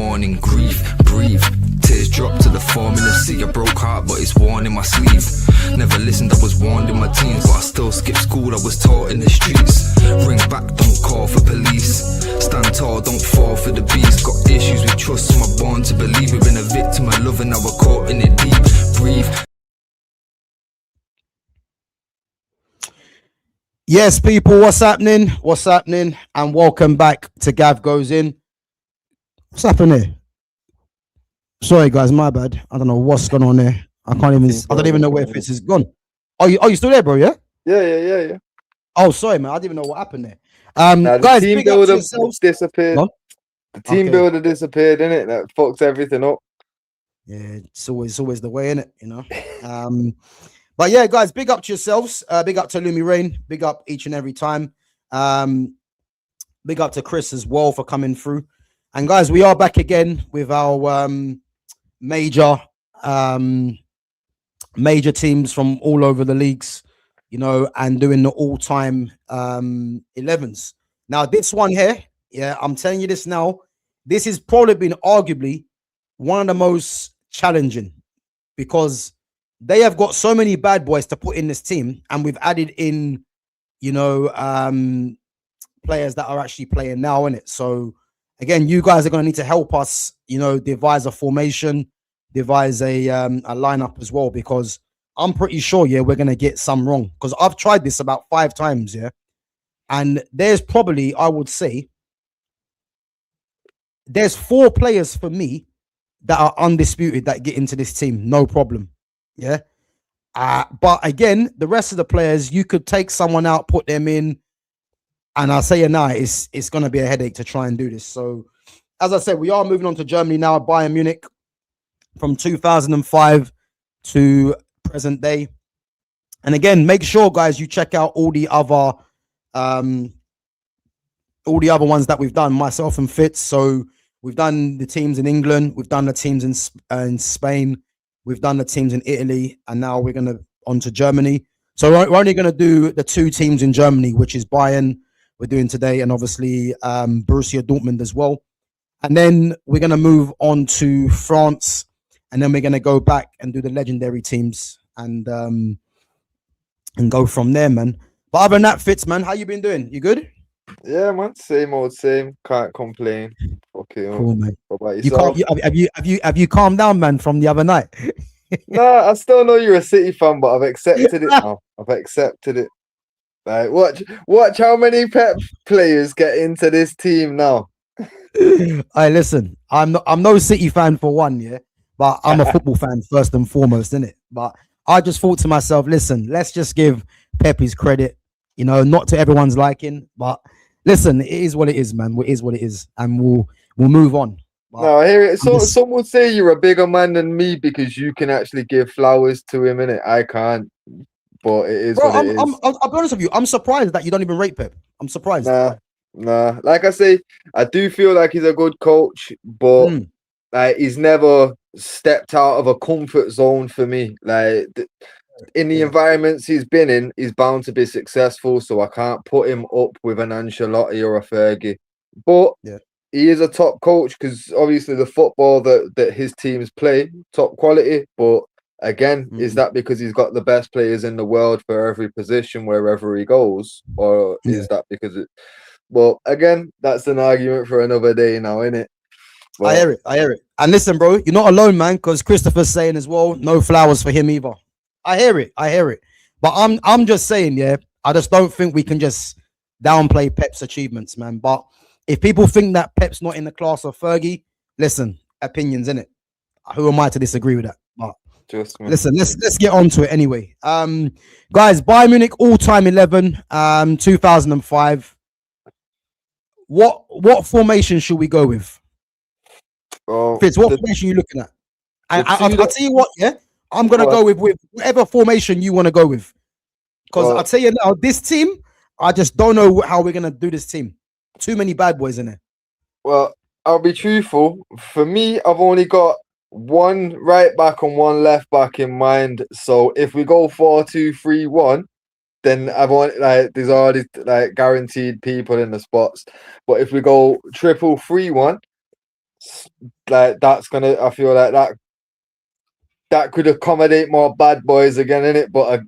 morning. Grief, breathe, tears drop to the formula. See a broke heart, but it's worn in my sleeve. Never listened, I was warned in my teens, but I still skipped school, I was taught in the streets. Ring back, don't call for police. Stand tall, don't fall for the beast. Got issues with trust, so I'm born to believe. We've been a victim of love and now we're caught in it deep. Breathe. Yes, people, what's happening? What's happening? And welcome back to GavGoesIn. What's happening here? Sorry, guys, my bad. I don't know what's going on there. I don't even know where Fitz is gone. Oh, you still there, bro? Yeah. Yeah. Oh, sorry, man. I didn't even know what happened there. The Guys, team builder disappeared. No? The team builder disappeared, innit? That fucks everything up. Yeah, it's always the way, innit? You know. But yeah, guys, big up to yourselves. Big up to Lumi Rain. Big up each and every time. Big up to Chris as well for coming through. And guys, we are back again with our major teams from all over the leagues, you know, and doing the all-time 11s. Now, this one here, yeah, I'm telling you this now, this has probably been arguably one of the most challenging because they have got so many bad boys to put in this team, and we've added in, you know, players that are actually playing now, innit? So, again, you guys are going to need to help us, you know, devise a formation, devise a lineup as well, because I'm pretty sure, yeah, we're going to get some wrong. Because I've tried this about 5 times, yeah, and there's probably, I would say, there's 4 players for me that are undisputed that get into this team, no problem. Yeah. But again, the rest of the players, you could take someone out, put them in, and I'll say now, it's going to be a headache to try and do this. So, as I said, we are moving on to Germany now, Bayern Munich, from 2005 to present day. And again, make sure, guys, you check out all the other ones that we've done, myself and Fitz. So we've done the teams in England, we've done the teams in Spain, we've done the teams in Italy, and now we're going to on to Germany. So we're only going to do the 2 teams in Germany, which is Bayern, we're doing today, and obviously Borussia Dortmund as well. And then we're going to move on to France, and then we're going to go back and do the legendary teams and go from there, man. But other than that, Fitz, man, how you been doing? You good? Yeah, man. Same old same. Can't complain. Okay, cool, man. What about yourself? Have you calmed down, man, from the other night? Nah, I still know you're a City fan, but I've accepted it now. I've accepted it. Like, watch how many Pep players get into this team now. Hey, listen, I'm no City fan for one, yeah, but I'm a football fan first and foremost, innit? But I just thought to myself, listen, let's just give Pep his credit, you know, not to everyone's liking, but listen, it is what it is, man. It is what it is, and we'll move on. But no, I hear it. So some would say you're a bigger man than me because you can actually give flowers to him, innit? I can't. But it is what it is. I'll be honest with you. I'm surprised that you don't even rate Pep. I'm surprised. Nah. Like I say, I do feel like he's a good coach, but like he's never stepped out of a comfort zone for me. Like in the environments he's been in, he's bound to be successful. So I can't put him up with an Ancelotti or a Fergie. But he is a top coach because obviously the football that his teams play, top quality. But again, is that because he's got the best players in the world for every position wherever he goes? Or is that because it... Well, again, that's an argument for another day now, innit? But... I hear it. And listen, bro, you're not alone, man, because Christopher's saying as well, no flowers for him either. I hear it. But I'm just saying, yeah, I just don't think we can just downplay Pep's achievements, man. But if people think that Pep's not in the class of Fergie, listen, opinions, innit? Who am I to disagree with that? But listen, let's get on to it anyway. Guys, Bayern Munich all-time 11, 2005. What formation should we go with? Fitz, what formation are you looking at? I'll tell you what, yeah, I'm gonna go with whatever formation you want to go with. Because I'll tell you now, this team, I just don't know how we're gonna do this team. Too many bad boys in there. Well, I'll be truthful. For me, I've only got one right back and one left back in mind. So if we go 4-2-3-1, then there's already like guaranteed people in the spots. But if we go 3-3-1, like that's gonna. I feel like that could accommodate more bad boys again in it. But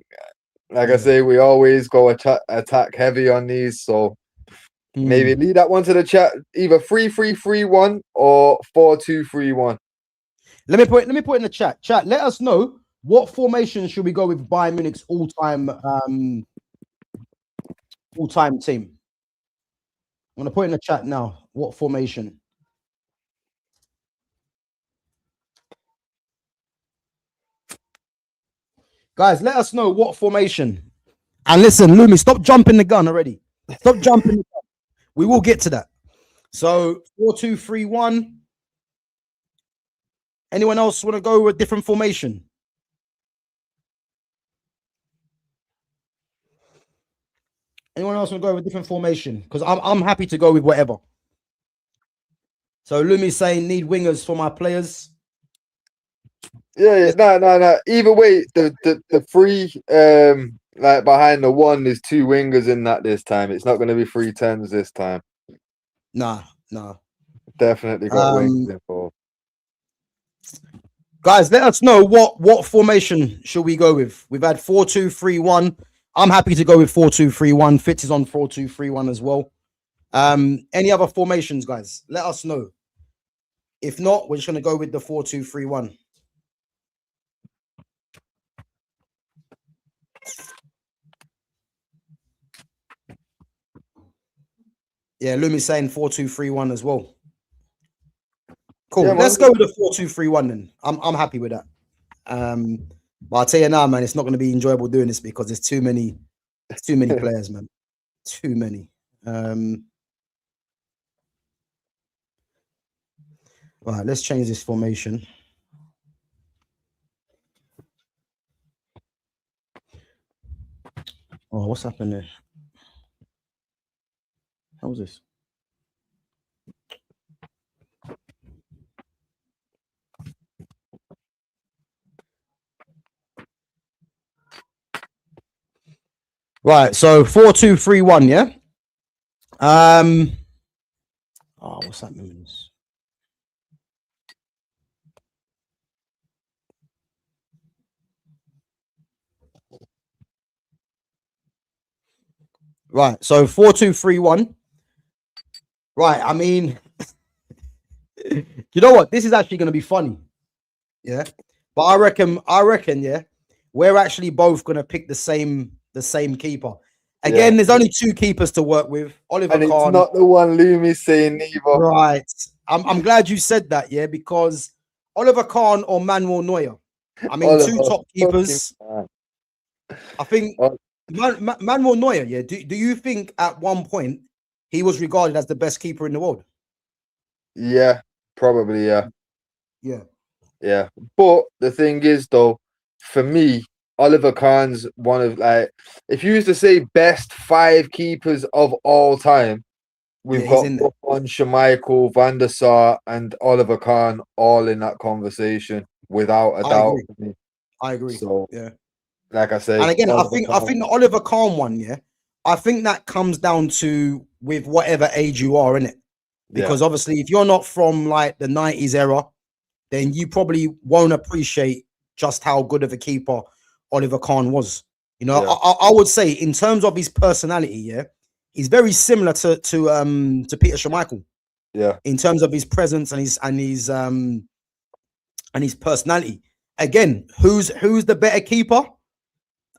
like I say, we always go attack heavy on these, so maybe lead that one to the chat. Either 3-3-3-1 or 4-2-3-1. Let me put in the chat. Chat, let us know what formation should we go with Bayern Munich's all-time team. I'm gonna put in the chat now. What formation? Guys, let us know what formation. And listen, Lumi, stop jumping the gun already. Stop jumping the gun. We will get to that. So 4-2-3-1. Anyone else want to go with a different formation? Anyone else want to go with a different formation? Because I'm happy to go with whatever. So Lumi's saying need wingers for my players. Yeah, no. Either way, the three like behind the one, there's two wingers in that this time. It's not going to be 3 10s this time. Nah. Definitely got wingers involved. Guys, let us know what formation should we go with. We've had 4-2-3-1. I'm happy to go with 4-2-3-1. Fitz is on 4-2-3-1 as well. Any other formations, guys? Let us know. If not, we're just going to go with the 4-2-3-1. Yeah, Lumi's saying 4-2-3-1 as well. Cool. Yeah, let's go with the 4-2-3-1 then. I'm happy with that. But I'll tell you now, man, it's not going to be enjoyable doing this because there's too many players, man. Too many. Right, let's change this formation. Oh, what's happened there? How was this? Right, so 4-2-3-1, yeah. Oh, what's that means? Right, so 4-2-3-1. Right, I mean, you know what? This is actually going to be funny, yeah. But I reckon, yeah, we're actually both going to pick the same keeper. Again, there's only two keepers to work with. Oliver And Kahn. it's not the one Lumi's saying either. Right. I'm glad you said that, yeah, because Oliver Kahn or Manuel Neuer. I mean, two top keepers. I think Manuel Neuer, yeah. Do you think at one point he was regarded as the best keeper in the world? Yeah, probably, yeah. Yeah. But the thing is, though, for me, Oliver Kahn's one of, like, if you used to say best 5 keepers of all time, we've got Buffon, Schmeichel, Van der Sar, and Oliver Kahn all in that conversation without a doubt. I agree. So, yeah, like I say, and again, I think the Oliver Kahn one, yeah, I think that comes down to with whatever age you are in it, because obviously, if you're not from like the 90s era, then you probably won't appreciate just how good of a keeper Oliver Kahn was. You know, I would say in terms of his personality, yeah, he's very similar to Peter Schmeichel. Yeah. In terms of his presence and his personality. Again, who's the better keeper?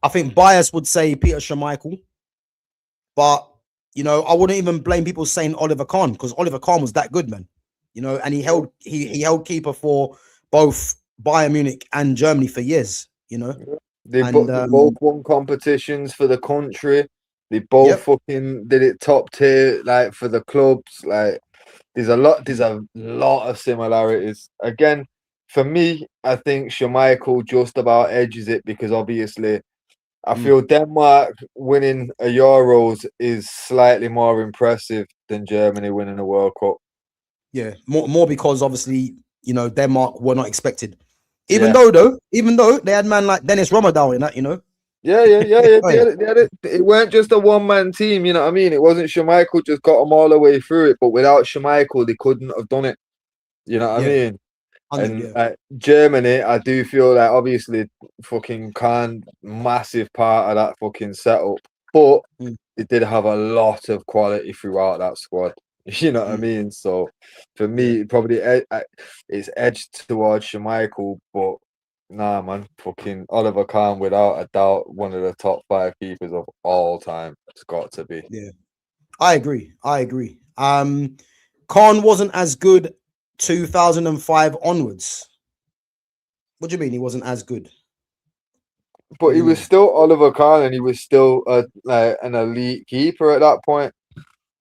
I think bias would say Peter Schmeichel. But you know, I wouldn't even blame people saying Oliver Kahn because Oliver Kahn was that good, man. You know, and he held keeper for both Bayern Munich and Germany for years. You know, they both won competitions for the country. They both fucking did it top tier, like for the clubs. Like there's a lot of similarities. Again, for me, I think Schmeichel just about edges it because obviously I feel Denmark winning a Euros is slightly more impressive than Germany winning a World Cup. Yeah, more because obviously, you know, Denmark were not expected. Even though they had man like Dennis Romadal in that, you know. Yeah. It weren't just a one-man team, you know what I mean? It wasn't Schmeichel just got them all the way through it, but without Schmeichel, they couldn't have done it. You know what I mean? 100, And yeah. Germany, I do feel like obviously fucking Khan, massive part of that fucking setup, but Mm. it did have a lot of quality throughout that squad. You know what I Mm. mean? So for Yeah. me, probably it's edged towards Schmeichel, but nah, man, fucking Oliver Kahn, without a doubt, one of the top 5 keepers of all time. It's got to be. Yeah. I agree. Khan wasn't as good 2005 onwards. What do you mean he wasn't as good? But What do he you was mean? still Oliver Kahn, and he was still an elite keeper at that point.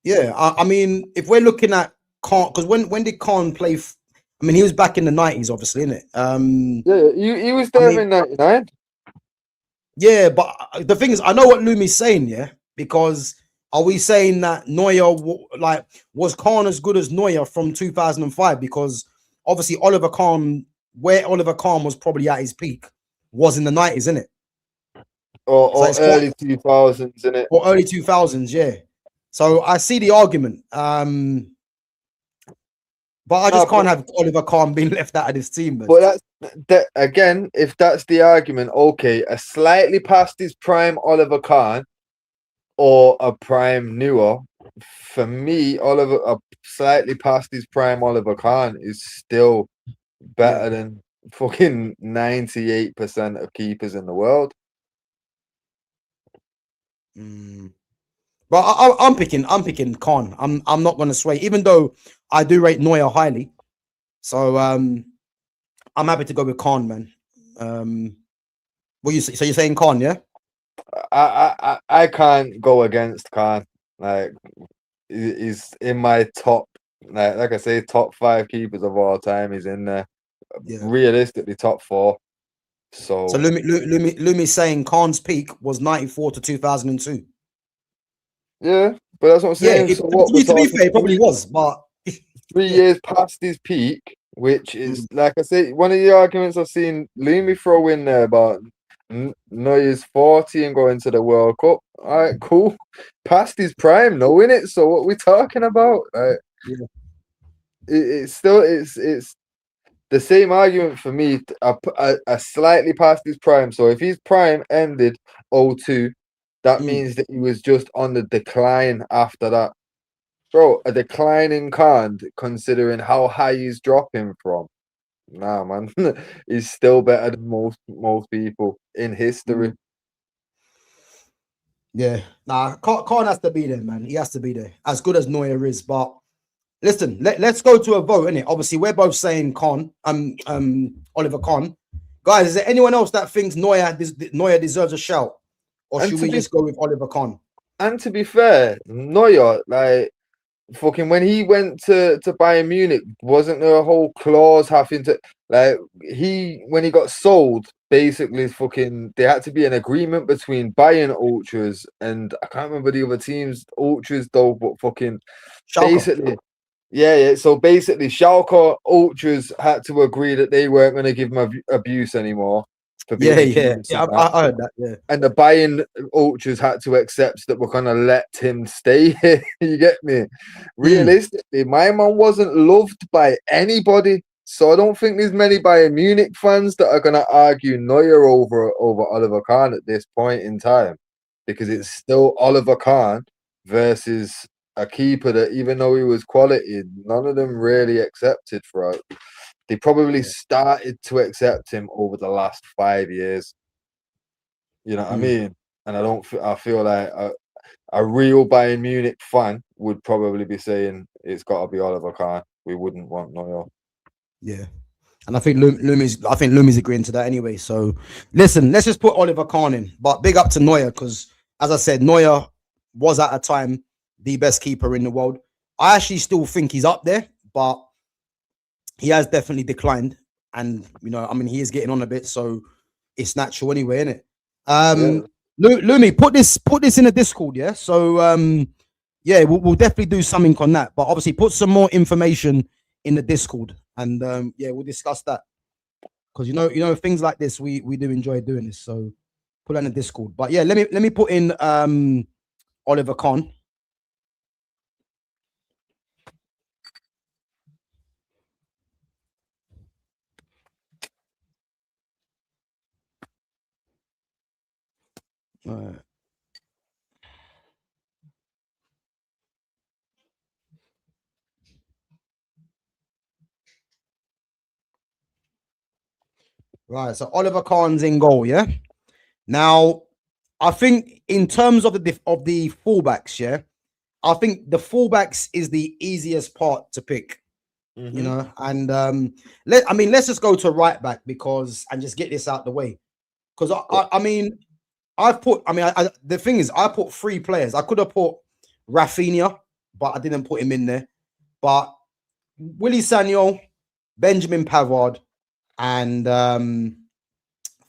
Yeah, I mean, if we're looking at Khan, because when did Khan play? I mean, he was back in the 90s, obviously, isn't it? Yeah, he was I there mean, in '99. yeah, but the thing is, I know what Lumi's saying, yeah, because are we saying that Neuer was Khan as good as Neuer from 2005? Because obviously Oliver Kahn, where Oliver Kahn was probably at his peak, was in the 90s, isn't it? So Or it's quite early 2000s, in it. or early 2000s, yeah. So I see the argument. But I No, just can't have Oliver Kahn being left out of this team, man. but that again. If that's the argument, okay, a slightly past his prime Oliver Kahn or a prime Neuer. For me, a slightly past his prime Oliver Kahn is still Yeah. better than fucking 98% of keepers in the world. Mm. But I'm picking Kahn. I'm not gonna sway, even though I do rate Neuer highly. So I'm happy to go with Kahn, man. So you're saying Kahn, yeah? I can't go against Kahn. Like he's in my top, like I say, top 5 keepers of all time. He's in there. Yeah. Realistically, top 4. So So Lumi saying Kahn's peak was 94 to 2002. yeah, but that's what I'm Yeah, saying. So what we're to be talking fair, it probably was, but three yeah. years past his peak, which Mm. is like I say, one of the arguments I've seen Lumi throw in there about Neuer's 40 and going to the World Cup. All right, cool. Past his prime, no, in it. So what we talking about? Yeah. It's still it's the same argument for me. A slightly past his prime. So if his prime ended 02, that Mm. means that he was just on the decline after that. Bro, a declining Khan, considering how high he's dropping from. Nah, man, he's still better than most people in history. Mm. Yeah. Nah, Kahn has to be there, man. He has to be there. As good as Neuer is, but listen, let's go to a vote, innit? Obviously, we're both saying Kahn, Oliver Kahn. Guys, is there anyone else that thinks Neuer deserves a shout? Or And should to we be just go with Oliver Kahn? fair, Neuer, like fucking when he went to Bayern Munich, wasn't there a whole clause having to like when he got sold, basically fucking they had to be an agreement between Bayern ultras and I can't remember the other teams ultras though, but fucking Schalke. basically yeah. So basically, Schalke ultras had to agree that they weren't going to give him abuse anymore for being Yeah. abused Yeah, and that. I heard that. Yeah. And the Bayern ultras had to accept that we're gonna let him stay here. You get me? Mm. Realistically, my man wasn't loved by anybody, so I don't think there's many Bayern Munich fans that are gonna argue Neuer over Oliver Kahn at this point in time, because Yeah. it's still Oliver Kahn versus a keeper that, even though he was quality, none of them really accepted for it. They probably Yeah. started to accept him over the last 5 years. You know what I Mm. mean? And I feel like a real Bayern Munich fan would probably be saying it's got to be Oliver Kahn. We wouldn't want Neuer. Yeah. And I think Lumi's agreeing to that anyway. So listen, let's just put Oliver Kahn in. But big up to Neuer, because as I said, Neuer was at a time the best keeper in the world. I actually still think he's up there, but he has definitely declined. And I mean, he is getting on a bit, so it's natural anyway, isn't it? Yeah. Lumi, put this in a Discord, yeah. So yeah, we'll definitely do something on that. But obviously, put some more information in the Discord, and yeah, we'll discuss that. Because things like this, we do enjoy doing this. So put that in the Discord. But yeah, let me put in Oliver Kahn. Right. Right. So Oliver Kahn's in goal. Yeah. Now, I think in terms of the fullbacks, yeah, I think the fullbacks is the easiest part to pick. You know, and let's just go to right back and just get this out the way. Because the thing is, I put 3 players. I could have put Rafinha, but I didn't put him in there. But Willie Sagnol, Benjamin Pavard, and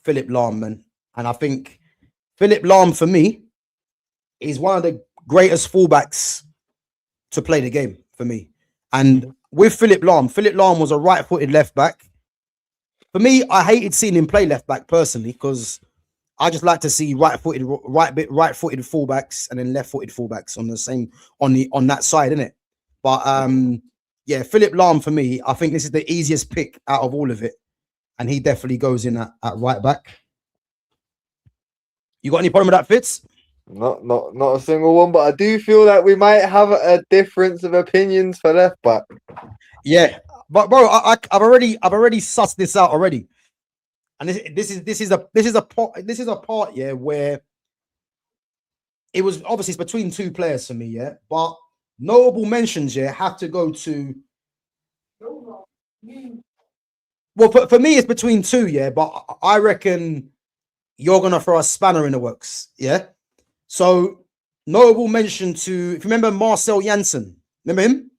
Philip Lahm, man. And I think Philip Lahm, for me, is one of the greatest fullbacks to play the game for me. And with Philip Lahm was a right-footed left back. For me, I hated seeing him play left back personally because I just like to see right-footed fullbacks and then left-footed fullbacks on that side, innit? But yeah, Philip Lahm for me, I think this is the easiest pick out of all of it, and he definitely goes in at right back. You got any problem with that, Fitz? Not a single one, but I do feel like we might have a difference of opinions for left back. Yeah, but bro, I've already sussed this out already, and this is a part, yeah, where it was obviously it's between 2 players for me, yeah, but notable mentions, yeah, have to go to. Well, for me, it's between 2, yeah, but I reckon you're gonna throw a spanner in the works, yeah. So, notable mention to, if you remember Marcel Janssen, remember him?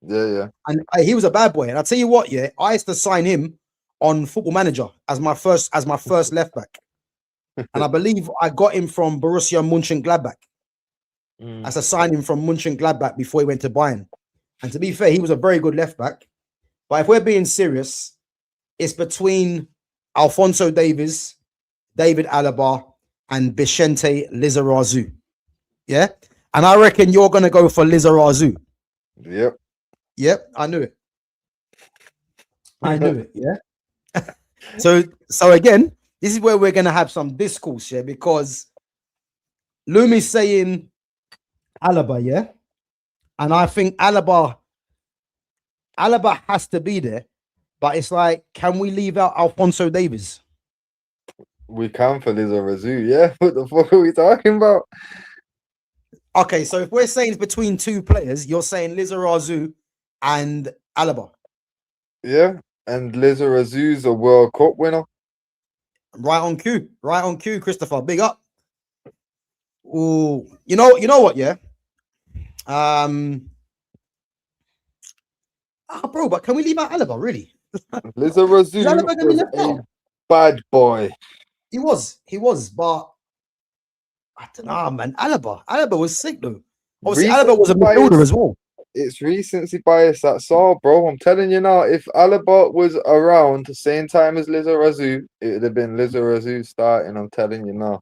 Yeah. And he was a bad boy. And I'll tell you what, yeah, I used to sign him on Football Manager as my first left back. And I believe I got him from Borussia Mönchengladbach. As a signing from Mönchengladbach before he went to Bayern. And to be fair, he was a very good left back. But if we're being serious, it's between Alphonso Davies, David Alaba, and Vicente Lizarazu. Yeah? And I reckon you're going to go for Lizarazu. Yep, I knew it. Yeah. So again, this is where we're going to have some discourse, yeah, because Lumi's saying Alaba, yeah? And I think Alaba has to be there, but it's like, can we leave out Alphonso Davies? We can for Lizarazu, yeah. What the fuck are we talking about? Okay, so if we're saying it's between 2 players, you're saying Lizarazu and Alaba. Yeah, and Lizarazu's a World Cup winner. Right on cue, Christopher. Big up. Oh, you know what? Yeah. Bro, but can we leave out Alaba? Really? Lizarazu was a bad boy. He was, but I don't know, man. Alaba was sick though. Obviously, Alaba was a midfielder as well. It's recency bias, that's all, bro. I'm telling you now, if Alaba was around the same time as Lizarazu, it would have been Lizarazu starting. I'm telling you now.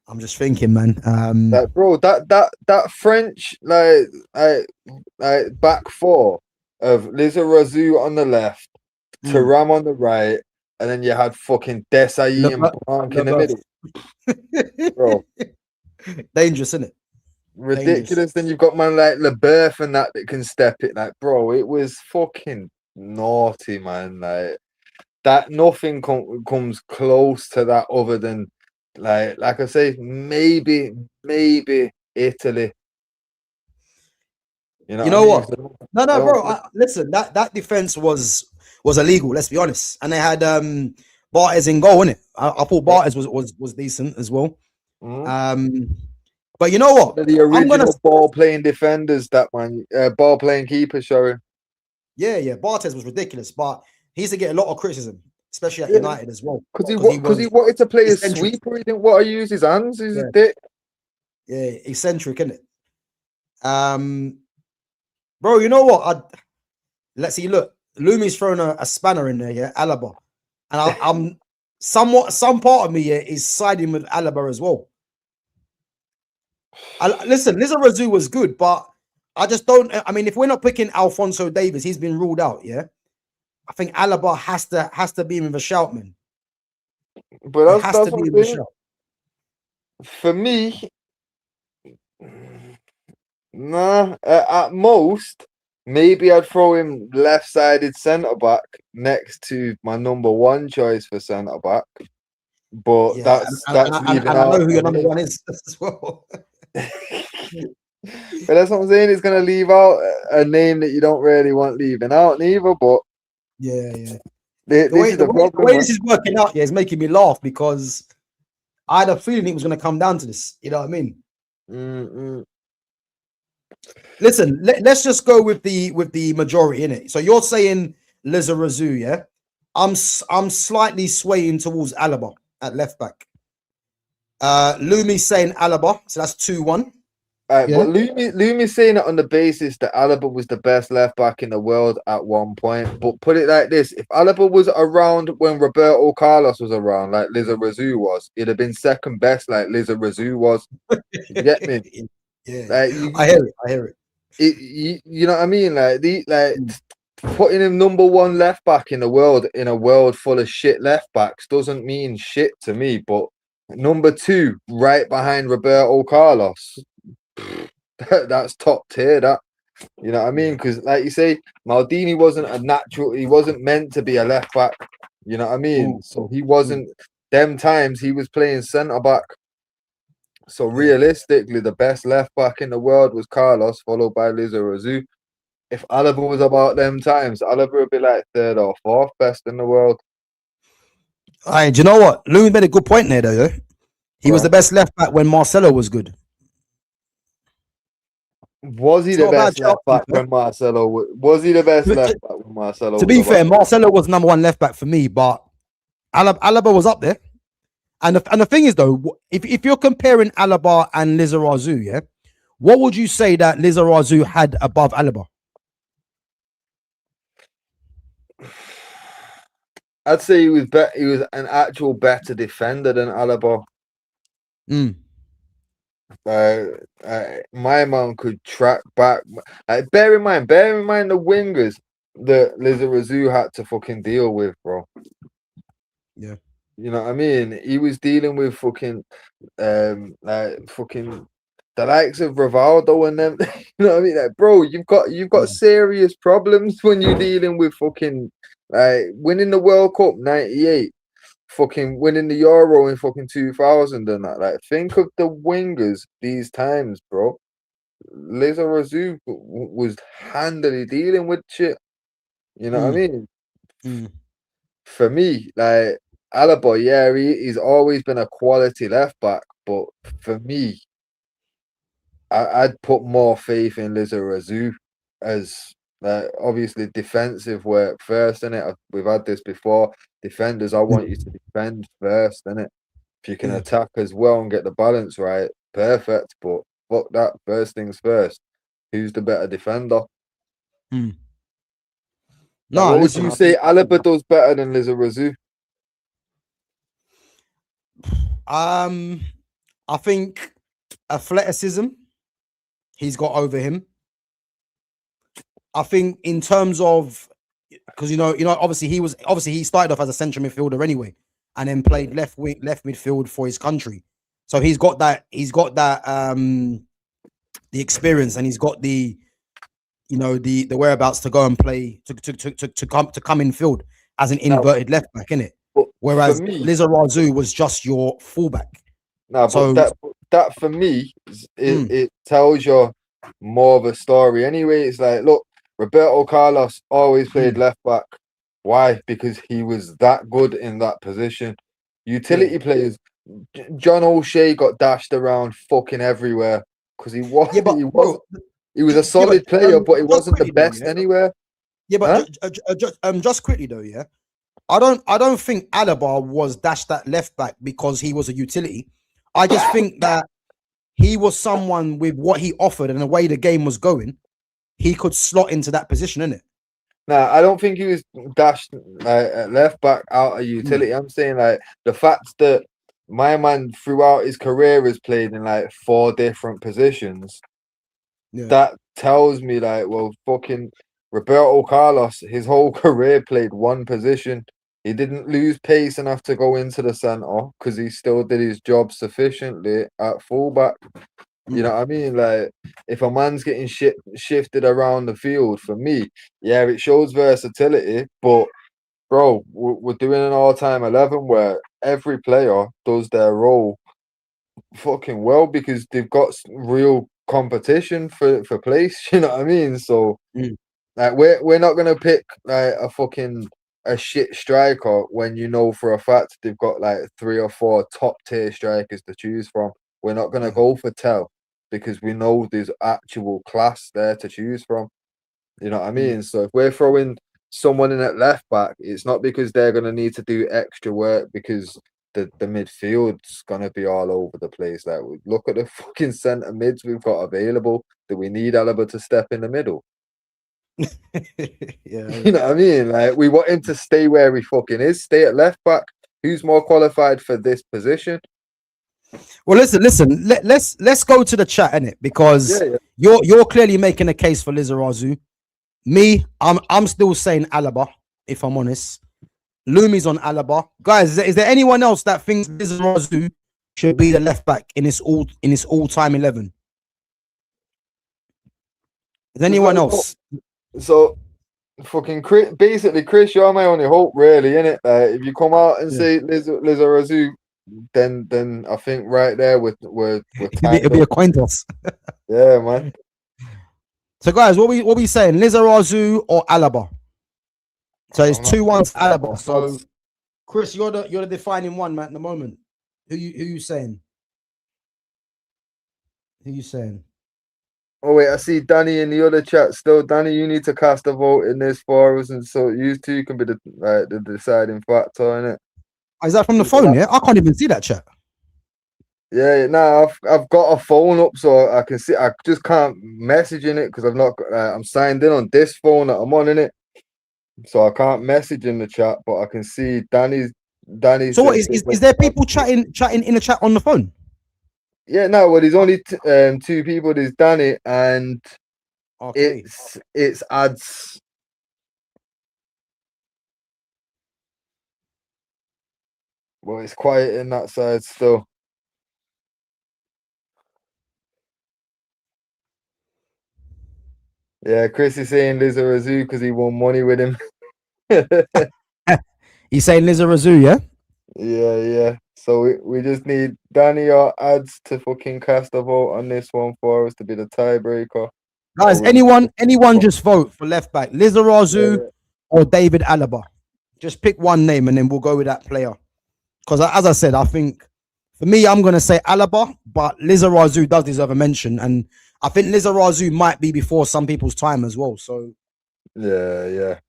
I'm just thinking, man. That French like back 4 of Lizarazu on the left, Thuram on the right, and then you had fucking Desailly and Blanc in the middle. Bro. Dangerous, isn't it? Ridiculous. Dangerous. Then you've got man like LeBeuf and that can step it. Like, bro, it was fucking naughty, man. Like that, nothing comes close to that other than like I say, maybe Italy. You know what? No, bro. Listen, that defense was illegal. Let's be honest. And they had Bartes in goal, innit? I thought Bartes was decent as well. But you know what? The original ball playing defenders, that one, ball playing keeper, sorry. Yeah. Bartes was ridiculous, but he used to get a lot of criticism, especially at United as well. Because he wanted to play a sweeper. He didn't want to use his hands. He's a dick. Yeah, eccentric, isn't it? Bro, you know what? Let's see. Look, Lumi's thrown a spanner in there, yeah, Alaba, and I'm some part of me is siding with Alaba as well. Listen, Lizarazu was good, but I just don't. I mean, if we're not picking Alphonso Davies, he's been ruled out, yeah. I think Alaba has to be in with a shout, man. But It has that's to be what in I'm with a saying. shout. For me, nah. At most, maybe I'd throw him left-sided centre back next to my number one choice for centre back. But Yeah, that's leaving and I know out who a your number name. one is as well. But that's what I'm saying. It's gonna leave out a name that you don't really want leaving out neither. But Yeah. this is the The problem. way this is working out, yeah, is making me laugh because I had a feeling it was going to come down to this. You know what I mean? Mm-mm. Listen, let's just go with the majority in it. So you're saying Lizarazu, yeah? I'm slightly swaying towards Alaba at left back. Lumi's saying Alaba, so that's 2-1. Right, Yeah. but Lumi's saying it on the basis that Alaba was the best left back in the world at one point. But put it like this: if Alaba was around when Roberto Carlos was around, like Lizarazu was, it'd have been second best, like Lizarazu was. You get me? Yeah. Like I hear it. I hear it. you know what I mean? Like Mm. putting him number one left back in the world in a world full of shit left backs doesn't mean shit to me. But number two, right behind Roberto Carlos, that's top tier. That, you know what I mean? Because like you say, Maldini wasn't a natural. He wasn't meant to be a left back. You know what I mean? Mm. So he wasn't. Them times he was playing centre back. So Yeah. realistically, the best left back in the world was Carlos, followed by Lizarazu. If Alaba was about them times, Alaba would be like third or fourth best in the world. All right, do you know what? Lumi made a good point there, though. Yeah? He Go was the on. best left back when Marcelo was good. Was he It's the not a bad best shout. left back when Marcelo was he the best left back when Marcelo To was be about? fair, Marcelo was number one left back for me, but Alaba was up there. And the thing is, though, if you're comparing Alaba and Lizarazu, yeah, what would you say that Lizarazu had above Alaba? I'd say he was He was an actual better defender than Alaba. Mm. My man could track back. Bear in mind the wingers that Lizarazu had to fucking deal with, bro. Yeah. You know what I mean? He was dealing with fucking like fucking the likes of Rivaldo and them. You know what I mean? Like, bro, you've got serious problems when you're dealing with fucking like winning the World Cup '98, fucking winning the Euro in fucking 2000 and that. Like, think of the wingers these times, bro. Lizarazu was handily dealing with shit. You know what I mean? Mm. For me, like Alaba, yeah, he's always been a quality left back, but for me, I'd put more faith in Lizarazu as obviously defensive work first, innit? We've had this before. Defenders, I want you to defend first, innit? If you can Yeah. attack as well and get the balance right, perfect. But fuck that, first things first. Who's the better defender? Mm. Like, No, what would listen. you say Alaba does better than Lizarazu? I think athleticism he's got over him. I think in terms of because obviously he started off as a central midfielder anyway, and then played left midfield for his country. So he's got that the experience, and he's got the the whereabouts to go and play to come in field as an Now, inverted left back, innit? but for Whereas me, Lizarazu was just your fullback. no, but So that for me, mm, it tells you more of a story. Anyway, it's like, look, Roberto Carlos always played mm, left back. Why? Because he was that good in that position. yeah, Utility players, John O'Shea got dashed around fucking everywhere because yeah, but bro, he was a yeah, but solid player, but he just wasn't the quickly though, best yeah, anywhere. yeah, but Huh? just quickly though, yeah. I don't think Alaba was dashed at left back because he was a utility. I just think that he was someone with what he offered and the way the game was going, he could slot into that position, innit? Nah, I don't think he was dashed at left back out of Mm, utility. I'm saying like the fact that my man throughout his career has played in like 4 different positions. yeah. That tells me like, well, fucking Roberto Carlos, his whole career played one position. He didn't lose pace enough to go into the centre because he still did his job sufficiently at fullback. You know what I mean? Like, if a man's getting shifted around the field, for me, yeah, it shows versatility. But, bro, we're doing an all-time 11 where every player does their role fucking well because they've got real competition for place. You know what I mean? So, like, we're not gonna pick like a shit striker when you know for a fact they've got like 3 or 4 top tier strikers to choose from. We're not gonna go for Tell because we know there's actual class there to choose from. You know what I mean? So if we're throwing someone in at left back, it's not because they're gonna need to do extra work because the midfield's gonna be all over the place. Like, look at the fucking centre mids we've got available. Do we need Alaba to step in the middle? Yeah, you know what I mean? Like, we want him to stay where he fucking is, stay at left back. Who's more qualified for this position? Well, listen. Let's go to the chat, innit? Because you're clearly making a case for Lizarazu. Me, I'm still saying Alaba, if I'm honest. Lumi's on Alaba. Guys, is there anyone else that thinks Lizarazu should be the left back in his all-time 11? Is anyone else? So, fucking Chris, you're my only hope, really, innit? If you come out and say Lizarazu, then I think right there we're it'll be a coin toss. Yeah, man. So, guys, what we saying? Lizarazu or Alaba? So it's 2-1 Alaba. So, Chris, you're the defining one, man, at the moment. Who you saying? Who you saying? Oh wait, I see Danny in the other chat still. Danny, you need to cast a vote in this for us, and so you two can be the deciding factor, innit? Is that from the phone? Yeah, I can't even see that chat. Yeah, no, I've got a phone up so I can see. I just can't message in it because I've not. I'm signed in on this phone that I'm on in it, so I can't message in the chat. But I can see Danny's. So what is there people chatting in the chat on the phone? Yeah, no. Well, there's only 2 people. There's Danny and it's ads. Well, it's quiet in that side still. Yeah, Chris is saying Lizarazu because he won money with him. He's saying Lizarazu, yeah? Yeah. So we just need Danny or ads to fucking cast a vote on this one for us to be the tiebreaker. Guys, anyone just vote for left back, Lizarazu or David Alaba. Just pick one name and then we'll go with that player. Because as I said, I think for me, I'm going to say Alaba, but Lizarazu does deserve a mention. And I think Lizarazu might be before some people's time as well. So, yeah.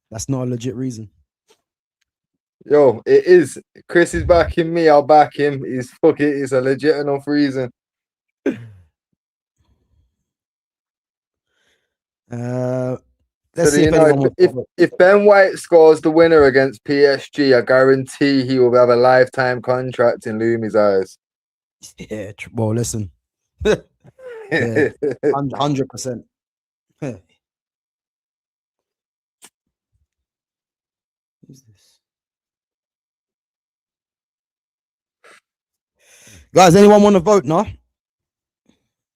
That's not a legit reason. Yo, it is. Chris is backing me. I'll back him. It's a legit enough reason. Let's see if Ben White scores the winner against PSG, I guarantee he will have a lifetime contract in Lumi's eyes. Yeah, well, listen. 100%. Who's this? Guys, anyone want to vote? No?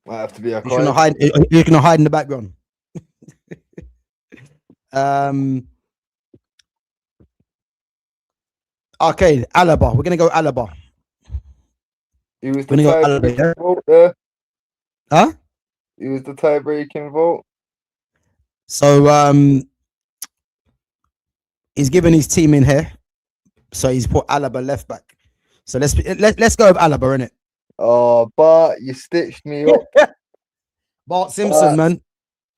Might have to be a You're gonna hide in the background. Okay, Alaba. We're gonna go Alaba. He was the tie-breaking vote there. Huh? He was the tie-breaking vote. So he's given his team in here. So he's put Alaba left back. So let's go with Alaba, innit? Oh, Bart, you stitched me up. Bart Simpson, man.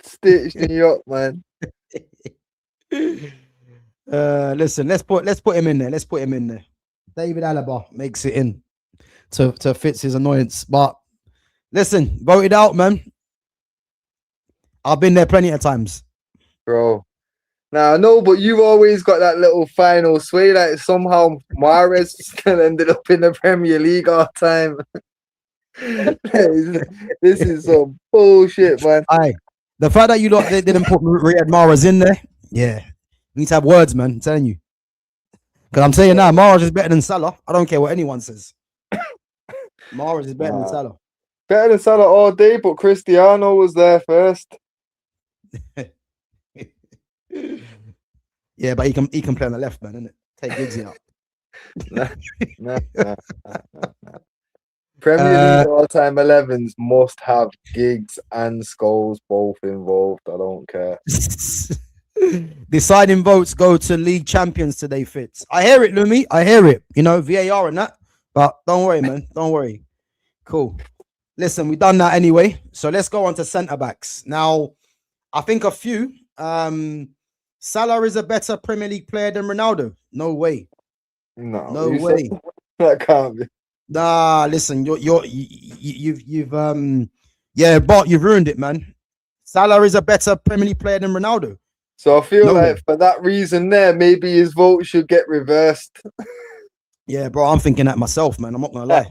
Stitched me up, man. Listen, let's put him in there. Let's put him in there. David Alaba makes it in to fits his annoyance. But listen, vote it out, man. I've been there plenty of times. Bro. Now I know, but you've always got that little final sway. Like somehow Mahrez still ended up in the Premier League all time. This is some bullshit, man. Aye. The fact that you lot they didn't put Riyad Mahrez in there, yeah. We need to have words, man. I'm telling you. Because I'm saying now, Mahrez is better than Salah. I don't care what anyone says. Mahrez is better than Salah. Better than Salah all day, but Cristiano was there first. Yeah, but he can play on the left, man, innit? Take Giggsy out. Nah. Premier League all-time 11s must have Giggs and Scholes both involved. I don't care. Deciding votes go to league champions today, Fitz. I hear it, Lumi. I hear it. You know, VAR and that. But don't worry, man. Don't worry. Cool. Listen, we've done that anyway. So let's go on to centre-backs. Now, I think a few. Salah is a better Premier League player than Ronaldo. No way. No way. That can't be. Nah, listen, you've Bart, you've ruined it, man. Salah is a better Premier League player than Ronaldo. So I feel like for that reason there, maybe his vote should get reversed. Yeah, bro, I'm thinking that myself, man. I'm not gonna lie.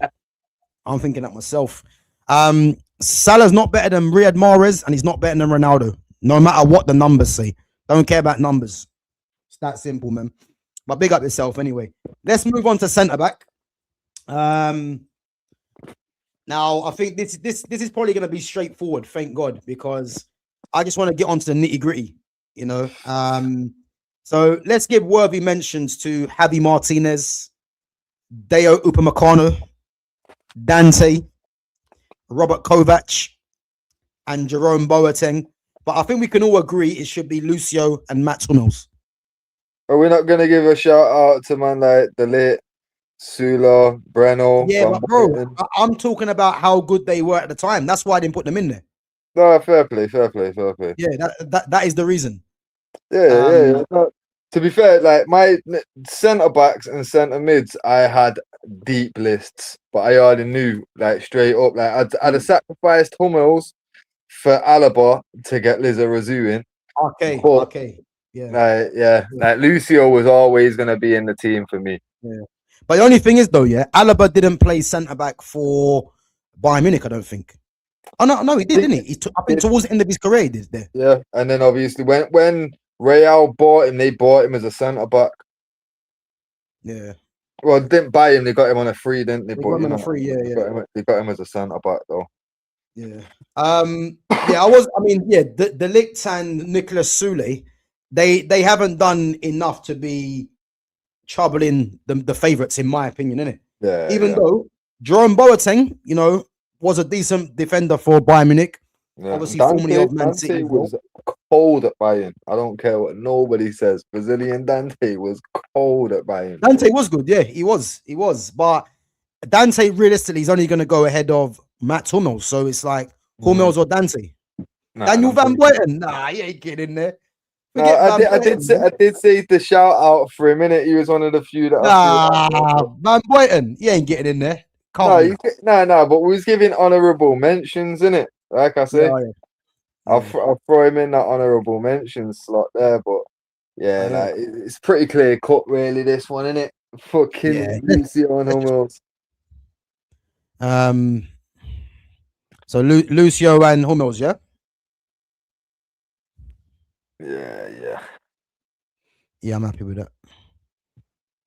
I'm thinking that myself. Salah's not better than Riyad Mahrez, and he's not better than Ronaldo. No matter what the numbers say. Don't care about numbers. It's that simple, man. But big up yourself anyway. Let's move on to centre-back. Now I think this is probably going to be straightforward, thank God, because I just want to get onto the nitty-gritty, you know. So let's give worthy mentions to Javi Martinez, Deo Upamecano, Dante, Robert Kovac, and Jerome Boateng. But I think we can all agree it should be Lucio and Mats Hummels. Are we not going to give a shout out to man like the late Sula, Breno? Yeah, but bro, I'm talking about how good they were at the time. That's why I didn't put them in there. No, fair play. Yeah, that is the reason. Yeah. No, to be fair, like my centre backs and centre mids, I had deep lists, but I already knew like straight up, like I'd have sacrificed Hummels for Alaba to get Lizarazu in. Okay. Yeah. Like Lucio was always going to be in the team for me. Yeah. But the only thing is, though, Alaba didn't play centre back for Bayern Munich, I don't think. Oh no, he did, didn't he? I think towards the end of his career, he did there. Yeah, and then obviously when Real bought him, they bought him as a centre back. Yeah. Well, they didn't buy him; they got him on a free, didn't they? They got him on a free, yeah. They got him as a centre back, though. Yeah. The Ligt and Nicolas Soule, they haven't done enough to be troubling the favourites, in my opinion, innit? Yeah. Even though Jerome Boateng, you know, was a decent defender for Bayern Munich. Yeah. Obviously, formerly of Man City. Was cold at Bayern. I don't care what nobody says. Brazilian Dante was cold at Bayern. Dante was good, yeah, he was. But Dante, realistically, is only going to go ahead of Mats Hummels. So it's like Hummels or Dante. Daniel Van Buiten. Nah, he ain't getting in there. No, I did say the shout out for a minute. He was one of the few that. Van Buiten, he ain't getting in there. No, but we was giving honourable mentions, innit? Like I said, I'll throw him in that honourable mentions slot there. But like it's pretty clear cut, really. This one, innit? Fucking Lucio and Hummels. So Lucio and Hummels, yeah. Yeah, I'm happy with that.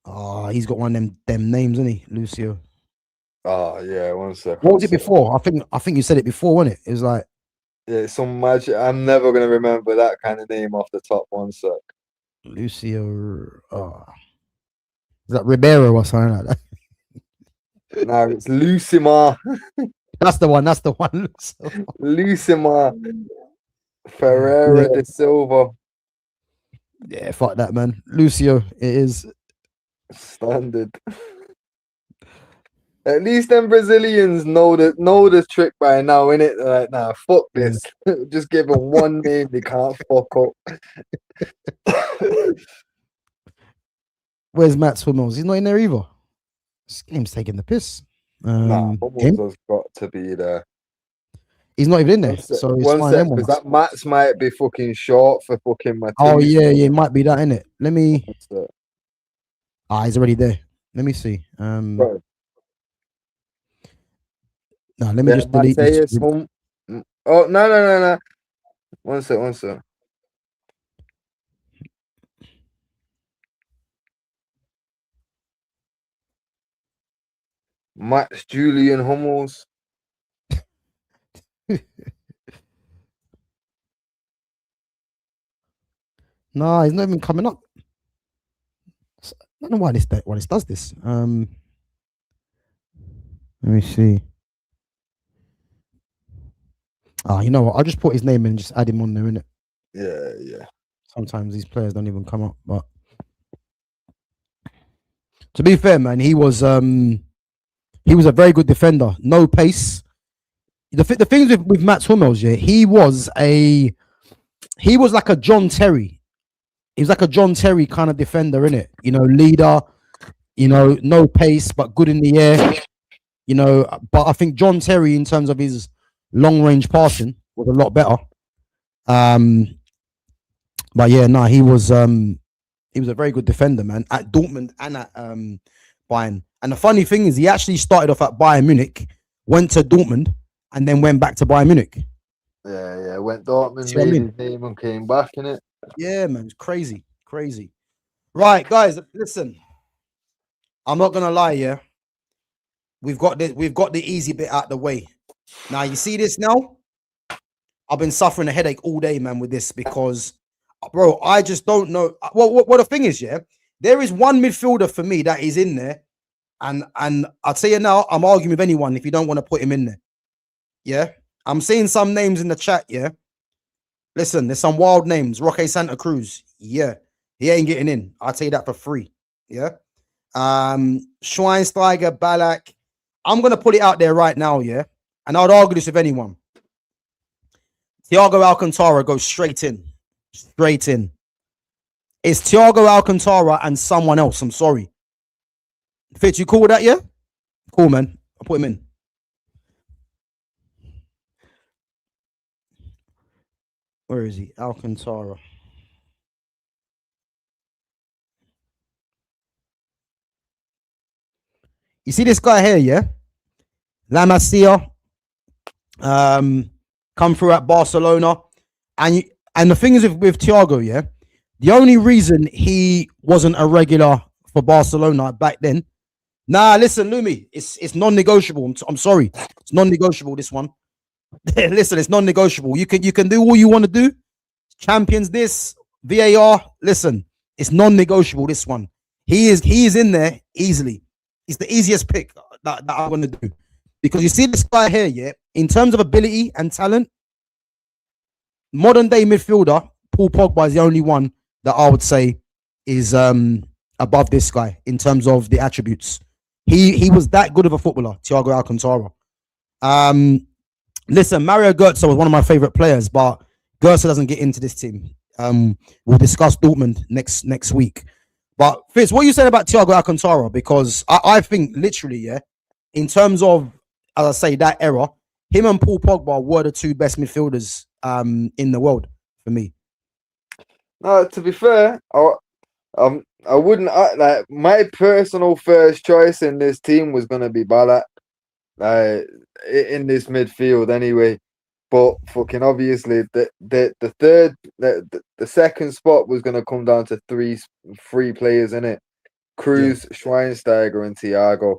Oh, he's got one of them names, isn't he, Lucio? Oh yeah, 1 second. What was it before? I think you said it before, wasn't it? It was like some magic. I'm never gonna remember that kind of name off the top. 1 sec. Lucio. Is that Ribeiro or something like that? No, it's Lucimar. That's the one. Lucimar Ferreira de Silva. Yeah, fuck that, man. Lucio, it is standard. At least them Brazilians know the trick by now, innit? Like, nah, fuck this. Just give them one name they can't fuck up. Where's Mats Hummels? He's not in there either. This game's taking the piss. Hummels has got to be there. He's not even in there. So it's fine. Because that Mats might be fucking short for fucking Martinez. Oh yeah, it might be that, innit? Let me. He's already there. Let me see. Right. No, let me just delete this. Oh no. One sec. Max Julian Hummels. Nah, he's not even coming up. I don't know why this does this. Let me see. You know what? I'll just put his name in and just add him on there, innit? Yeah. Sometimes these players don't even come up, but to be fair, man, he was a very good defender. No pace. The things with Mats Hummels, yeah, he was like a John Terry. He was like a John Terry kind of defender, innit? You know, leader. You know, no pace, but good in the air. You know, but I think John Terry, in terms of his long range passing, was a lot better. But yeah, no, he was a very good defender, man, at Dortmund and at Bayern. And the funny thing is, he actually started off at Bayern Munich, went to Dortmund, and then went back to Bayern Munich. Yeah. Went Dortmund, made his name, and came back, innit? Yeah, man, it's crazy. Right, guys, listen. I'm not gonna lie, yeah. We've got the easy bit out the way. Now you see this now? I've been suffering a headache all day, man, with this because, bro, I just don't know. What the thing is, yeah, there is one midfielder for me that is in there, and I'll tell you now, I'm arguing with anyone if you don't want to put him in there. Yeah, I'm seeing some names in the chat. Yeah, listen, there's some wild names. Roque Santa Cruz. Yeah, he ain't getting in. I'll tell you that for free. Yeah. Schweinsteiger, Ballack. I'm gonna put it out there right now, yeah. And I would argue this with anyone. Thiago Alcantara goes straight in. It's Thiago Alcantara and someone else. I'm sorry. Fitz, you cool with that, yeah? Cool, man. I'll put him in. Where is he? Alcantara. You see this guy here, yeah? La Masia, come through at Barcelona. And the thing is with Thiago, yeah? The only reason he wasn't a regular for Barcelona back then. Nah, listen, Lumi, it's non-negotiable. I'm sorry. It's non-negotiable, this one. Listen, it's non-negotiable. You can do all you want to do. Champions this, VAR. Listen, it's non-negotiable, this one. He is in there easily. It's the easiest pick that I'm going to do. Because you see this guy here, yeah, in terms of ability and talent, modern day midfielder, Paul Pogba is the only one that I would say is above this guy in terms of the attributes. He was that good of a footballer, Thiago Alcantara. Listen, Mario Götze was one of my favorite players, but Götze doesn't get into this team. We'll discuss Dortmund next week. But Fitz, what are you saying about Thiago Alcantara? Because I think literally, yeah, in terms of, as I say, that era, him and Paul Pogba were the two best midfielders in the world for me. No, to be fair, I wouldn't like my personal first choice in this team was gonna be Ballack, in this midfield anyway. But fucking obviously, the second spot was gonna come down to three players in it: Cruz, yeah, Schweinsteiger, and Thiago.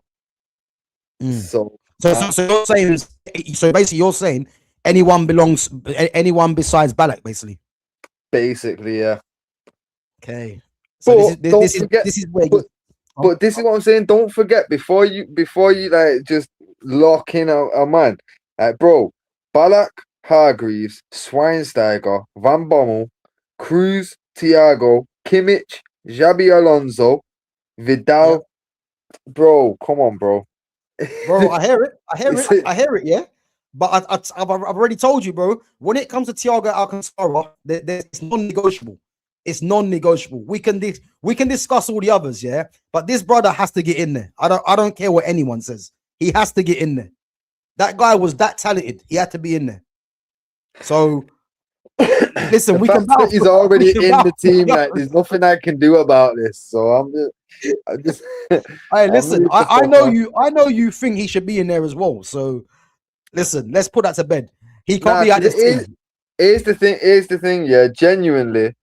So you're saying, so basically you're saying anyone besides Ballack, basically. Basically, yeah. Okay. So this is where. But this is what I'm saying. Don't forget before you like just lock in a man, like bro, Ballack, Hargreaves, Schweinsteiger, Van Bommel, Cruz, Thiago, Kimmich, Xabi Alonso, Vidal. Yep. Bro, come on, bro. Bro, I hear it. Yeah, but I've already told you, bro. When it comes to Thiago Alcantara, it's non-negotiable. It's non-negotiable. We can discuss all the others, yeah. But this brother has to get in there. I don't care what anyone says. He has to get in there. That guy was that talented. He had to be in there. So listen, we can. He's already in the team. Like, there's nothing I can do about this. So I'm just. Hey, listen. I know you. I know you think he should be in there as well. So listen, let's put that to bed. He can't be at this team. Here's the thing. Here's the thing. Yeah, genuinely,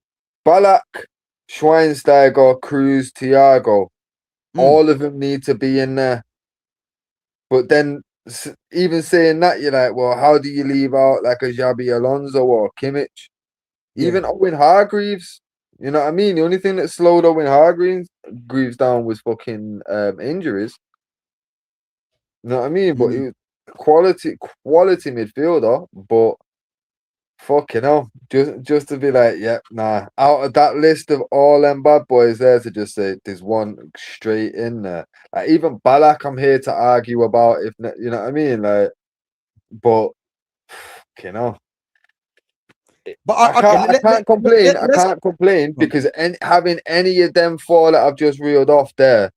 Ballack, Schweinsteiger, Cruz, Thiago, all of them need to be in there. But then, even saying that, you're like, well, how do you leave out like a Xabi Alonso or Kimmich? Even Owen Hargreaves, you know what I mean? The only thing that slowed Owen Hargreaves down was fucking injuries. You know what I mean? But he was quality midfielder. But fucking hell, just to be like, yeah, nah. Out of that list of all them bad boys there, to just say there's one straight in there. Like even Ballack, I'm here to argue about if you know what I mean. Like, but fucking hell. But I can't complain. I can't complain because having any of them four that I've just reeled off there,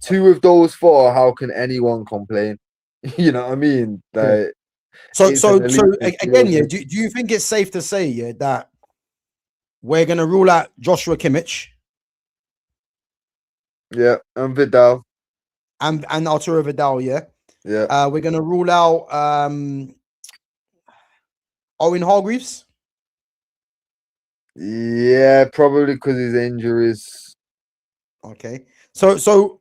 two of those four, how can anyone complain? You know what I mean? Like, so again, yeah. Do you think it's safe to say, that we're gonna rule out Joshua Kimmich? Yeah, and Vidal. And Arturo Vidal, yeah. We're gonna rule out Owen Hargreaves. Yeah, probably because his injuries. Okay. So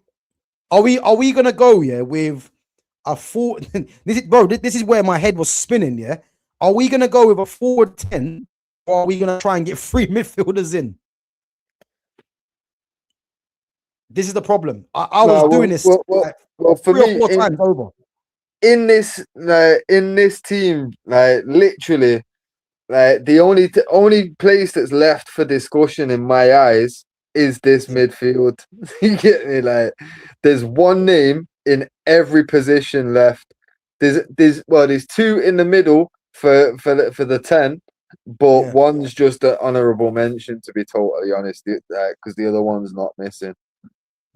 are we gonna go with a four? This is where my head was spinning. Yeah. Are we gonna go with a forward 10, or are we gonna try and get 3 midfielders in? This is the problem. I was doing this for 3 me, or 4 times over. In this team, like literally, like the only place that's left for discussion in my eyes is this midfield. You get me? Like, there's one name in every position left. There's 2 in the middle for the 10, but one's just an honourable mention, to be totally honest, because the other one's not missing.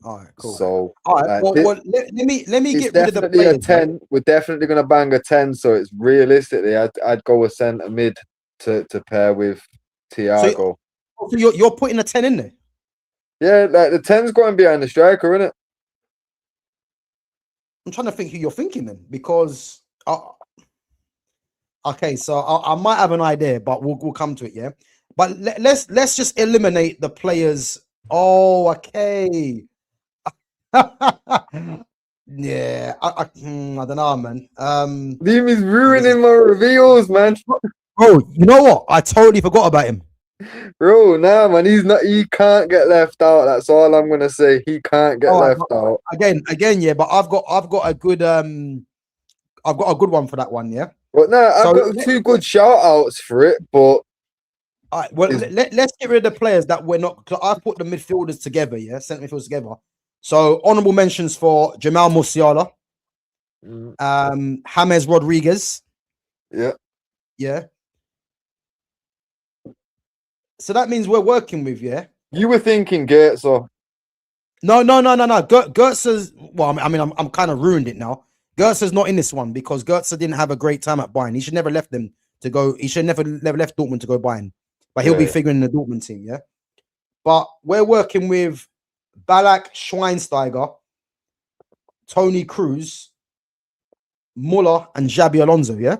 All right, cool. So, all right, let me get rid of the definitely players. A 10. Right? We're definitely going to bang a 10. So it's realistically, I'd go a centre mid to pair with Thiago. So you're putting a 10 in there? Yeah, like the 10's going behind the striker, isn't it? I'm trying to think who you're thinking then, because okay, so I might have an idea, but we'll come to it, yeah. But let's just eliminate the players. Oh, okay. Yeah, I don't know, man. Liam is ruining my reveals, man. Bro, you know what? I totally forgot about him. Bro, nah, man, he can't get left out. That's all I'm gonna say. He can't get left out. Again, yeah, but I've got a good one for that one, yeah. But no, I've got 2 good shout outs for it, but all right, well, let's get rid of the players that we're not. I put the midfielders together, yeah, centre midfielders together. So honourable mentions for Jamal Musiala, James Rodriguez. Yeah. So that means we're working with, You were thinking Goetze. No. Goetze's, well, I mean, I'm kind of ruined it now. Goetze's not in this one because Goetze didn't have a great time at Bayern. He should never left them to go. He should never left Dortmund to go Bayern. But he'll be figuring the Dortmund team, yeah. But we're working with Ballack, Schweinsteiger, Tony Cruz, Muller, and Xabi Alonso, yeah.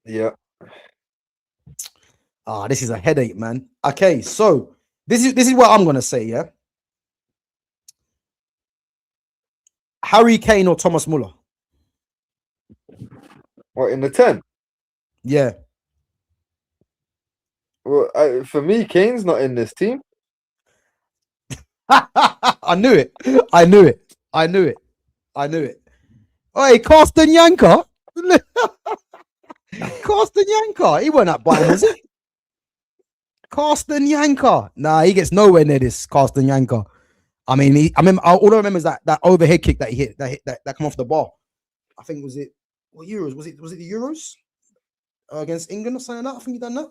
Yeah. This is a headache, man. Okay, so this is what I'm gonna say, yeah. Harry Kane or Thomas Muller? What, in the 10? Yeah. Well, for me, Kane's not in this team. I knew it. Hey, Carsten Janker. Carsten Janker. He weren't at Bayern, was he? Carsten Janker. Nah, he gets nowhere near this. Carsten Janker. I mean, all I remember is that overhead kick that he hit, that come off the bar. I think what Euros? Was it the Euros against England or something like that? I think he done that.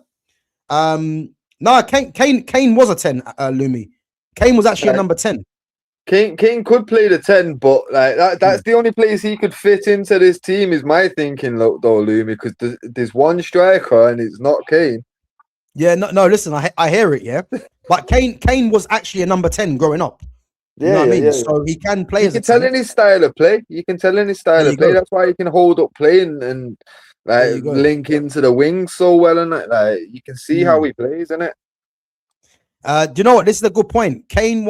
No, Kane was a 10, Lumi. Kane was actually a number 10. Kane could play the 10, but like that's the only place he could fit into this team, is my thinking, though, Lumi, because there's one striker and it's not Kane. Yeah, no, listen, I hear it, yeah. But Kane was actually a number 10 growing up. You know what I mean? Yeah. So he can play. You can tell in his style of play. That's why he can hold up play and like you go. link into the wings so well, and like you can see how he plays, innit? Do you know what? This is a good point. Kane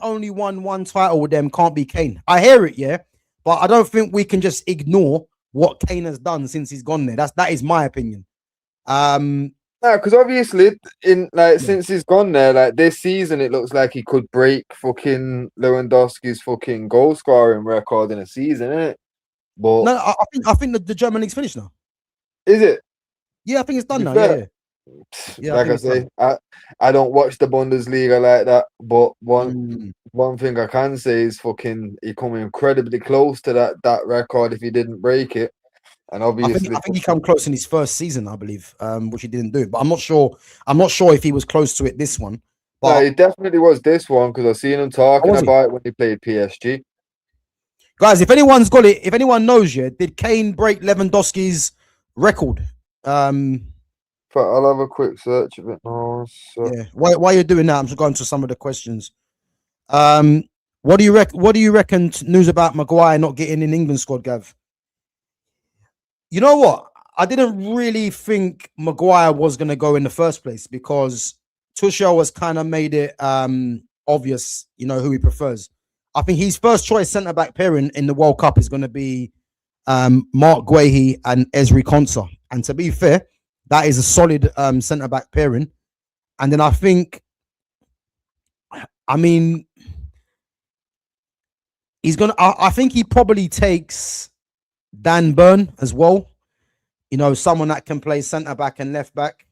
only won one title with them. Can't be Kane. I hear it, yeah, but I don't think we can just ignore what Kane has done since he's gone there. That is my opinion. No, because obviously, since he's gone there, like this season, it looks like he could break fucking Lewandowski's fucking goal scoring record in a season, innit? But no, I think the German league's finished now. Is it? Yeah, I think it's done now. Fair. Yeah. Like I say, I don't watch the Bundesliga like that, but one thing I can say is fucking he come incredibly close to that record if he didn't break it. And obviously, I think he came close in his first season, I believe, which he didn't do. But I'm not sure. I'm not sure if he was close to it this one. But no, he definitely was this one because I've seen him talking about it when he played PSG. Guys, if anyone's got it, if anyone knows, did Kane break Lewandowski's record? I'll have a quick search of it now. So. Yeah. While you're doing that, I'm just going to some of the questions. What do you reckon news about Maguire not getting in England squad, Gav? You know what? I didn't really think Maguire was going to go in the first place because Tuchel has kind of made it obvious, who he prefers. I think his first choice centre back pairing in the World Cup is going to be Mark Guehi and Ezri Konsa. And to be fair, that is a solid centre back pairing. And then I think he probably takes Dan Burn as well. Someone that can play centre back and left back.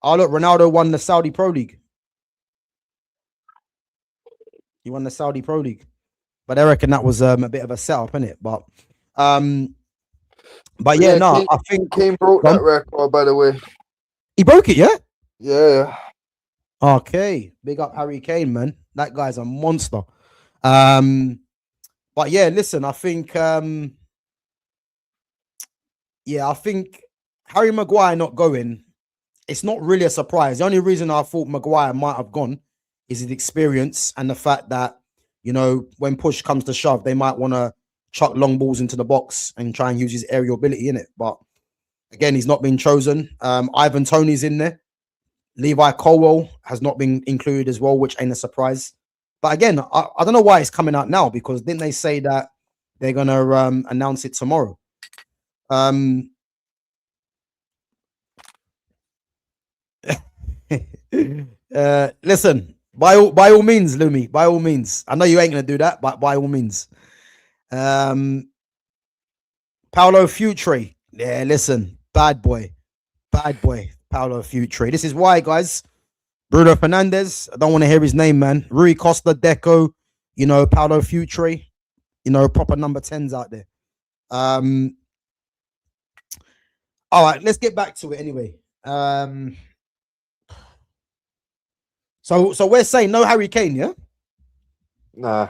Oh, look, Ronaldo won the Saudi Pro League. He won the Saudi Pro League. But I reckon that was a bit of a setup, innit? But yeah, I think Kane broke that record, by the way. He broke it, yeah? Yeah. Okay. Big up Harry Kane, man. That guy's a monster. But yeah, listen, I think I think Harry Maguire not going, it's not really a surprise. The only reason I thought Maguire might have gone is his experience and the fact that, when push comes to shove, they might want to chuck long balls into the box and try and use his aerial ability in it. But again, he's not been chosen. Ivan Toney's in there. Levi Colwell has not been included as well, which ain't a surprise. But again, I don't know why it's coming out now, because didn't they say that they're going to announce it tomorrow? Listen, by all means, Lumi, by all means. I know you ain't going to do that, but by all means. Paolo Futre. Yeah, listen, bad boy, Paolo Futre. This is why, guys. Bruno Fernandes, I don't want to hear his name, man. Rui Costa, Deco, Paolo Futre, proper number 10s out there. All right, let's get back to it anyway. So we're saying no Harry Kane, yeah? Nah.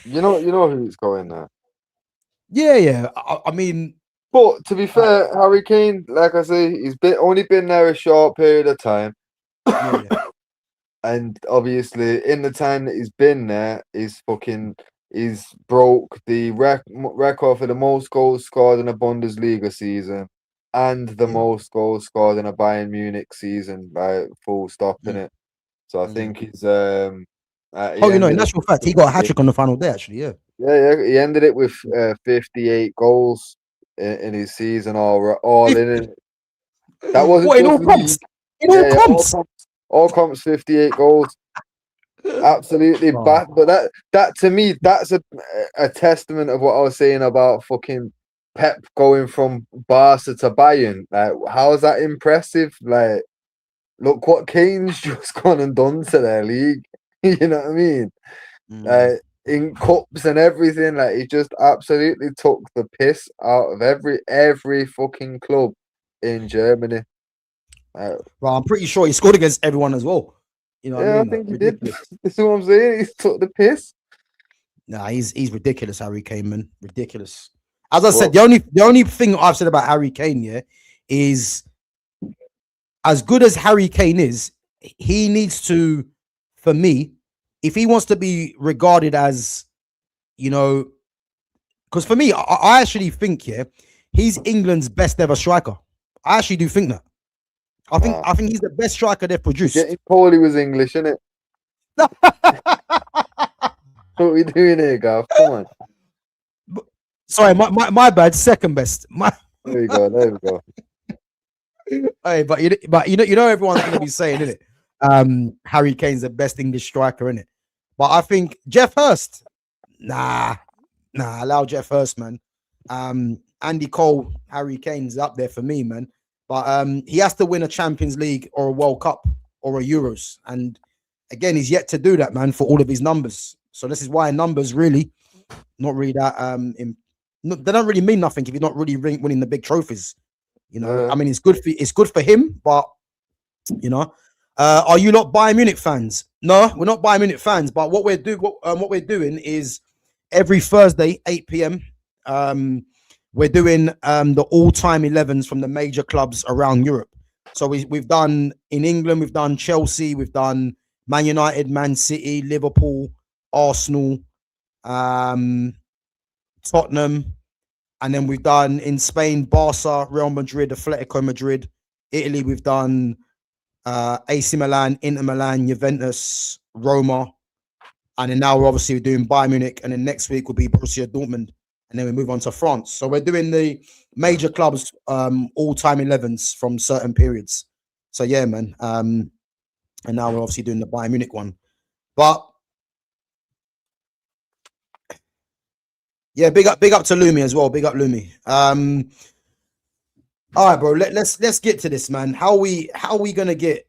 You know who's going there. Yeah. I mean, but to be fair, Harry Kane, like I say, he's only been there a short period of time. Yeah. And obviously, in the time that he's been there, he's broke the record for the most goals scored in a Bundesliga season and the most goals scored in a Bayern Munich season, by full stop in it. So I think he's in actual fact, he got a hat-trick on the final day, actually, yeah. Yeah, he ended it with 58 goals in his season, all in it. That wasn't what, in all comps? All comps, 58 goals. Absolutely bad. But that to me, that's a testament of what I was saying about fucking Pep going from Barca to Bayern. Like, how is that impressive? Like, look what Kane's just gone and done to their league. You know what I mean? In cups and everything, like he just absolutely took the piss out of every fucking club in Germany. Well, I'm pretty sure he scored against everyone as well. I think he did. That's what I'm saying. He took the piss. Nah, he's ridiculous, Harry Kane, man. Ridiculous. As I said, the only thing I've said about Harry Kane, is as good as Harry Kane is, he needs to, for me, if he wants to be regarded as, because for me, I actually think, he's England's best ever striker. I actually do think that. I think he's the best striker they've produced. Getting Paulie was English, innit? What are we doing here, Gav? Come on. Sorry, my bad. Second best. There we go. There we go. Hey, but you know everyone's gonna be saying, innit? Harry Kane's the best English striker, innit? But I think Jeff Hurst. Nah, allow Jeff Hurst, man. Andy Cole, Harry Kane's up there for me, man. But he has to win a Champions League or a World Cup or a Euros, and again, he's yet to do that, man, for all of his numbers. So this is why numbers really not really that they don't really mean nothing if you're not really winning the big trophies. You know, I mean, it's good for him, but you know, are you not Bayern Munich fans? No, we're not Bayern Munich fans. But what we're doing is every Thursday, 8 p.m. We're doing the all-time 11s from the major clubs around Europe. So we've done in England, we've done Chelsea, we've done Man United, Man City, Liverpool, Arsenal, Tottenham, and then we've done in Spain, Barca, Real Madrid, Atletico Madrid. Italy, we've done AC Milan, Inter Milan, Juventus, Roma, and then now we're obviously doing Bayern Munich, and then next week will be Borussia Dortmund, and then we move on to France. So we're doing the major clubs, all-time 11s from certain periods. So yeah, man. And now we're obviously doing the Bayern Munich one, but yeah, big up to Lumi as well. Big up Lumi. All right, bro. Let's get to this, man. How we gonna get?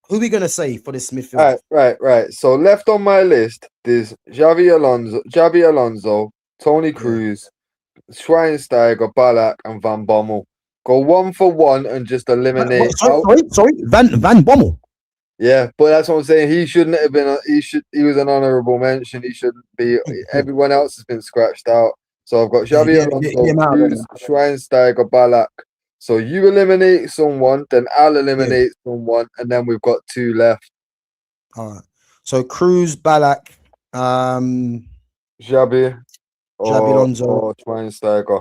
Who we gonna say for this midfield? Right. So left on my list, there's Xabi Alonso, Tony Cruz, Schweinsteiger, Ballack, and Van Bommel. Go 1 for 1 and just eliminate. Sorry, Van Bommel. Yeah, but that's what I'm saying. He shouldn't have been. He was an honourable mention. He shouldn't be. Everyone else has been scratched out. So I've got Xabi Alonso, Cruz, Schweinsteiger, Ballack. So you eliminate someone, then I'll eliminate someone, and then we've got 2 left. All right. So Cruz, Ballack, Xabi Alonso, or Schweinsteiger.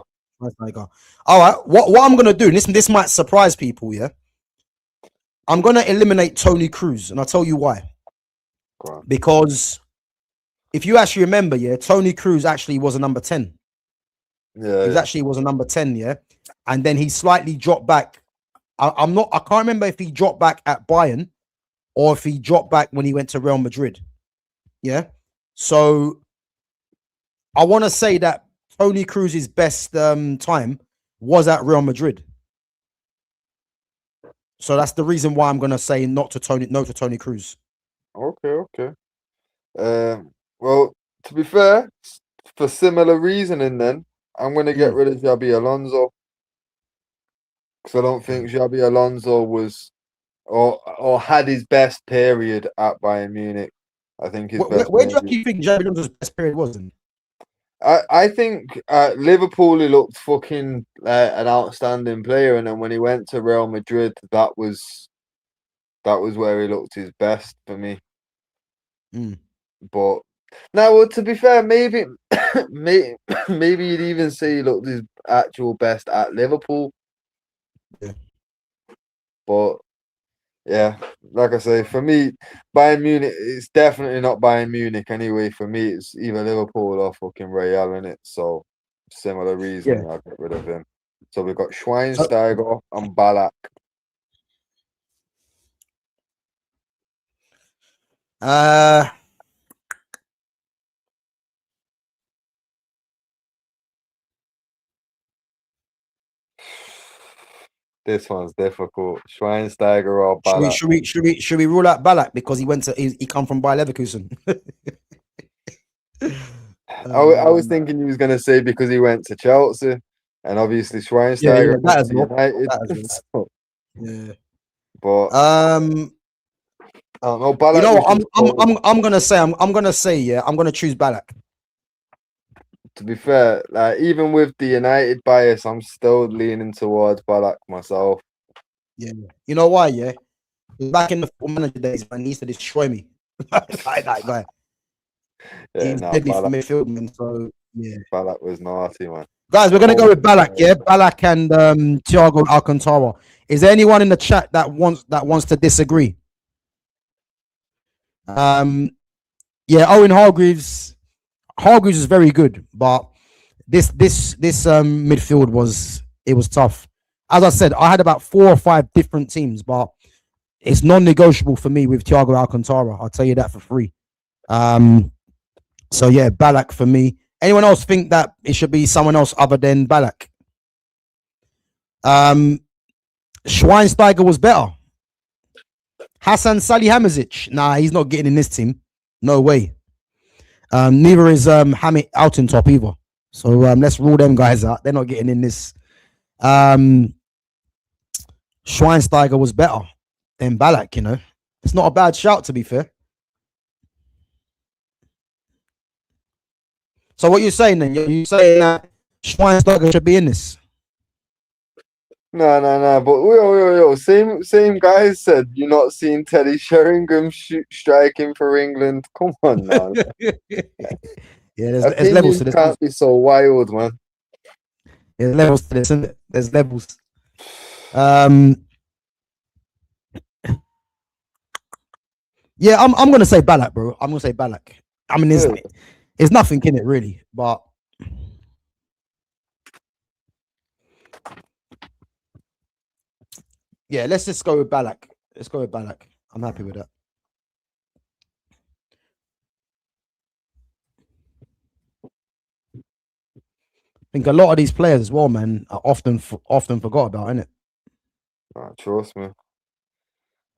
All right. What I'm gonna do? This might surprise people. Yeah. I'm gonna eliminate Tony Cruz, and I'll tell you why. Because if you actually remember, Tony Cruz actually was a number 10. Yeah, he actually was a number 10, and then he slightly dropped back. I can't remember if he dropped back at Bayern or if he dropped back when he went to Real Madrid. Yeah. So I want to say that Tony Cruz's best time was at Real Madrid. So that's the reason why I'm gonna say no to Tony Cruz. Okay. Well, to be fair, for similar reasoning, then I'm gonna get rid of Xabi Alonso because I don't think Xabi Alonso was or had his best period at Bayern Munich. I think his best. Where do you think Xabi Alonso's best period was? I think Liverpool, he looked fucking an outstanding player, and then when he went to Real Madrid, that was where he looked his best for me. But now, well, to be fair, maybe you'd even say he looked his actual best at Liverpool. Yeah. But yeah, like I say, for me, Bayern Munich, it's definitely not Bayern Munich anyway. For me, it's either Liverpool or fucking Real in it. So similar reason, I'll get rid of him. So we've got Schweinsteiger and Ballack. This one's difficult. Schweinsteiger or Ballack. Should we rule out Ballack because he come from Bayer Leverkusen? I was thinking he was going to say because he went to Chelsea, and obviously Schweinsteiger that United. Well. Yeah, but I don't know. Ballack, you know what? I'm gonna say I'm gonna choose Ballack. To be fair, like even with the United bias, I'm still leaning towards Ballack myself. Yeah, you know why? Yeah, back in the manager days, man, he used to destroy me. Like that guy. Yeah, He's deadly for midfield, man. So yeah, Ballack was naughty, man. Guys, we're gonna go with Ballack, yeah, Ballack and Thiago Alcantara. Is there anyone in the chat that wants to disagree? Yeah, Owen Hargreaves is very good, but this midfield was tough. As I said, I had about 4 or 5 different teams, but it's non-negotiable for me with Thiago Alcantara. I'll tell you that for free. So yeah, Ballack for me. Anyone else think that it should be someone else other than Ballack? Schweinsteiger was better. Hassan Salihamidzic. Nah, he's not getting in this team. No way. Neither is Hamid Altintop either. So let's rule them guys out. They're not getting in this. Schweinsteiger was better than Ballack, you know. It's not a bad shout, to be fair. So what you're saying then? You're saying that Schweinsteiger should be in this? No. But yo. Same guy said you're not seeing Teddy Sheringham striking for England. Come on now. Yeah, there's levels to this. Can't be so wild, man. There's levels to this, isn't it? There's levels. Yeah, I'm gonna say Ballack, bro. I'm gonna say Ballack. I mean, there's nothing in it really, but yeah, let's just go with Ballack. Let's go with Ballack. I'm happy with that. I think a lot of these players as well, man, are often forgot about, innit? Trust me.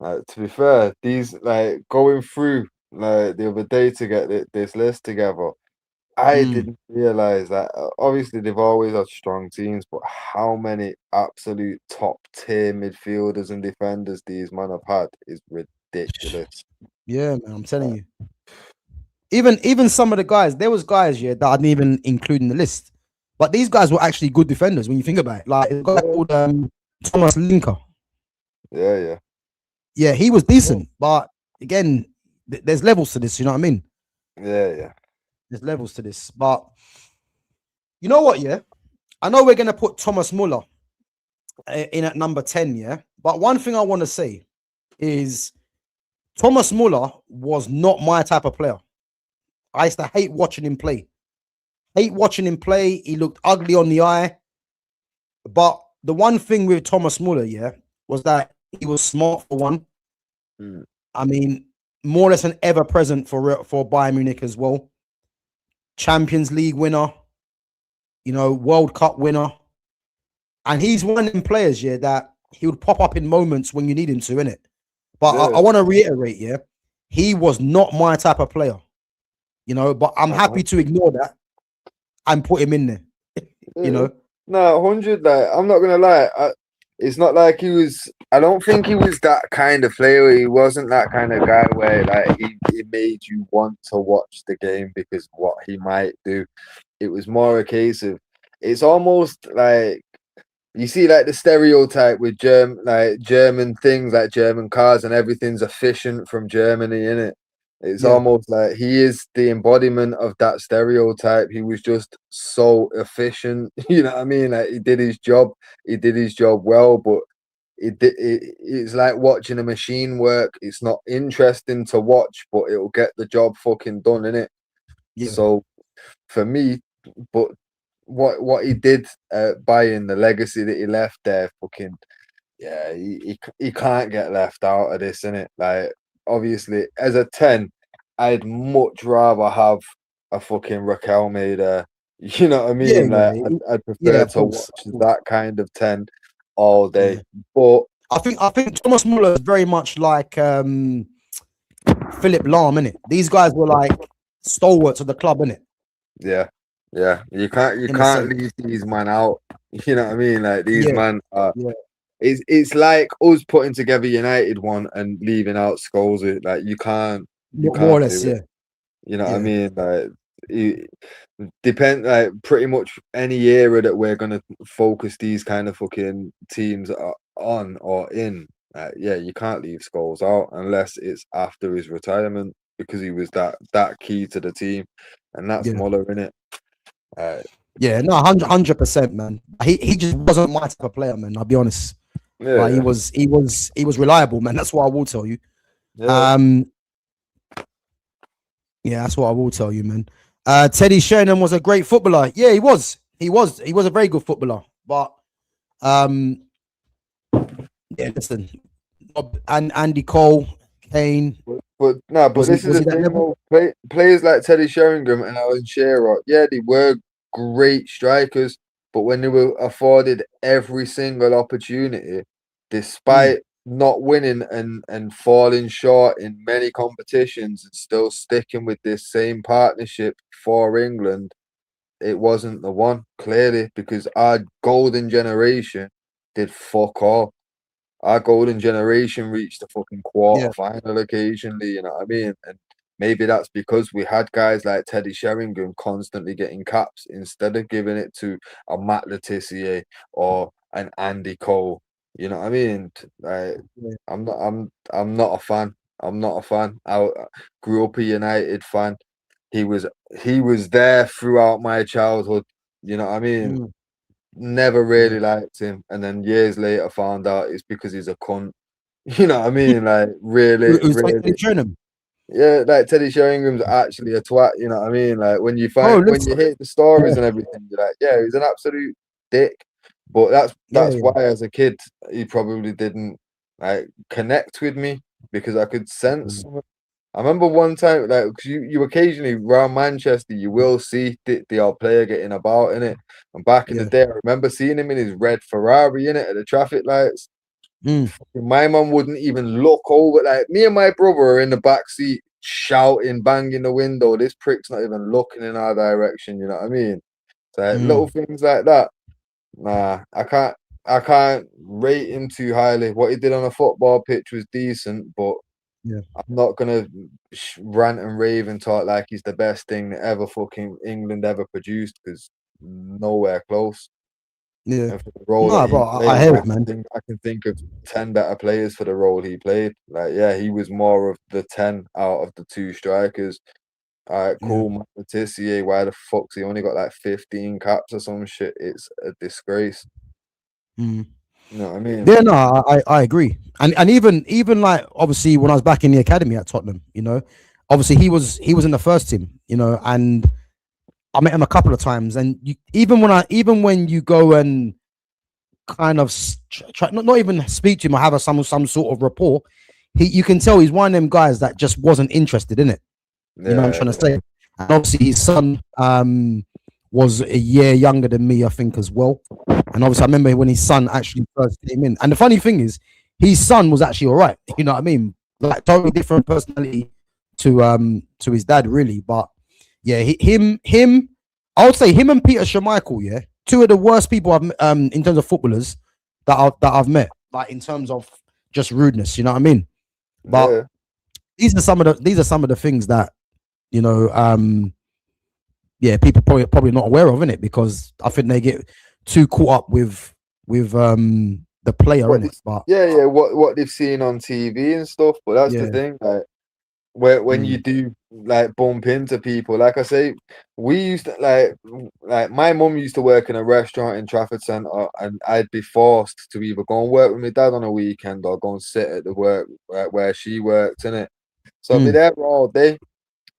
To be fair, these going through the other day to get this list together, I didn't realize that. Obviously, they've always had strong teams, but how many absolute top tier midfielders and defenders these men have had is ridiculous. Yeah, man, I'm telling you. Even some of the guys, there was guys that I didn't even include in the list, but these guys were actually good defenders when you think about it. Like a guy called Thomas Linker. Yeah, he was decent, but again, there's levels to this. You know what I mean? Yeah. There's levels to this, but you know what? Yeah, I know we're gonna put Thomas Muller in at number 10. Yeah, but one thing I want to say is Thomas Muller was not my type of player. I used to hate watching him play. He looked ugly on the eye. But the one thing with Thomas Muller, was that he was smart for one. I mean, more or less an ever present for Bayern Munich as well. Champions League winner, World Cup winner. And he's one of them players, that he would pop up in moments when you need him to, innit? But I want to reiterate, he was not my type of player, but I'm happy to ignore that and put him in there, No, 100, I'm not going to lie. It's not like he was, I don't think he was that kind of player. He wasn't that kind of guy where he made you want to watch the game because what he might do. It was more a case of, it's almost like, you see the stereotype with German things, like German cars and everything's efficient from Germany, innit? It's almost like he is the embodiment of that stereotype. He was just so efficient, you know what I mean? He did his job well, but it's like watching a machine work. It's not interesting to watch, but it'll get the job fucking done, innit? So for me, but what he did at Bayern, the legacy that he left there, fucking he can't get left out of this, innit? Obviously, as a 10, I'd much rather have a fucking Raquel Maida. You know what I mean? I'd prefer to watch that kind of 10 all day. But I think Thomas Muller is very much like Philip Lahm, innit? These guys were like stalwarts of the club, innit? Yeah. You can't leave these man out. You know what I mean? These man are. It's like us putting together United one and leaving out Scholes. You can't more or less, do it. You know what I mean? It depend pretty much any era that we're gonna focus these kind of fucking teams on or in. You can't leave Scholes out unless it's after his retirement because he was that key to the team, and that's Muller, innit? Yeah, no, 100%, man. He just wasn't my type of player, man. I'll be honest. But Yeah, he was reliable, man. That's what I will tell you. yeah. Um, yeah, that's what I will tell you, man. Teddy Sheringham was a great footballer. Yeah, he was. He was a very good footballer. But um, yeah, listen, and Andy Cole, Kane, But no, but this is was the he that thing, level? though. Players like Teddy Sheringham and Alan Shearer, yeah, they were great strikers, but when they were afforded every single opportunity, Mm, despite not winning and falling short in many competitions and still sticking with this same partnership for England, it wasn't the one, clearly, because our golden generation did fuck all. Our golden generation reached the fucking yeah, quarter final occasionally, you know what I mean? And maybe that's because we had guys like Teddy Sheringham constantly getting caps instead of giving it to a Matt Letizia or an Andy Cole. You know what I mean? Like, yeah, I'm not a fan. I'm not a fan. I grew up a United fan. He was he was there throughout my childhood. You know what I mean? mm, Never yeah. really liked him, and then years later found out it's because he's a cunt. You know what I mean? Like really, Who's really, Teddy Sheringham? yeah. Like Teddy Sheringham's actually a twat. You know what I mean? Like Bro, when listen. you hear the stories Yeah, and everything, you're like, yeah, he's an absolute dick. But yeah, that's yeah. why as a kid he probably didn't like connect with me because I could sense. Mm, I remember one time, like, because you occasionally around Manchester, you will see the old player getting about in it. And back in the yeah. day, I remember seeing him in his red Ferrari in it at the traffic lights. Mm, My mum wouldn't even look over. Like me and my brother are in the back seat shouting, banging the window. This prick's not even looking in our direction. You know what I mean? So like, little mm, things like that. Nah, I can't rate him too highly. What he did on a football pitch was decent, but yeah, I'm not gonna rant and rave and talk like he's the best thing that ever fucking England ever produced because nowhere close. yeah. And for the role that No, he bro, I played, hear it, man. I can think of 10 better players for the role he played. Like, yeah, he was more of the 10 out of the two strikers. All right, Yeah. cool. Matt Letizia, why the fuck's he only got like 15 caps or some shit? It's a disgrace. Mm. You know what I mean? Yeah, no, I agree. And even like obviously when I was back in the academy at Tottenham, obviously he was in the first team, and I met him a couple of times. And even when you go and kind of try, not even speak to him or have some sort of rapport, you can tell he's one of them guys that just wasn't interested in it. You know what I'm Yeah, trying to say? And obviously his son was a year younger than me, I think, as well. And obviously I remember when his son actually first came in. And the funny thing is, his son was actually all right. You know what I mean? Like totally different personality to his dad, really. But yeah, him, I would say him and Peter Schmeichel, yeah, two of the worst people I've in terms of footballers that I've met, like in terms of just rudeness. You know what I mean? But yeah. these are some of the things that you know, yeah, people probably not aware of in it because I think they get too caught up with the player What in they, it. But yeah, what they've seen on TV and stuff. But that's the yeah, thing, like where when you mm, do like bump into people, like I say, we used to like my mum used to work in a restaurant in Trafford Centre, and I'd be forced to either go and work with my dad on a weekend or go and sit at the work where she worked in it. So I'd be mm, there all day.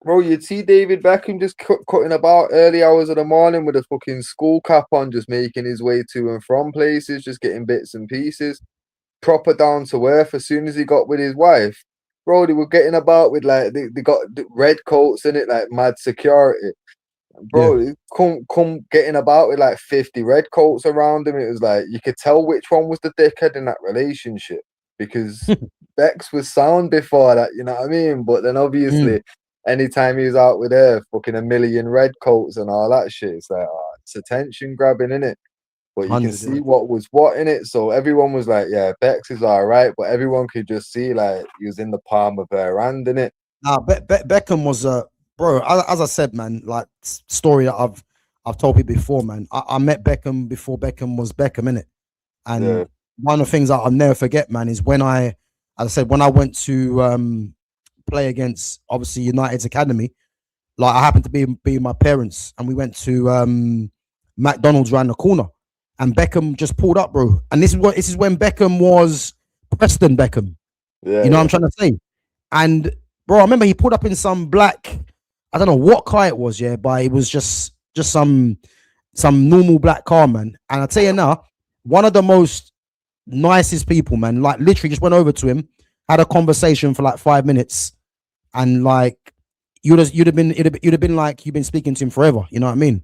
Bro, you'd see David Beckham just cutting about early hours of the morning with a fucking school cap on, just making his way to and from places, just getting bits and pieces. Proper down to earth. As soon as he got with his wife, bro, they were getting about with like they got red coats in it, like mad security. yeah, Bro, he come getting about with like 50 red coats around him. It was like you could tell which one was the dickhead in that relationship because Bex was sound before that, you know what I mean? But then mm, obviously, anytime he was out with her, fucking a million red coats and all that shit, it's like, oh, it's attention grabbing in it. But you can 100, see what was what in it. So everyone was like, yeah, Bex is all right. But everyone could just see like he was in the palm of her hand in it. Nah, Beckham was bro. As I said, man, like story that I've told people before, man. I met Beckham before Beckham was Beckham, innit? Yeah. And one of the things that I'll never forget, man, is as I said, when I went to play against obviously United's academy, like I happened to be my parents, and we went to McDonald's around the corner, and Beckham just pulled up, bro. And this is when Beckham was Preston Beckham. Yeah, You know what I'm trying to say? And bro, I remember he pulled up in some black, I don't know what car it was, yeah, but it was just some normal black car, man. And I tell you now, one of the most nicest people, man. Like literally just went over to him, had a conversation for like 5 minutes, and like you'd have been like you've been speaking to him forever. You know what I mean?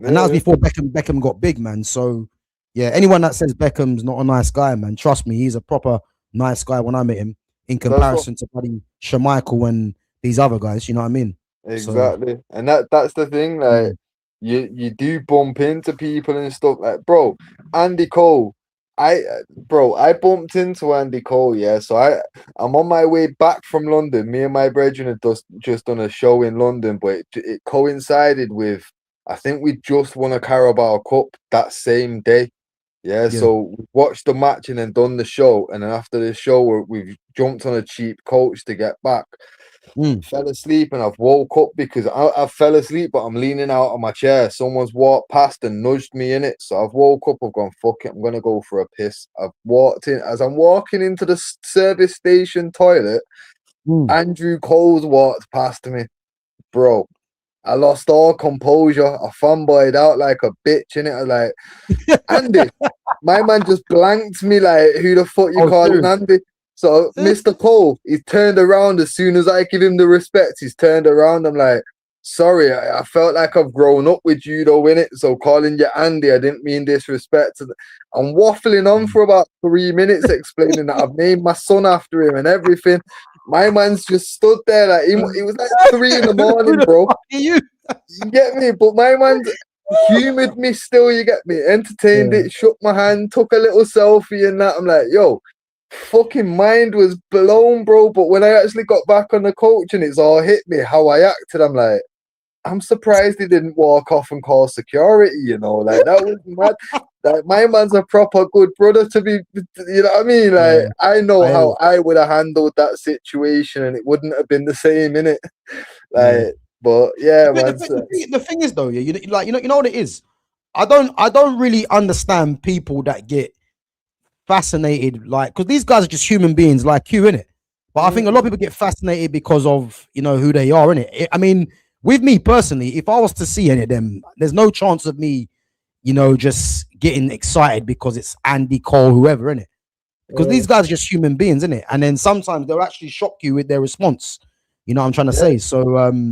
And that was before Beckham got big, man. So yeah, anyone that says Beckham's not a nice guy, man, trust me, he's a proper nice guy when I met him, in comparison to buddy Schmeichel and these other guys. You know what I mean? Exactly. So, and that's the thing, like you do bump into people and stuff, like, bro, Andy Cole. I bumped into Andy Cole, yeah. So I'm on my way back from London. Me and my brethren had just done a show in London, but it coincided with, I think we just won a Carabao Cup that same day. Yeah, so we watched the match and then done the show, and then after the show we've jumped on a cheap coach to get back. Fell asleep, and I've woke up because I fell asleep, but I'm leaning out of my chair. Someone's walked past and nudged me in it, so I've woke up. I've gone, fuck it, I'm gonna go for a piss. I've walked in. As I'm walking into the service station toilet, Andrew Cole's walked past me, bro. I lost all composure. I fanboyed out like a bitch, innit? I was like, Andy, my man just blanked me like, who the fuck you calling Andy? So Mr. Cole, he's turned around as soon as I give him the respect. He's turned around. I'm like, sorry, I felt like I've grown up with you though, innit? So calling you Andy, I didn't mean disrespect. I'm waffling on for about 3 minutes explaining that I've named my son after him and everything. My man's just stood there like he was like 3 in the morning, bro. You get me? But my man's humoured me still, you get me? Entertained it, shook my hand, took a little selfie and that. I'm like, yo, fucking mind was blown, bro. But when I actually got back on the coach and it's all hit me how I acted, I'm like, I'm surprised he didn't walk off and call security, you know, like that was mad. Like, my man's a proper good brother to be, you know what I mean? Like, I know how I would have handled that situation and it wouldn't have been the same, innit? Like, but yeah, man. The thing is though, you know what it is? I don't really understand people that get fascinated, like, because these guys are just human beings like you, innit? But I think a lot of people get fascinated because of, you know, who they are, innit? I mean, with me personally, if I was to see any of them, there's no chance of me, you know, just getting excited because it's Andy Cole, whoever, innit? Because these guys are just human beings, innit? And then sometimes they'll actually shock you with their response. You know what I'm trying to say? So,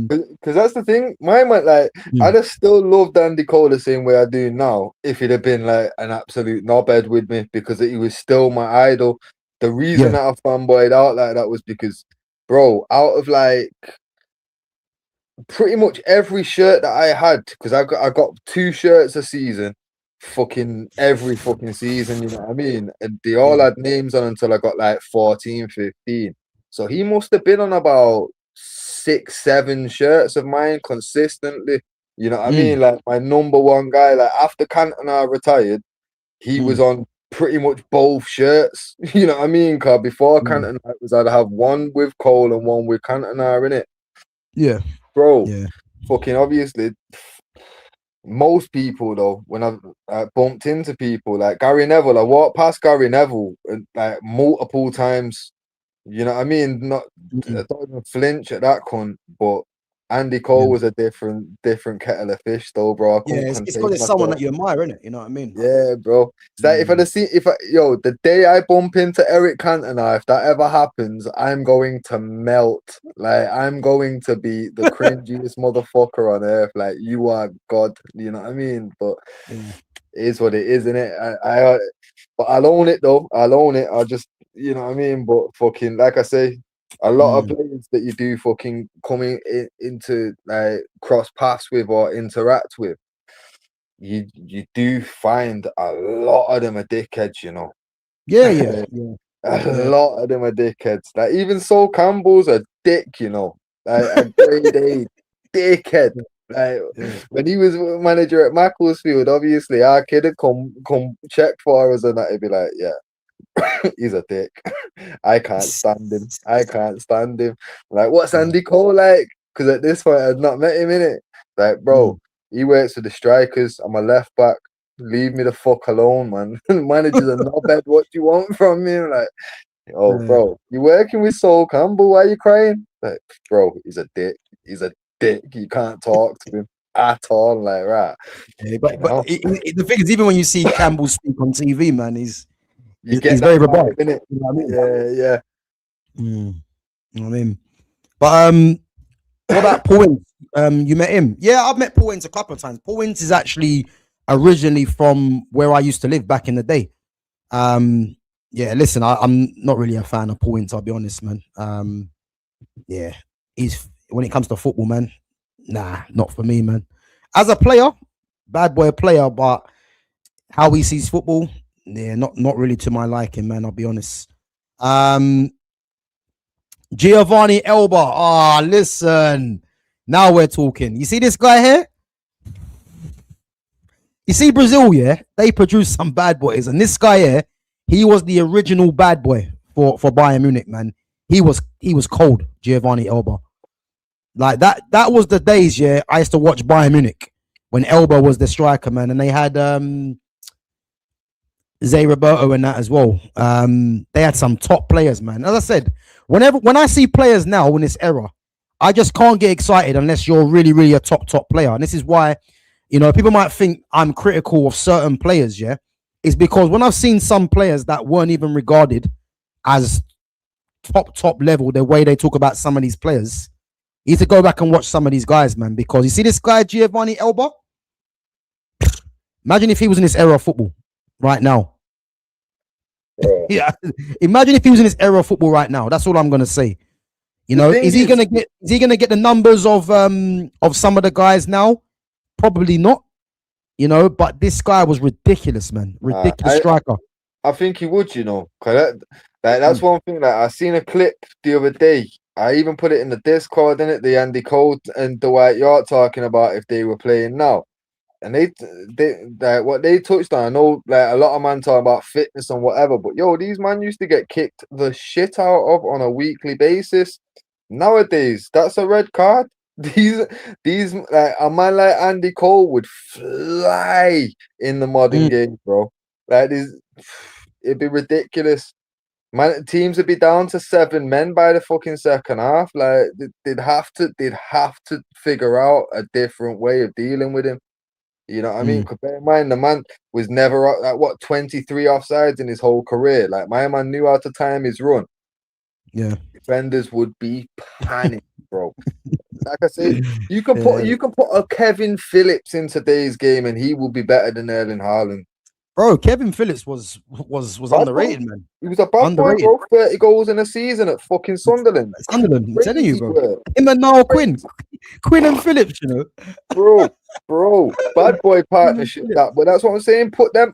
because that's the thing, my man, like, I'd have still loved Andy Cole the same way I do now if he'd have been like an absolute knobhead with me, because he was still my idol. The reason that I fanboyed out like that was because, bro, out of like pretty much every shirt that I had, because I got 2 shirts a season, fucking every fucking season, you know what I mean? And they all had names on until I got like 14, 15. So he must have been on about 6, 7 shirts of mine consistently. You know what I mean? Like my number one guy, like after Cantona retired, he was on pretty much both shirts. You know what I mean? Because before Cantona, it was I'd have one with Cole and one with Cantona in it. Yeah. Bro, fucking obviously, most people though, when I've bumped into people like Gary Neville, I walked past Gary Neville like multiple times. You know what I mean? I don't even flinch at that cunt, but Andy Cole was a different kettle of fish though, bro. It's because it's someone that you admire, innit? You know what I mean? Yeah, bro. It's like if I'd have seen, the day I bump into Eric Cantona, if that ever happens, I'm going to melt. Like, I'm going to be the cringiest motherfucker on earth. Like, you are God. You know what I mean? But it is what it is, innit? But I'll own it though. I'll own it. I'll just, you know what I mean? But fucking, like I say, a lot of players that you do fucking coming into like cross paths with or interact with, you do find a lot of them are dickheads, you know. A lot of them are dickheads. Like even Sol Campbell's a dick, you know. Like a grade A dickhead. Like when he was manager at Macclesfield, obviously our kid would come check for us and that, he'd be like, yeah. He's a dick. I can't stand him. Like, what's Andy Cole like? Because at this point I'd not met him in it. Like, bro, He works for the strikers. I'm a left back. Leave me the fuck alone, man. Manager's a knobhead. What do you want from me? I'm like, oh, bro, you working with Sol Campbell? Why are you crying? Like, bro, he's a dick. He's a dick. You can't talk to him at all. Like, right. Yeah, but the thing is, even when you see Campbell speak on TV, man, he's very robotic. Isn't it? You know what I mean? Yeah. You know what I mean? But what about Paul Ince? You met him? Yeah, I've met Paul Ince a couple of times. Paul Ince is actually originally from where I used to live back in the day. Yeah, listen, I'm not really a fan of Paul Ince, I'll be honest, man. Yeah, he's when it comes to football, man, nah, not for me, man. As a player, bad boy player, but how he sees football, yeah, not really to my liking, man. I'll be honest. Giovanni Elba. Listen, now we're talking. You see this guy here? You see Brazil, yeah? They produce some bad boys, and this guy here, he was the original bad boy for Bayern Munich, man. He was cold, Giovanni Elba. Like that was the days, yeah. I used to watch Bayern Munich when Elba was the striker, man, and they had Zé Roberto and that as well. They had some top players, man. As I said, when I see players now in this era, I just can't get excited unless you're really, really a top player. And this is why, you know, people might think I'm critical of certain players, yeah. It's because when I've seen some players that weren't even regarded as top level, the way they talk about some of these players, you need to go back and watch some of these guys, man. Because you see this guy, Giovanni Elba? Imagine if he was in this era of football right now. Yeah. Imagine if he was in this era of football right now. That's all I'm gonna say. You know, is he gonna get the numbers of some of the guys now? Probably not. You know, but this guy was ridiculous, man. Ridiculous striker. I think he would, you know. That's one thing that I seen a clip the other day. I even put it in the Discord, in it, the Andy Cole and Dwight York talking about if they were playing now. And they what they touched on, I know like a lot of man talk about fitness and whatever, but yo, these man used to get kicked the shit out of on a weekly basis. Nowadays, that's a red card. These like a man like Andy Cole would fly in the modern game, bro. Like it'd be ridiculous. Man, teams would be down to 7 men by the fucking second half. Like they'd have to figure out a different way of dealing with him. You know what I mean? Because bear in mind, the man was never at 23 offsides in his whole career. Like my man knew how to time his run. Yeah, defenders would be panicked, bro. Like I said, you can put a Kevin Phillips in today's game, and he will be better than Erling Haaland. Bro, Kevin Phillips was underrated, man. He was a bad boy, bro. 30 goals in a season at fucking Sunderland. I'm telling you, bro. Him and now Quinn and Phillips, you know. Bro, bad boy partnership. But that's what I'm saying. Put them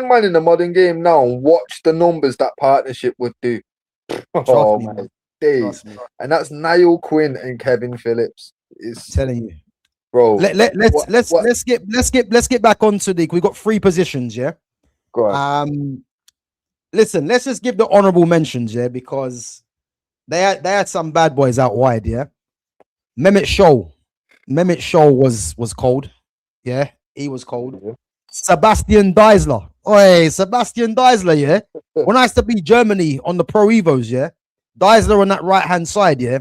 man in the modern game now and watch the numbers that partnership would do. Oh my days. And that's Niall Quinn and Kevin Phillips. I'm telling you. Bro, let's get back onto we got 3 positions, yeah. Go on. Listen, let's just give the honorable mentions, yeah, because they had some bad boys out wide, yeah. Mehmet Scholl was cold, yeah, he was cold. Yeah. Sebastian Deisler, yeah. When I used to be Germany on the Pro Evos, yeah, Deisler on that right hand side, yeah,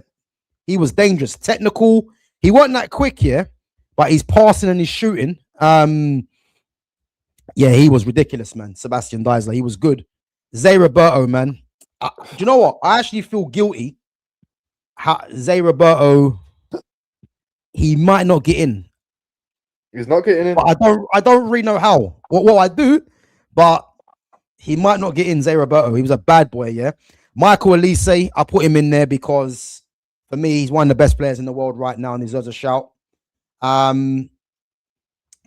he was dangerous, technical. He wasn't that quick, yeah. But he's passing and he's shooting. Yeah, he was ridiculous, man. Sebastian Deisler, he was good. Zé Roberto, man. Do you know what? I actually feel guilty. Zé Roberto, he might not get in. He's not getting in. But I don't really know how. Well, I do, but he might not get in. Zé Roberto, he was a bad boy, yeah. Michael Elise, I put him in there because for me, he's one of the best players in the world right now and deserves a shout.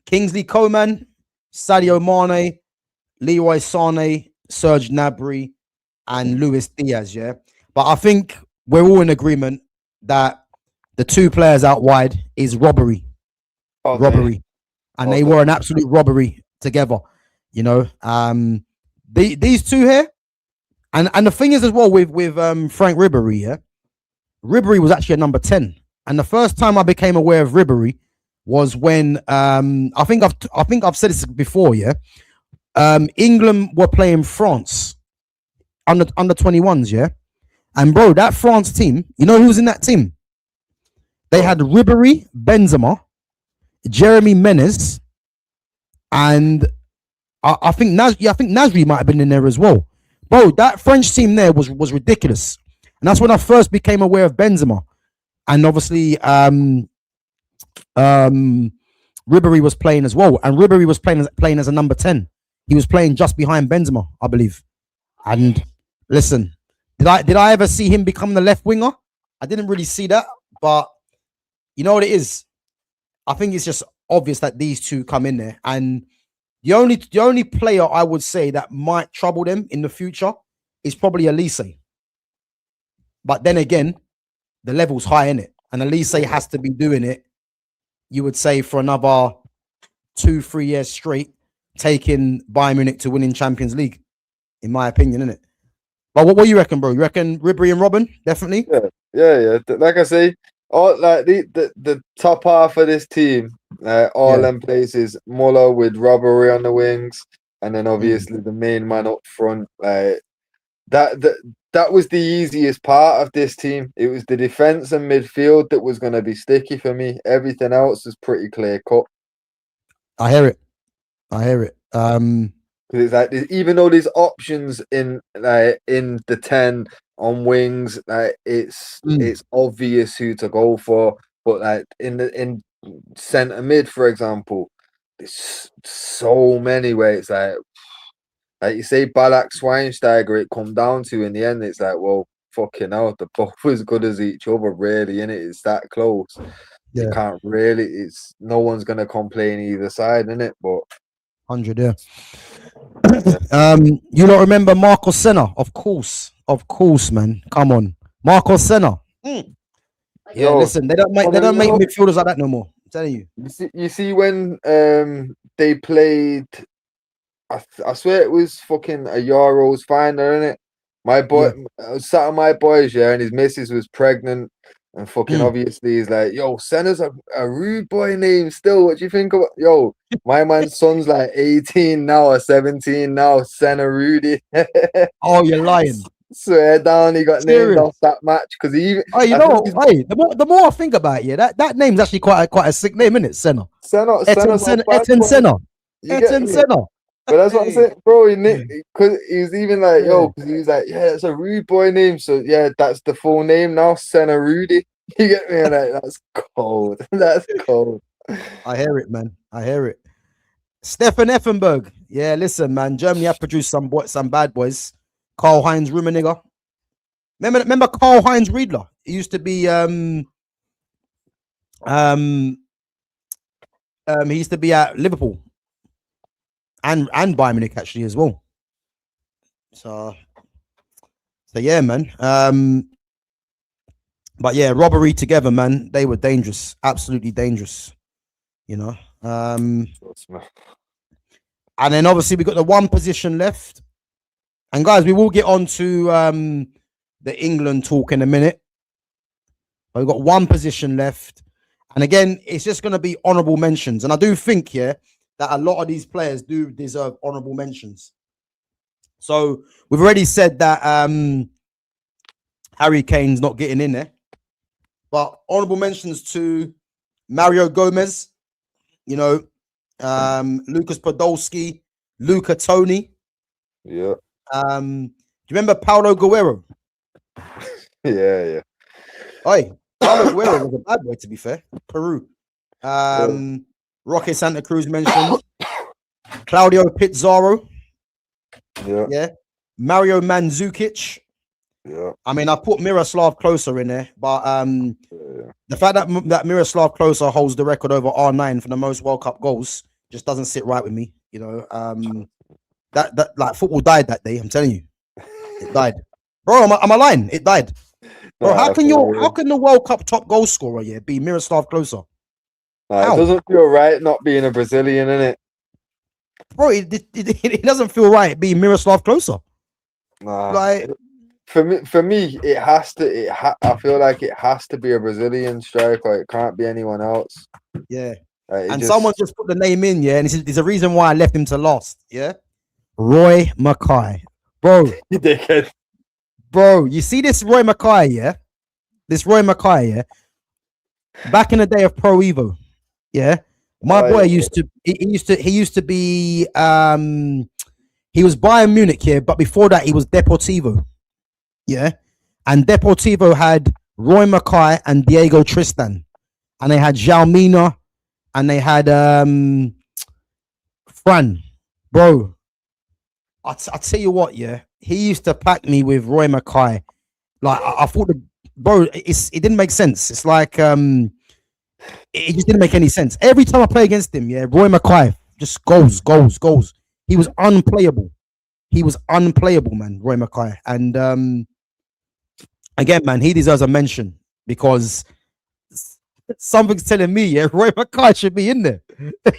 Kingsley Coman, Sadio Mane, Leroy Sané, Serge Gnabry, and Luis Diaz, yeah. But I think we're all in agreement that the 2 players out wide is robbery. Robbery. And they were an absolute robbery together, you know. These 2 here, and the thing is as well with Frank Ribéry, yeah. Ribéry was actually a number 10. And the first time I became aware of Ribéry was when I think I've said this before, yeah. England were playing France under 21s, yeah. And bro, that France team, you know who was in that team? They had Ribéry, Benzema, Jeremy Menez, and I think Nasri might have been in there as well. Bro, that French team there was ridiculous. And that's when I first became aware of Benzema. And obviously Ribéry was playing as well. And Ribéry was playing as a number 10. He was playing just behind Benzema, I believe. And listen, did I ever see him become the left winger? I didn't really see that, but you know what it is? I think it's just obvious that these two come in there. And the only player I would say that might trouble them in the future is probably Elise. But then again, the level's high in it. And Elise has to be doing it, you would say, for another 2-3 years straight, taking Bayern Munich to winning Champions League, in my opinion, innit? But what do you reckon, bro? You reckon Ribéry and Robben? Definitely? Yeah. Like I say, all like the top half of this team, all them places, Muller with Ribéry on the wings, and then obviously the main man up front. That was the easiest part of this team. It was the defense and midfield that was going to be sticky for me. Everything else was pretty clear cut. I hear it. Because it's like, even though there's options in the 10 on wings, like it's obvious who to go for. But like in centre mid, for example, there's so many where it's like you say Ballack, Schweinsteiger, it come down to in the end, it's like, well, fucking hell, they're both as good as each other, really, innit? It's that close. You can't really, no one's gonna complain either side, innit? But 100, you don't remember Marco Senna? Of course, man. Come on, Marco Senna. Yeah, listen, they don't make midfielders like that no more. I'm telling you. You see when they played, I swear it was fucking a Euros final, innit? My boy, I was sat on my boys, and his missus was pregnant, and fucking obviously he's like, yo, Senna's a rude boy name still. What do you think about, yo, my man's son's like 18 now or 17 now, Senna Rudy. Oh, you're lying. Swear down, he got named off that match because he even. Oh, the more I think about it, that name's actually quite a sick name, isn't it? Senna. Etienne Senna. But that's what I'm saying, bro. Because he was even like, because he was like, it's a rude boy name. So that's the full name now, Senna Rudy. You get me? Like, that's cold. That's cold. I hear it, man. I hear it. Stefan Effenberg. Yeah, listen, man. Germany have produced some bad boys. Karl-Heinz Rummenigge. Remember Karl-Heinz Riedler? He used to be he used to be at Liverpool. And Bayern Munich actually as well. So yeah, man. But yeah, Ribéry together, man. They were dangerous, absolutely dangerous. You know. And then obviously we got the one position left. And guys, we will get on to the England talk in a minute. But we've got one position left. And again, it's just going to be honourable mentions. And I do think, that a lot of these players do deserve honourable mentions. So we've already said that Harry Kane's not getting in there. But honourable mentions to Mario Gomez, Lucas Podolski, Luca Toni. Yeah. Do you remember Paulo Guerrero? Yeah. Oi, Paulo Guerrero was a bad boy, to be fair. Peru. Roque Santa Cruz mentioned. Claudio Pizarro. Yeah. Mario Mandzukic. Yeah. I mean, I put Miroslav Klose in there, but the fact that Miroslav Klose holds the record over R9 for the most World Cup goals just doesn't sit right with me. That like football died that day. I'm telling you, it died, bro. Am I lying? It died, bro. How can the World Cup top goal scorer be Miroslav Klose? It doesn't feel right not being a Brazilian, innit? Bro, it doesn't feel right being Miroslav Klose. Like for me, it has to. I feel like it has to be a Brazilian striker. It can't be anyone else. Yeah, And someone just put the name in, yeah, and there's a reason why I left him to last, yeah. Roy Mackay, bro. You dickhead. Bro, you see this Roy Mackay, yeah? This Roy Mackay, yeah? Back in the day of Pro Evo, yeah? My boy used to be he was Bayern Munich, yeah, but before that he was Deportivo. Yeah. And Deportivo had Roy Mackay and Diego Tristan. And they had João Mina and they had Fran. Bro, I'll tell you what, yeah. He used to pack me with Roy Mackay. Like I thought it didn't make sense. It's like it just didn't make any sense. Every time I play against him, yeah, Roy Mackay just goals. He was unplayable. Man, Roy Mackay. And again, man, he deserves a mention because something's telling me, yeah, Roy Mackay should be in there.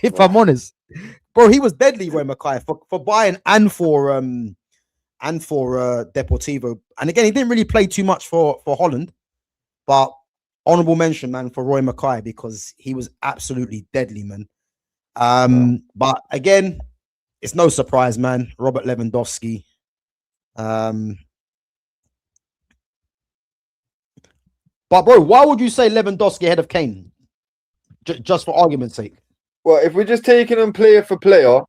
If I'm honest, bro, he was deadly, Roy Mackay, for Bayern and for Deportivo. And again, he didn't really play too much for Holland, but honorable mention, man, for Roy Mackay because he was absolutely deadly, man. But again, it's no surprise, man. Robert Lewandowski. But bro, why would you say Lewandowski ahead of Kane? Just for argument's sake. Well, if we're just taking them player for player,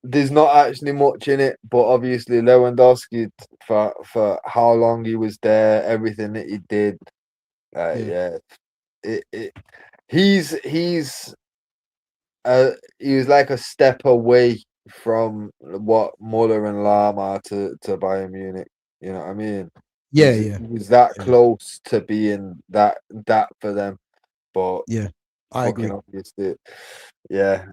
there's not actually much in it. But obviously, Lewandowski for how long he was there, everything that he did, he was like a step away from what Muller and Lahm are to Bayern Munich. You know what I mean? He was that close to being that for them. But yeah, I agree. Obviously, yeah,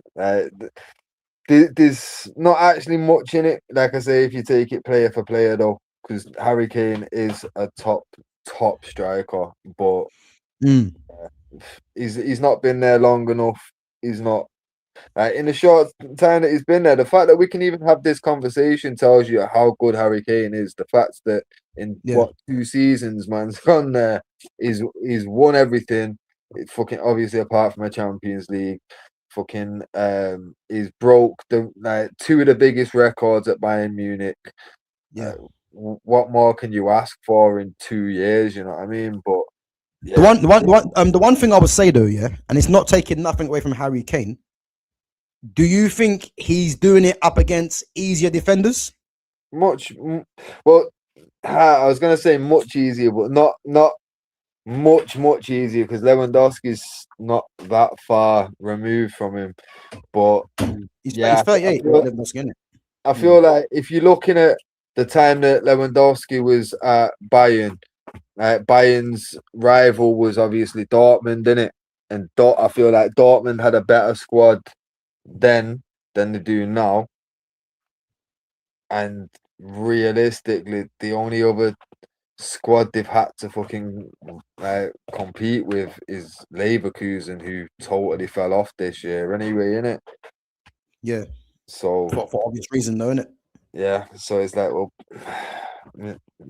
there's not actually much in it. Like I say, if you take it player for player, though, because Harry Kane is a top striker, but he's not been there long enough. He's not. In the short time that he's been there, the fact that we can even have this conversation tells you how good Harry Kane is. The fact that in 2 seasons, man's gone there, he's won everything. It's fucking obviously apart from a Champions League. Fucking he's broke 2 of the biggest records at Bayern Munich. Yeah. What more can you ask for in 2 years? You know what I mean? But yeah. The one thing I would say though, yeah, and it's not taking nothing away from Harry Kane. Do you think he's doing it up against easier defenders? Well, I was going to say much easier, but not much easier because Lewandowski's not that far removed from him. But he's 38. I feel like if you're looking at the time that Lewandowski was at Bayern, Bayern's rival was obviously Dortmund, didn't it? And I feel like Dortmund had a better squad then than they do now. And realistically, the only other squad they've had to fucking compete with is Leverkusen, who totally fell off this year anyway, innit? Yeah. So for obvious reason, though, innit? Yeah. So it's like, well,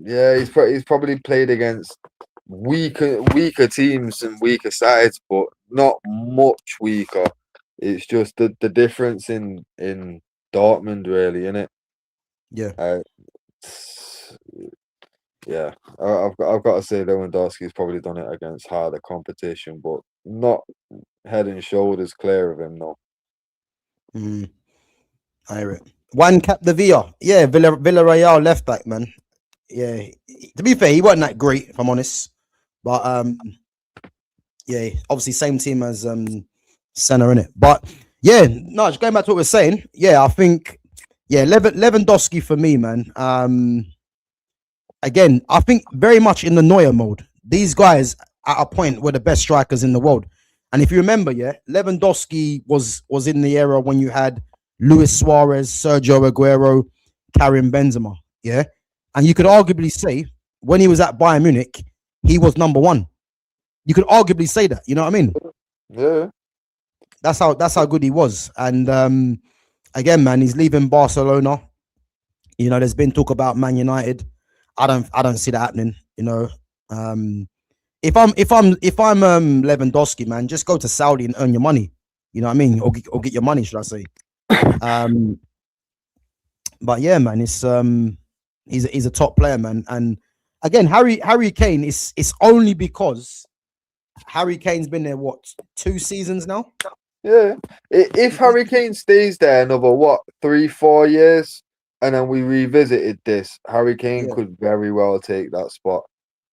yeah, he's probably played against weaker teams and weaker sides, but not much weaker. It's just the difference in Dortmund, really, innit? Yeah. Yeah, I've got to say Lewandowski's probably done it against harder competition, but not head and shoulders clear of him, no. I hear it. Juan Capdevila, yeah, Villarreal left back, man. Yeah, to be fair, he wasn't that great, if I'm honest. But yeah, obviously same team as Senna, innit? But yeah, no, just going back to what we're saying. Yeah, I think Lewandowski for me, man. Again, I think very much in the Neuer mode. These guys at a point were the best strikers in the world. And if you remember, yeah, Lewandowski was in the era when you had Luis Suarez, Sergio Aguero, Karim Benzema, yeah? And you could arguably say when he was at Bayern Munich, he was number one. You could arguably say that, you know what I mean? Yeah. That's how good he was. And again, man, he's leaving Barcelona. You know, there's been talk about Man United. I don't see that happening, you know. If I'm Lewandowski, man, just go to Saudi and earn your money. You know what I mean? Or get your money, should I say? Um, but yeah, man, it's he's a top player, man. And again, Harry Kane, it's only because Harry Kane's been there what 2 seasons now. Yeah. If Harry Kane stays there another 3-4 years, and then we revisited this, Harry Kane could very well take that spot.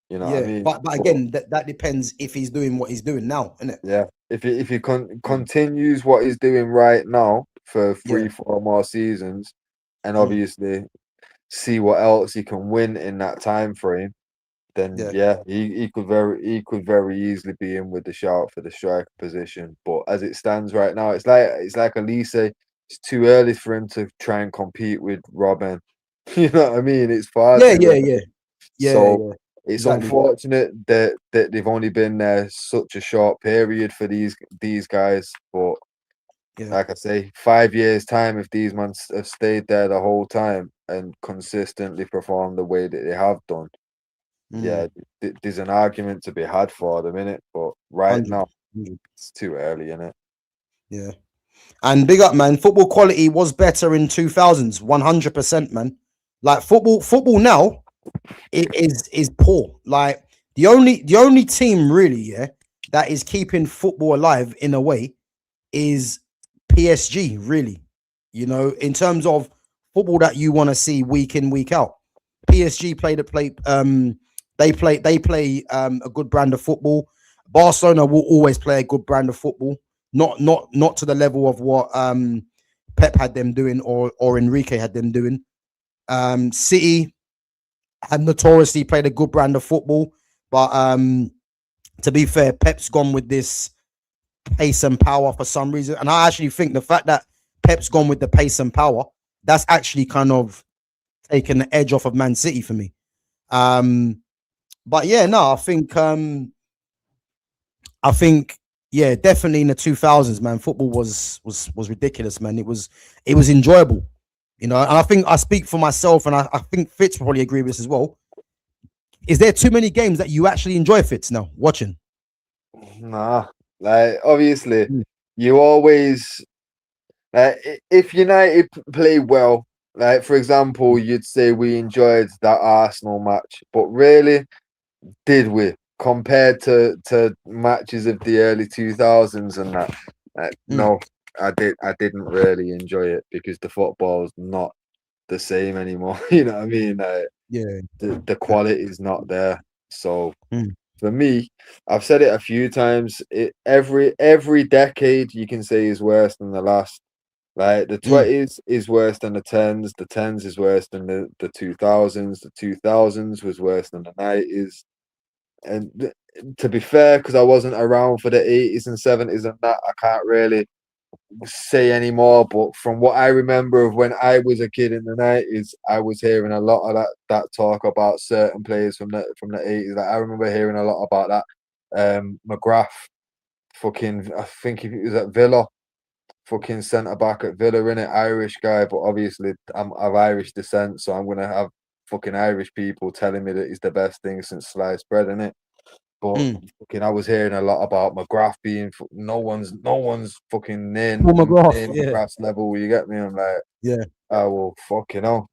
You know what I mean? But again, that depends if he's doing what he's doing now, isn't it? Yeah. If he continues what he's doing right now for 3-4 more seasons, and obviously see what else he can win in that time frame, then he could very easily be in with the shout for the striker position. But as it stands right now, it's like Elise. It's too early for him to try and compete with Robin. You know what I mean? It's far. So it's unfortunate that they've only been there such a short period for these guys. But like I say, 5 years time, if these men have stayed there the whole time and consistently performed the way that they have done, there's an argument to be had for them, innit? But right now, it's too early, innit? Yeah. And big up, man. Football quality was better in 2000s, 100%, man. Like football now is poor. Like the only team really, that is keeping football alive in a way is PSG, really. You know, in terms of football that you want to see week in, week out. PSG they play a good brand of football. Barcelona will always play a good brand of football. Not to the level of what Pep had them doing or Enrique had them doing. City had notoriously played a good brand of football, but to be fair, Pep's gone with this pace and power for some reason. And I actually think the fact that Pep's gone with the pace and power, that's actually kind of taken the edge off of Man City for me. But yeah, no, I think definitely in the 2000s, man, football was ridiculous, man. It was enjoyable, you know. And I think I speak for myself, and I think Fitz will probably agree with this as well. Is there too many games that you actually enjoy, Fitz, now watching? Nah, like obviously you always if United play well, like for example, you'd say we enjoyed that Arsenal match, but really, did we? Compared to matches of the early 2000s and that, no, I didn't really enjoy it because the football's not the same anymore. You know what I mean? The quality is not there. So for me, I've said it a few times. Every decade you can say is worse than the last. Like the 20s is worse than the 10s. The 10s is worse than the 2000s. The 2000s was worse than the 90s. And to be fair, because I wasn't around for the 80s and 70s and that, I can't really say anymore. But from what I remember of when I was a kid in the 90s, I was hearing a lot of that talk about certain players from the 80s. Like I remember hearing a lot about that. McGrath, I think he was at Villa, fucking centre back at Villa, innit? Irish guy, but obviously I'm of Irish descent, so I'm gonna have fucking Irish people telling me that he's the best thing since sliced bread, innit? But fucking, I was hearing a lot about McGrath being no one's fucking near McGrath's level. You get me? I'm like, oh well, fucking hell.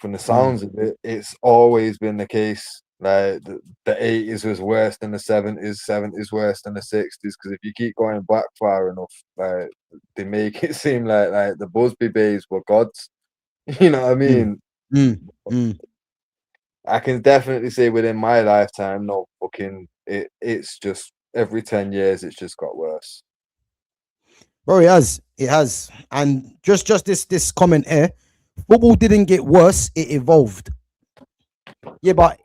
From the sounds of it, it's always been the case. Like the 80s was worse than the 70s, 70s worse than the 60s. Because if you keep going back far enough, like they make it seem like the Busby Bays were gods. You know what I mean? I can definitely say within my lifetime, no fucking it's just every 10 years it's just got worse. Bro, it has. And just this comment here, football didn't get worse, it evolved. Yeah, but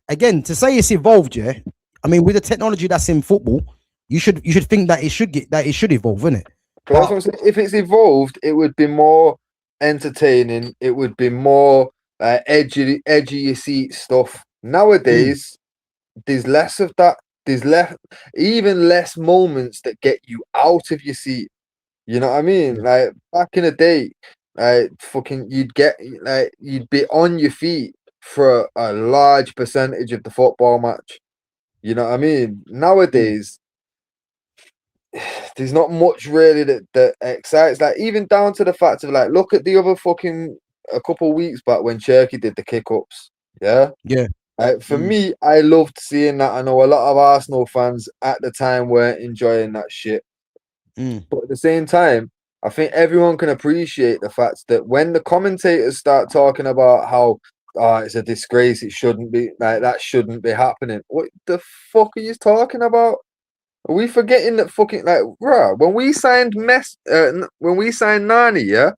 again, to say it's evolved, I mean, with the technology that's in football, you should think that it should evolve, isn't it? But if it's evolved, it would be more entertaining. It would be more edgy your seat stuff. Nowadays, there's less of that. There's even less moments that get you out of your seat. You know what I mean? Like back in the day, fucking you'd be on your feet for a large percentage of the football match. You know what I mean? Nowadays, there's not much really that excites. Like even down to the fact of like, look at the other fucking a couple of weeks back when Cherky did the kick ups. Yeah. Yeah. For me, I loved seeing that. I know a lot of Arsenal fans at the time weren't enjoying that shit. But at the same time, I think everyone can appreciate the fact that when the commentators start talking about how it's a disgrace, it shouldn't be like that, shouldn't be happening. What the fuck are you talking about? Are we forgetting that fucking like, bruh, when we signed when we signed Nani, yeah,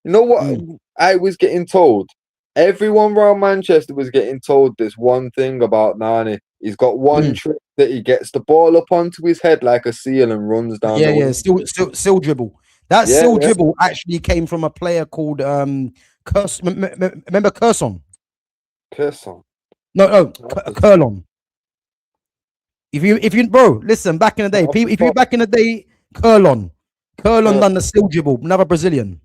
you know what I was getting told? Everyone around Manchester was getting told this one thing about Nani. He's got one trick that he gets the ball up onto his head like a seal and runs down the wing. Still dribble. That dribble actually came from a player called remember Curson? Curson? No, Curlon. If you bro, listen, back in the day, if you back in the day, Curlon done the still dribble, another Brazilian.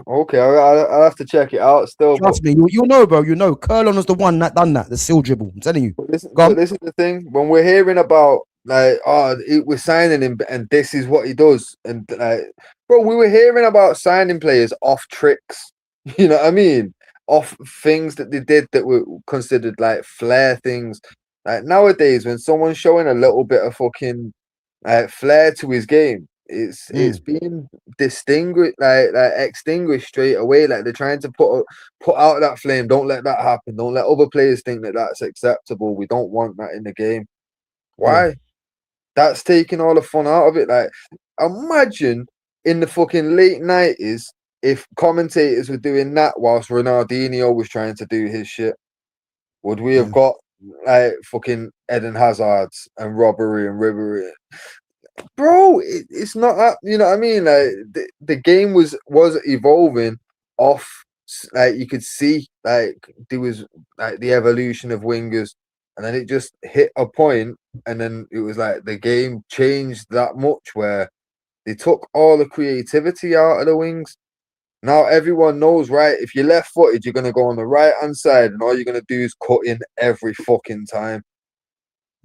Okay, I'll have to check it out still. Trust me, you know, bro. You know, Curlon was the one that done that, the still dribble. I'm telling you. But this is the thing. When we're hearing about like, we're signing him and this is what he does, and like, bro, we were hearing about signing players off tricks. You know what I mean? Off things that they did that were considered like flair things. Like nowadays, when someone's showing a little bit of fucking flair to his game, it's being distinguished, like extinguished straight away. Like they're trying to put out that flame. Don't let that happen. Don't let other players think that that's acceptable. We don't want that in the game. Why? That's taking all the fun out of it. Like imagine in the fucking late 90s if commentators were doing that whilst Ronaldinho was trying to do his shit. Would we have got like fucking Eden Hazards and robbery and Ribery? Bro, it's not that, you know what I mean? Like the game was evolving off, like you could see like there was like the evolution of wingers, and then it just hit a point, and then it was like the game changed that much where they took all the creativity out of the wings. Now everyone knows, right? If you're left footed, you're gonna go on the right hand side, and all you're gonna do is cut in every fucking time.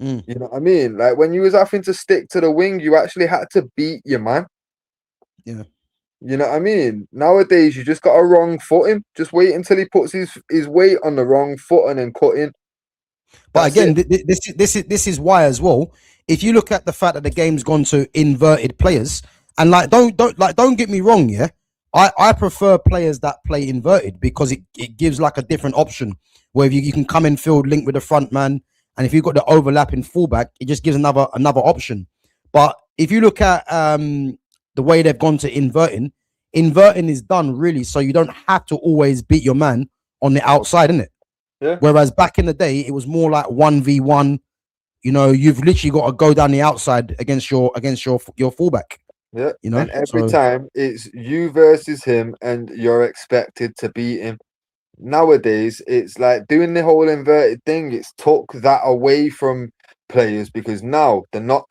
You know what I mean? Like when you was having to stick to the wing, you actually had to beat your man. Yeah. You know what I mean? Nowadays, you just got a wrong foot him. Just wait until he puts his weight on the wrong foot and then cut in. But again, this is why as well. If you look at the fact that the game's gone to inverted players, and like don't get me wrong, yeah, I prefer players that play inverted because it gives like a different option where you can come in field link with the front man. And if you've got the overlapping fullback, it just gives another option. But if you look at the way they've gone to inverting is done really so you don't have to always beat your man on the outside, isn't it? Yeah. Whereas back in the day, it was more like 1v1. You know, you've literally got to go down the outside against your fullback. Yeah. You know, and every time it's you versus him, and you're expected to beat him. Nowadays, it's like doing the whole inverted thing. It's took that away from players because now they're not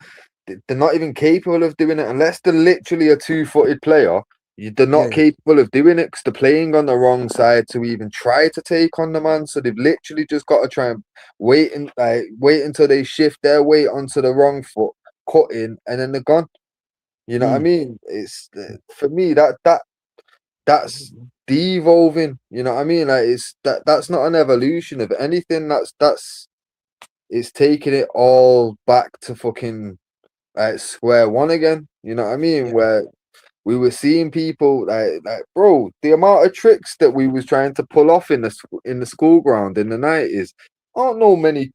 even capable of doing it unless they're literally a 2-footed player. They're not capable of doing it because they're playing on the wrong side to even try to take on the man. So they've literally just got to try and wait until they shift their weight onto the wrong foot, cut in, and then they're gone. You know what I mean? It's for me that's devolving. You know what I mean? Like that's not an evolution of anything. That's it's taking it all back to fucking like square one again. You know what I mean? Where we were seeing people like bro, the amount of tricks that we was trying to pull off in the school ground in the 90s. I don't know many.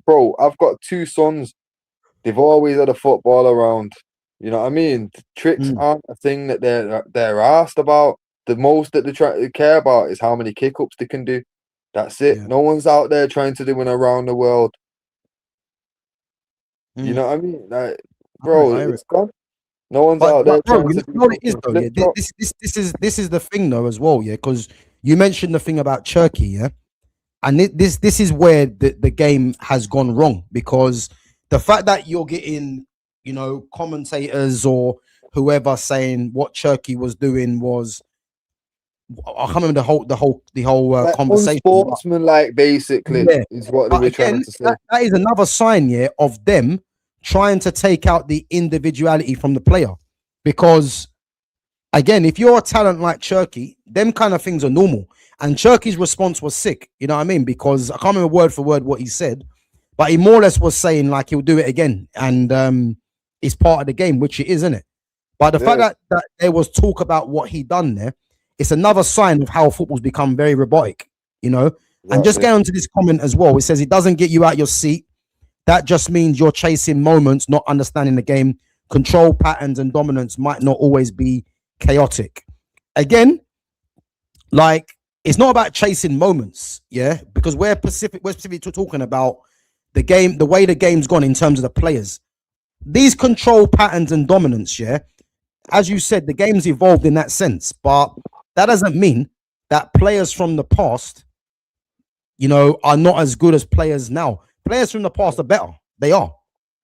Bro, I've got 2 sons. They've always had a football around. You know what I mean? The tricks aren't a thing that they're asked about. The most that they care about is how many kick-ups they can do. That's it. No one's out there trying to do an around the world. You know what I mean? Like, bro, it's gone. No one's out there trying to do what it is though, yeah? This is the thing though as well, yeah, because you mentioned the thing about Turkey, yeah, and this is where the game has gone wrong because the fact that you're getting, you know, commentators or whoever saying what Turkey was doing was, I can't remember the whole like conversation. Unsportsmanlike, basically, is what they were trying to say. That is another sign, yeah, of them trying to take out the individuality from the player. Because again, if you're a talent like Cherky, them kind of things are normal. And Cherky's response was sick, you know what I mean? Because I can't remember word for word what he said, but he more or less was saying like he'll do it again, and it's part of the game, which it is, isn't it? But the fact that there was talk about what he done there, it's another sign of how football's become very robotic, you know. And just get onto this comment as well. It says it doesn't get you out your seat. That just means you're chasing moments, not understanding the game. Control patterns and dominance might not always be chaotic. Again, like, it's not about chasing moments, yeah, because we're specifically talking about the game, the way the game's gone in terms of the players. These control patterns and dominance, yeah, as you said, the game's evolved in that sense, but that doesn't mean that players from the past, you know, are not as good as players now. Players from the past are better. They are.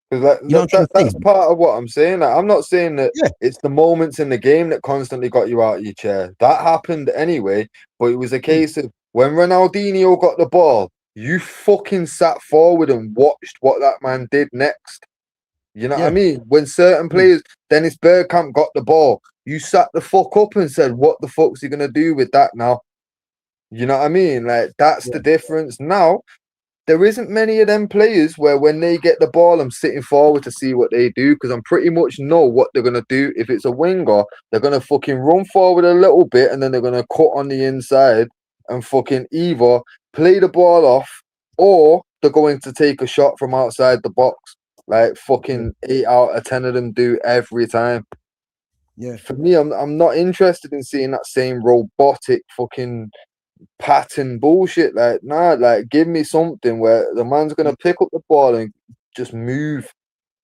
That's part of what I'm saying. Like, I'm not saying that it's the moments in the game that constantly got you out of your chair. That happened anyway, but it was a case of when Ronaldinho got the ball, you fucking sat forward and watched what that man did next. You know what I mean? When certain players, Dennis Bergkamp got the ball, you sat the fuck up and said, what the fuck's he going to do with that now? You know what I mean? Like, that's the difference. Now, there isn't many of them players where when they get the ball, I'm sitting forward to see what they do, because I'm pretty much know what they're going to do. If it's a winger, they're going to fucking run forward a little bit and then they're going to cut on the inside and fucking either play the ball off or they're going to take a shot from outside the box. Like fucking 8 out of 10 of them do every time. Yeah. For me, I'm not interested in seeing that same robotic fucking pattern bullshit. Like, nah, like give me something where the man's gonna pick up the ball and just move,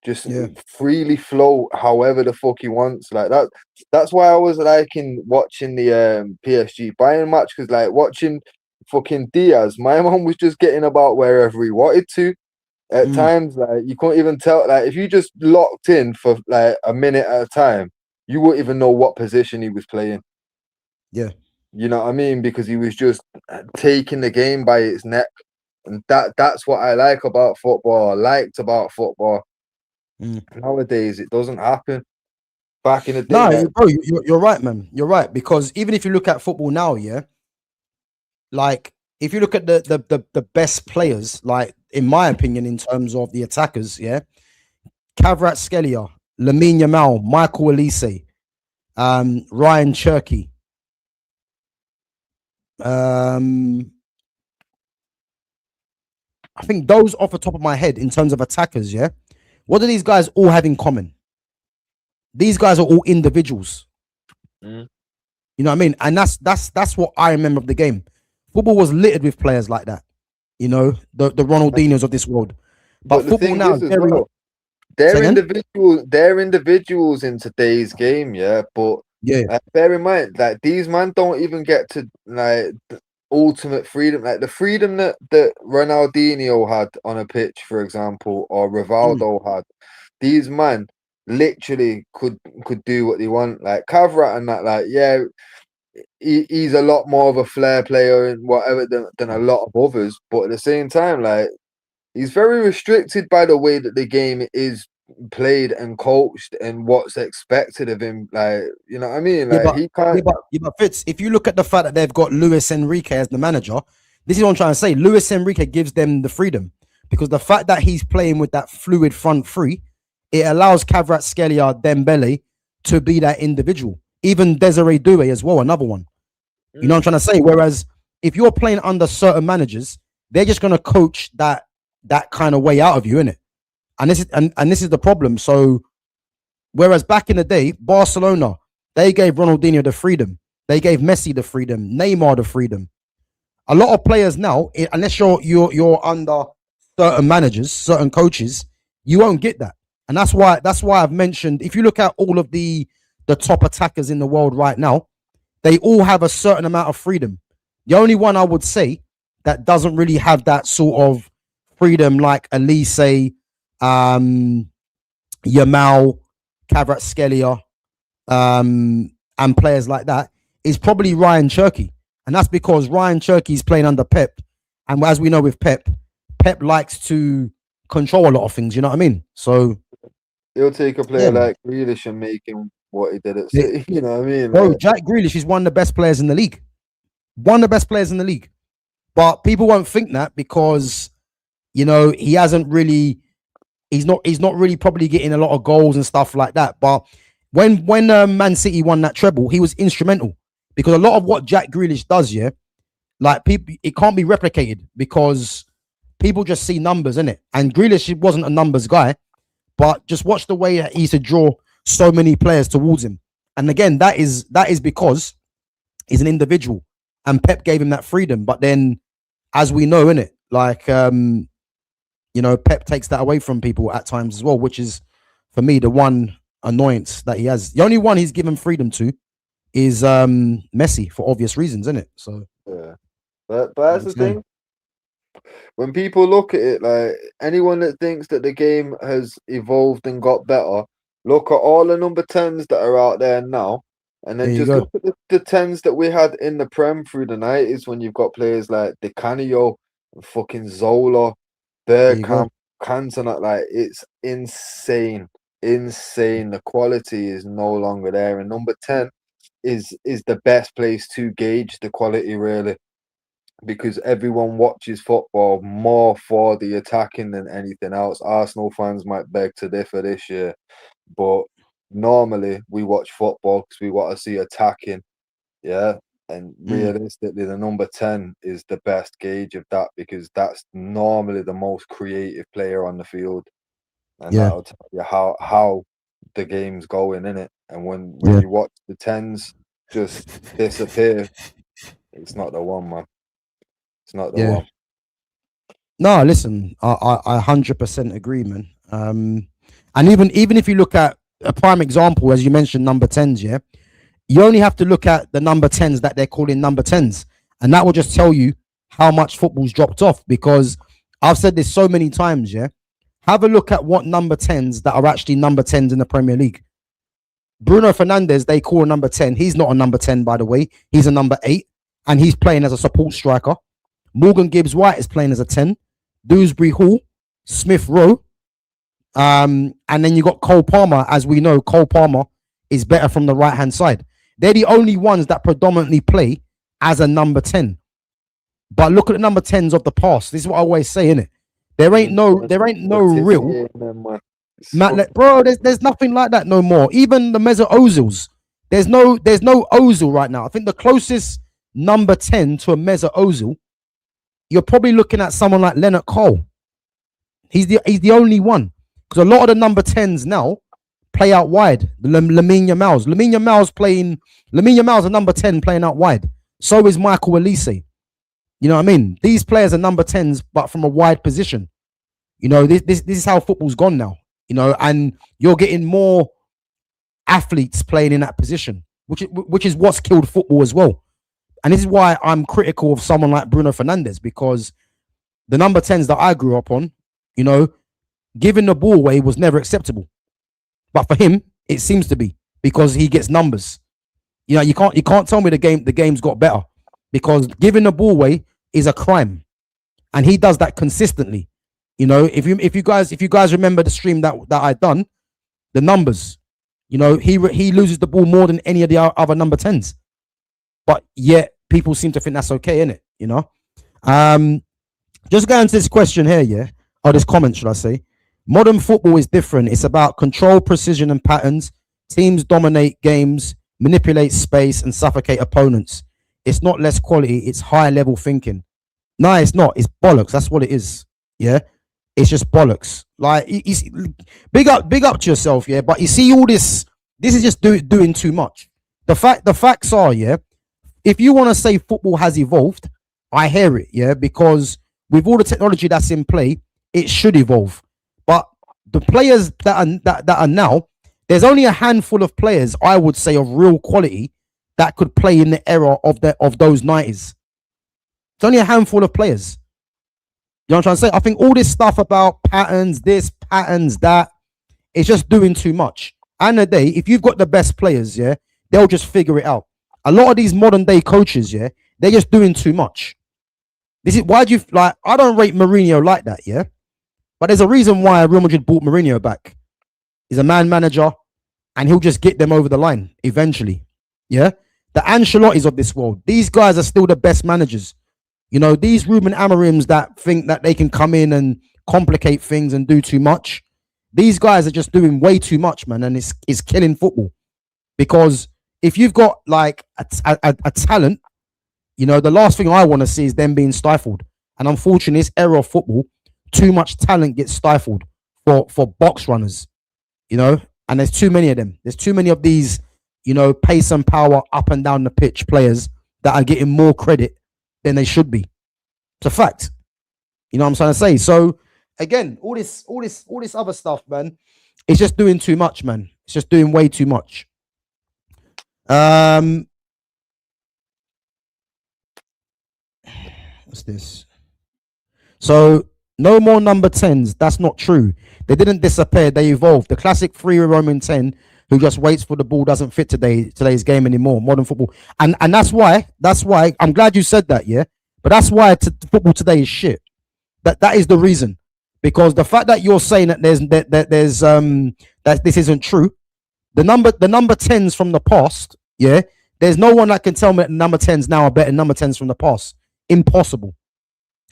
just freely flow however the fuck he wants. Like that's why I was liking watching the PSG Bayern match, because like watching fucking Diaz, my mom was just getting about wherever he wanted to. At times, like you couldn't even tell. Like if you just locked in for like a minute at a time, you wouldn't even know what position he was playing. Yeah. You know what I mean? Because he was just taking the game by its neck. And that's what I like about football. I liked about football. Nowadays, it doesn't happen. Back in the day. No, bro, you're right, man. You're right. Because even if you look at football now, yeah, like if you look at the best players, like in my opinion, in terms of the attackers, yeah, Kvaratskhelia, Lamine Yamal, Michael Olise, Ryan Cherky. I think those off the top of my head in terms of attackers, yeah. What do these guys all have in common? These guys are all individuals. You know what I mean? And that's what I remember of the game. Football was littered with players like that. You know, the Ronaldinhos of this world. But football now is very... They're individuals in today's game, yeah. But bear in mind, like these men don't even get to like the ultimate freedom, like the freedom that Ronaldinho had on a pitch, for example, or Rivaldo had. These men literally could do what they want. Like Kavrat and that, like he's a lot more of a flair player and whatever than a lot of others. But at the same time, like he's very restricted by the way that the game is played and coached and what's expected of him. Like, you know what I mean? Like he can't. But Fitz, if you look at the fact that they've got Luis Enrique as the manager, this is what I'm trying to say. Luis Enrique gives them the freedom, because the fact that he's playing with that fluid front three, it allows Kvaratskhelia, Dembele to be that individual. Even Desiree Doué as well, another one. You know what I'm trying to say? Whereas if you're playing under certain managers, they're just going to coach that kind of way out of you, innit? And this is the problem. So whereas back in the day, Barcelona, they gave Ronaldinho the freedom. They gave Messi the freedom, Neymar the freedom. A lot of players now, unless you're under certain managers, certain coaches, you won't get that. And that's why I've mentioned, if you look at all of the top attackers in the world right now, they all have a certain amount of freedom. The only one I would say that doesn't really have that sort of freedom, like Elise, Yamal, Kvaratskhelia, and players like that, is probably Ryan Cherky. And that's because Ryan Cherky is playing under Pep. And as we know with Pep likes to control a lot of things, you know what I mean? So He'll take a player Yeah, man. like Grealish and make him what he did at Yeah, City. You know what I mean? bro, Like, Jack Grealish is one of the best players in the league. One of the best players in the league. But people won't think that because he hasn't really. He's not really probably getting a lot of goals and stuff like that. But when Man City won that treble, he was instrumental because a lot of what Jack Grealish does, yeah, like people, it can't be replicated because people just see numbers, innit? And Grealish wasn't a numbers guy, but just watch the way that he used to draw so many players towards him. And again, that is because he's an individual, and Pep gave him that freedom. But then, as we know, innit, like Pep takes that away from people at times as well, which is for me the one annoyance that he has. The only one he's given freedom to is Messi for obvious reasons, isn't it? So yeah. But that's the thing. When people look at it, like anyone that thinks that the game has evolved and got better, look at all the number 10s that are out there now, and then just look at the 10s that we had in the Prem through the 90s when you've got players like Di Canio, fucking Zola, Bergkamp, Cantona. Like, it's insane. The quality is no longer there, and number 10 is the best place to gauge the quality, really, because everyone watches football more for the attacking than anything else. Arsenal fans might beg to differ this year, but normally we watch football because we want to see attacking, yeah. And realistically, the number 10 is the best gauge of that because that's normally the most creative player on the field, and that'll tell you how the game's going, innit? And when you watch the 10s just disappear, it's not the one, man. It's not the one. No, listen, I 100% agree, man. And even if you look at a prime example, as you mentioned, number 10s, yeah, you only have to look at the number 10s that they're calling number 10s, and that will just tell you how much football's dropped off. Because I've said this so many times, yeah. Have a look at what number 10s that are actually number 10s in the Premier League. Bruno Fernandes, they call a number 10. He's not a number 10, by the way. He's a number 8, and he's playing as a support striker. Morgan Gibbs-White is playing as a 10. Dewsbury Hall, Smith Rowe, and then you got Cole Palmer. As we know, Cole Palmer is better from the right-hand side. They're the only ones that predominantly play as a number 10. But look at the number 10s of the past. This is what I always say, innit? There ain't no real bro. There's nothing like that no more. Even the Mesut Ozils, there's no Ozil right now. I think the closest number 10 to a Mesut Ozil, you're probably looking at someone like Leonard Cole. He's the only one, because a lot of the number 10s now play out wide. Lamine Yamal's a number 10 playing out wide. So is Michael Olise. You know what I mean? These players are number 10s, but from a wide position. This is how football's gone now. And you're getting more athletes playing in that position, which is what's killed football as well. And this is why I'm critical of someone like Bruno Fernandes, because the number 10s that I grew up on, giving the ball away was never acceptable. But for him, it seems to be, because he gets numbers. You can't tell me the game's got better, because giving the ball away is a crime, and he does that consistently. If you guys remember the stream that I done, the numbers, he loses the ball more than any of the other number 10s, but yet people seem to think that's okay, innit? Just going to this question here, yeah, or this comment, should I say? Modern football is different. It's about control, precision, and patterns. Teams dominate games, manipulate space, and suffocate opponents. It's not less quality, it's higher level thinking. No, it's not. It's bollocks. That's what it is. Yeah. It's just bollocks. Like, big up to yourself, yeah. But you see, all this is just doing too much. The facts are, yeah, if you want to say football has evolved, I hear it, yeah, because with all the technology that's in play, it should evolve. But the players that are now, there's only a handful of players, I would say, of real quality that could play in the era of those 90s. It's only a handful of players. You know what I'm trying to say? I think all this stuff about patterns, this, patterns, that, it's just doing too much. And the day, if you've got the best players, yeah, they'll just figure it out. A lot of these modern day coaches, yeah, they're just doing too much. This is why I don't rate Mourinho like that, yeah. But there's a reason why Real Madrid bought Mourinho back. He's a man manager, and he'll just get them over the line eventually. Yeah, the Ancelottis of this world. These guys are still the best managers. You know, these Ruben Amorims that think that they can come in and complicate things and do too much. These guys are just doing way too much, man, and it's killing football. Because if you've got like a talent, you know, the last thing I want to see is them being stifled. And unfortunately, this era of football, too much talent gets stifled for box runners, you know, and there's too many of them. There's too many of these, you know, pace and power up and down the pitch players that are getting more credit than they should be. It's a fact. You know what I'm trying to say? So again, all this other stuff, man, it's just doing too much, man. It's just doing way too much. What's this? So no more number 10s. That's not true. They didn't disappear. They evolved. The classic free roaming 10 who just waits for the ball doesn't fit today's game anymore. Modern football, and that's why I'm glad you said that. Yeah, but that's why football today is shit. That is the reason. Because the fact that you're saying that that this isn't true, the number 10s from the past, yeah, there's no one that can tell me that number 10s now are better than number 10s from the past. Impossible.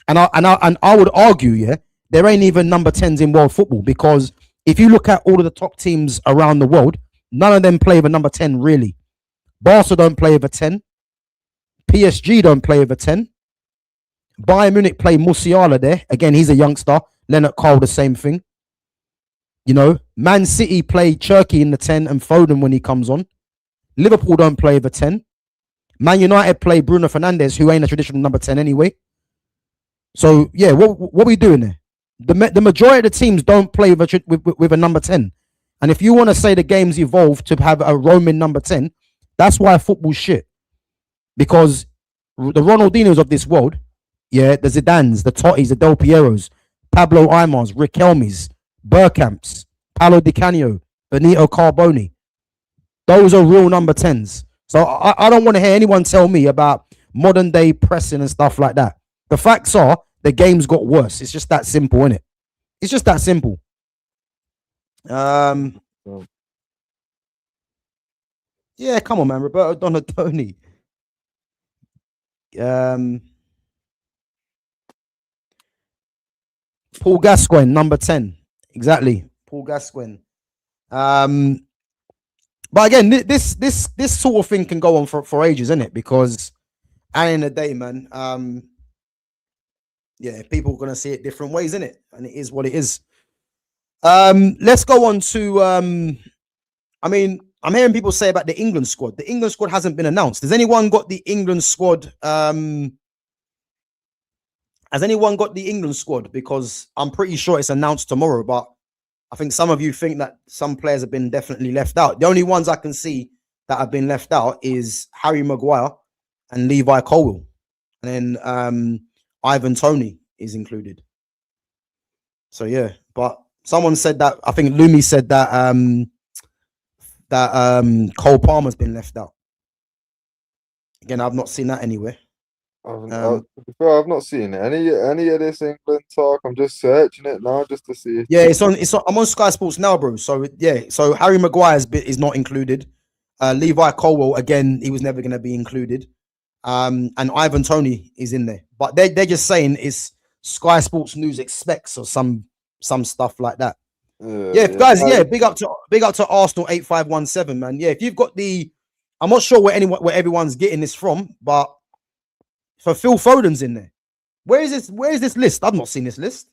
And I would argue, yeah, there ain't even number 10s in world football, because if you look at all of the top teams around the world, none of them play with number 10 really. Barca don't play with a 10. PSG don't play with a 10. Bayern Munich play Musiala there. Again, he's a youngster. Leonard Cole, the same thing. You know, Man City play Cherky in the 10 and Foden when he comes on. Liverpool don't play with a 10. Man United play Bruno Fernandes, who ain't a traditional number 10 anyway. So, yeah, what are we doing there? The majority of the teams don't play with a number 10. And if you want to say the game's evolved to have a roaming number 10, that's why football's shit. Because the Ronaldinhos of this world, yeah, the Zidanes, the Tottis, the Del Pieros, Pablo Aymars, Riquelmes, Bergkamps, Paolo Di Canio, Benito Carboni. Those are real number 10s. So I don't want to hear anyone tell me about modern day pressing and stuff like that. The facts are the game's got worse. It's just that simple, isn't it? It's just that simple. Yeah, come on, man. Roberto Donatoni. Paul Gascoigne, number 10. Exactly. Paul Gascoigne. But again, this sort of thing can go on for ages, isn't it? Because at the end of the day, man, yeah, people are gonna see it different ways, isn't it? And it is what it is. Let's go on to I mean, I'm hearing people say about the England squad. The England squad hasn't been announced. Has anyone got the England squad? Has anyone got the England squad? Because I'm pretty sure it's announced tomorrow, but I think some of you think that some players have been definitely left out. The only ones I can see that have been left out is Harry Maguire and Levi Colwill. And then Ivan Toney is included. So yeah, but someone said that, I think Lumi said that Cole Palmer's been left out. Again, I've not seen that anywhere. I've not seen any of this England talk. I'm just searching it now just to see. Yeah, it's on. I'm on Sky Sports now, bro. So yeah, so Harry Maguire's bit is not included. Levi Colwill, again, he was never going to be included. And Ivan Toney is in there, but they're just saying it's Sky Sports News expects or some stuff like that. Yeah, guys. Yeah, big up to Arsenal 8517, man. Yeah, if you've got the, I'm not sure where everyone's getting this from, but. So Phil Foden's in there. Where is this list? I've not seen this list.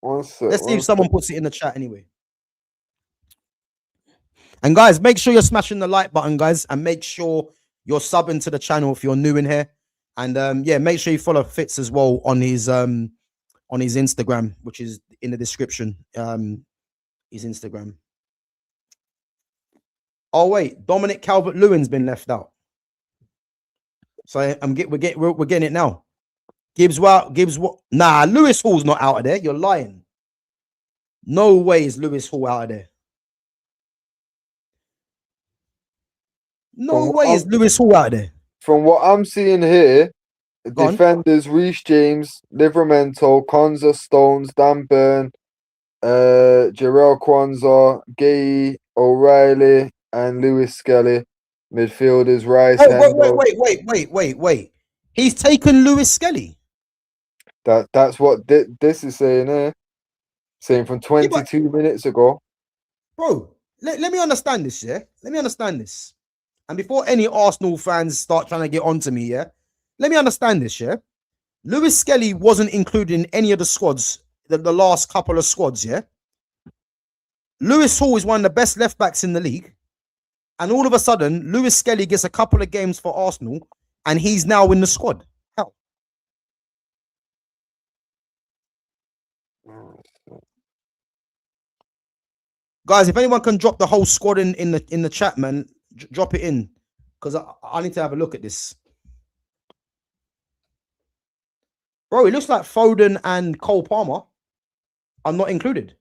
Let's see if someone puts it in the chat anyway. And guys, make sure you're smashing the like button, guys, and make sure you're subbing to the channel if you're new in here. And yeah, make sure you follow Fitz as well on his Instagram, which is in the description. His Instagram. Oh wait, Dominic Calvert-Lewin's been left out. So we're getting it now. Gibbs what? Nah, Lewis Hall's not out of there. You're lying. No way is Lewis Hall out of there. No way is Lewis Hall out of there. From what I'm seeing here, defenders Reece James, Livramento, Konza, Stones, Dan Burn, Jarrell Kwanzaa, Gay, O'Reilly, and Lewis Skelly. Midfielders Rice, Wait. He's taken Lewis Skelly. That's what this is saying here. Saying from 22 minutes ago. Bro, let me understand this, yeah? Let me understand this. And before any Arsenal fans start trying to get onto me, yeah? Let me understand this, yeah? Lewis Skelly wasn't included in any of the squads, the last couple of squads, yeah? Lewis Hall is one of the best left backs in the league. And all of a sudden, Lewis Skelly gets a couple of games for Arsenal and he's now in the squad. How? Guys, if anyone can drop the whole squad in the chat, man, drop it in. Because I need to have a look at this. Bro, it looks like Foden and Cole Palmer are not included.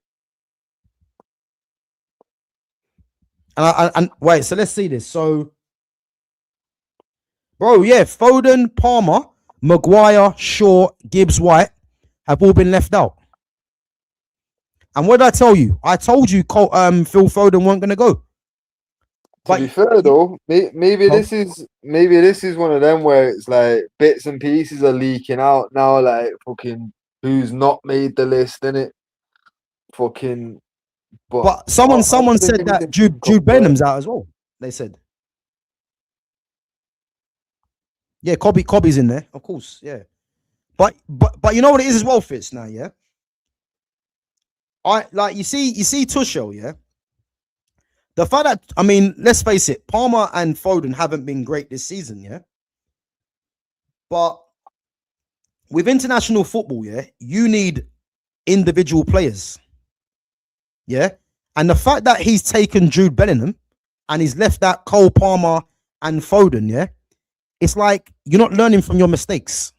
And wait, so let's see this. So, bro, yeah, Foden, Palmer, Maguire, Shaw, Gibbs, White have all been left out. And what did I tell you? I told you Phil Foden weren't going to go. To be fair though, maybe this is one of them where it's like bits and pieces are leaking out now, like fucking who's not made the list, innit? Fucking. But someone said that Jude Bellingham's out as well. They said. Yeah, Cobby's in there, of course. Yeah, but you know what it is as well, Fitz. Now, yeah. You see Tuchel, yeah. The fact that, I mean, let's face it, Palmer and Foden haven't been great this season, yeah. But with international football, yeah, you need individual players, yeah. And the fact that he's taken Jude Bellingham and he's left out Cole Palmer and Foden, yeah, it's like you're not learning from your mistakes.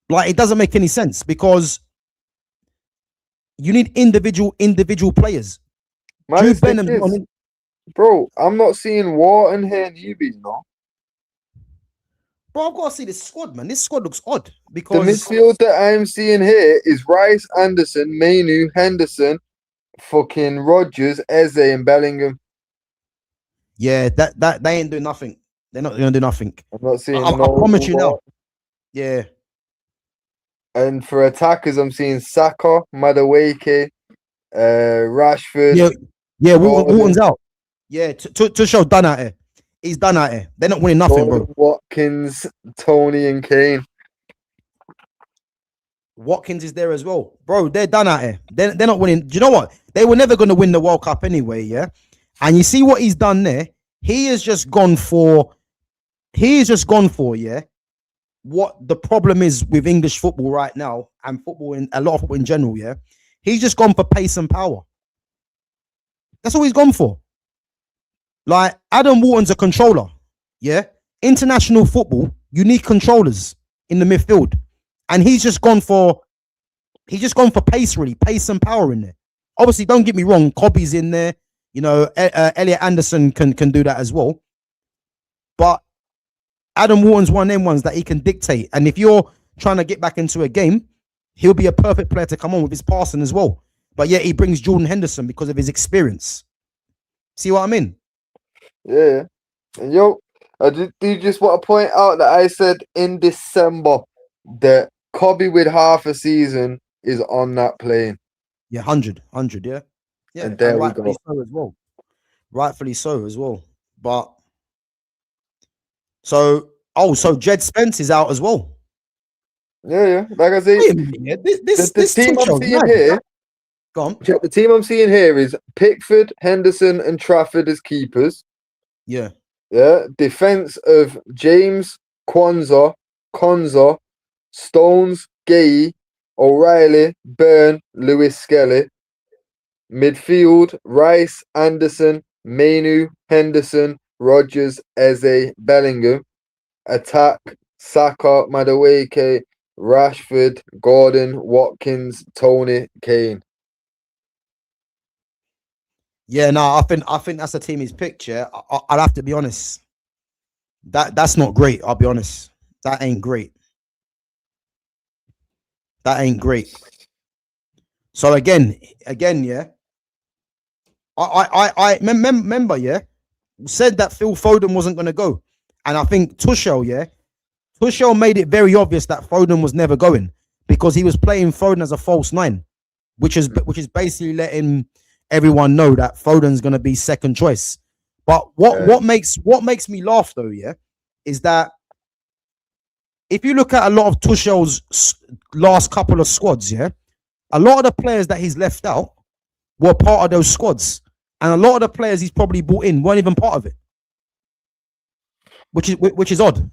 Like, it doesn't make any sense because you need individual players. Jude Bellingham, bro, I'm not seeing Wharton here, Newbie, you know. Bro, I've got to see this squad, man. This squad looks odd because the midfield that I'm seeing here is Rice, Anderson, Mainu, Henderson, fucking Rodgers, Eze, and Bellingham. Yeah, that they ain't doing nothing. They're not gonna do nothing. I'm not seeing. I promise you now. Yeah. And for attackers, I'm seeing Saka, Madueke, Rashford. Yeah, Wharton's out. Yeah, to show done out here. He's done out here. They're not winning nothing, bro. Watkins, Tony, and Kane. Watkins is there as well, bro. They're done out here. They're not winning. Do you know what? They were never going to win the World Cup anyway. Yeah, and you see what he's done there. He has just gone for. Yeah. What the problem is with English football right now and football in a lot of football in general. Yeah, he's just gone for pace and power. That's all he's gone for. Like, Adam Wharton's a controller. Yeah. International football, you need controllers in the midfield. And he's just gone for pace, really. Pace and power in there. Obviously, don't get me wrong, Cobby's in there. You know, Elliot Anderson can do that as well. But Adam Wharton's one of them ones that he can dictate. And if you're trying to get back into a game, he'll be a perfect player to come on with his passing as well. But yeah, he brings Jordan Henderson because of his experience. See what I mean? Yeah. And do you just want to point out that I said in December that Cobby with half a season is on that plane? Yeah, 100, yeah. Yeah, and there we go. So as well. Rightfully so as well. But so Jed Spence is out as well. Yeah. Like I say, this team I'm seeing here. Go on. The team I'm seeing here is Pickford, Henderson, and Trafford as keepers. Yeah. Yeah. Defense of James, Kwanzaa, Konza, Stones, Gay, O'Reilly, Byrne, Lewis Skelly. Midfield, Rice, Anderson, Mainu, Henderson, Rodgers, Eze, Bellingham. Attack, Saka, Madueke, Rashford, Gordon, Watkins, Tony, Kane. Yeah, no, I think that's the team he's picked. Yeah, I'll have to be honest. That's not great. I'll be honest. That ain't great. So again, yeah. I remember, yeah, said that Phil Foden wasn't going to go, and I think Tuchel made it very obvious that Foden was never going because he was playing Foden as a false nine, which is basically letting everyone know that Foden's going to be second choice. But what makes me laugh though, yeah, is that if you look at a lot of Tuchel's last couple of squads, yeah, a lot of the players that he's left out were part of those squads, and a lot of the players he's probably brought in weren't even part of it, which is odd.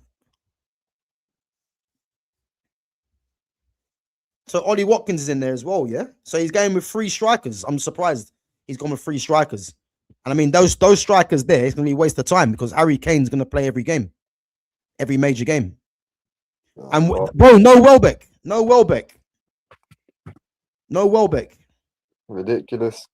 So Ollie Watkins is in there as well, yeah. So he's going with 3 strikers. I'm surprised he's gone with 3 strikers, and I mean those strikers there, it's going to be a waste of time because Harry Kane's going to play every game, every major game. And bro, no Welbeck. Ridiculous.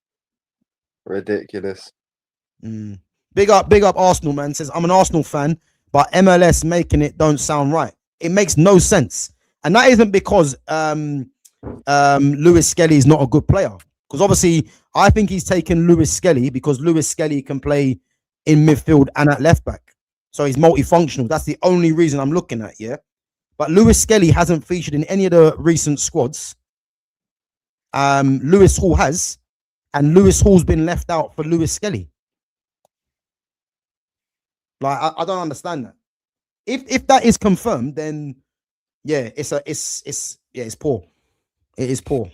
Big up Arsenal, man. Says I'm an Arsenal fan, but MLS making it don't sound right. It makes no sense, and that isn't because Lewis Skelly is not a good player. Because obviously, I think he's taken Lewis Skelly because Lewis Skelly can play in midfield and at left back, so he's multifunctional. That's the only reason I'm looking at, yeah. But Lewis Skelly hasn't featured in any of the recent squads. Lewis Hall has, and Lewis Hall's been left out for Lewis Skelly. Like I don't understand that. If that is confirmed, then yeah, it's poor. It is poor.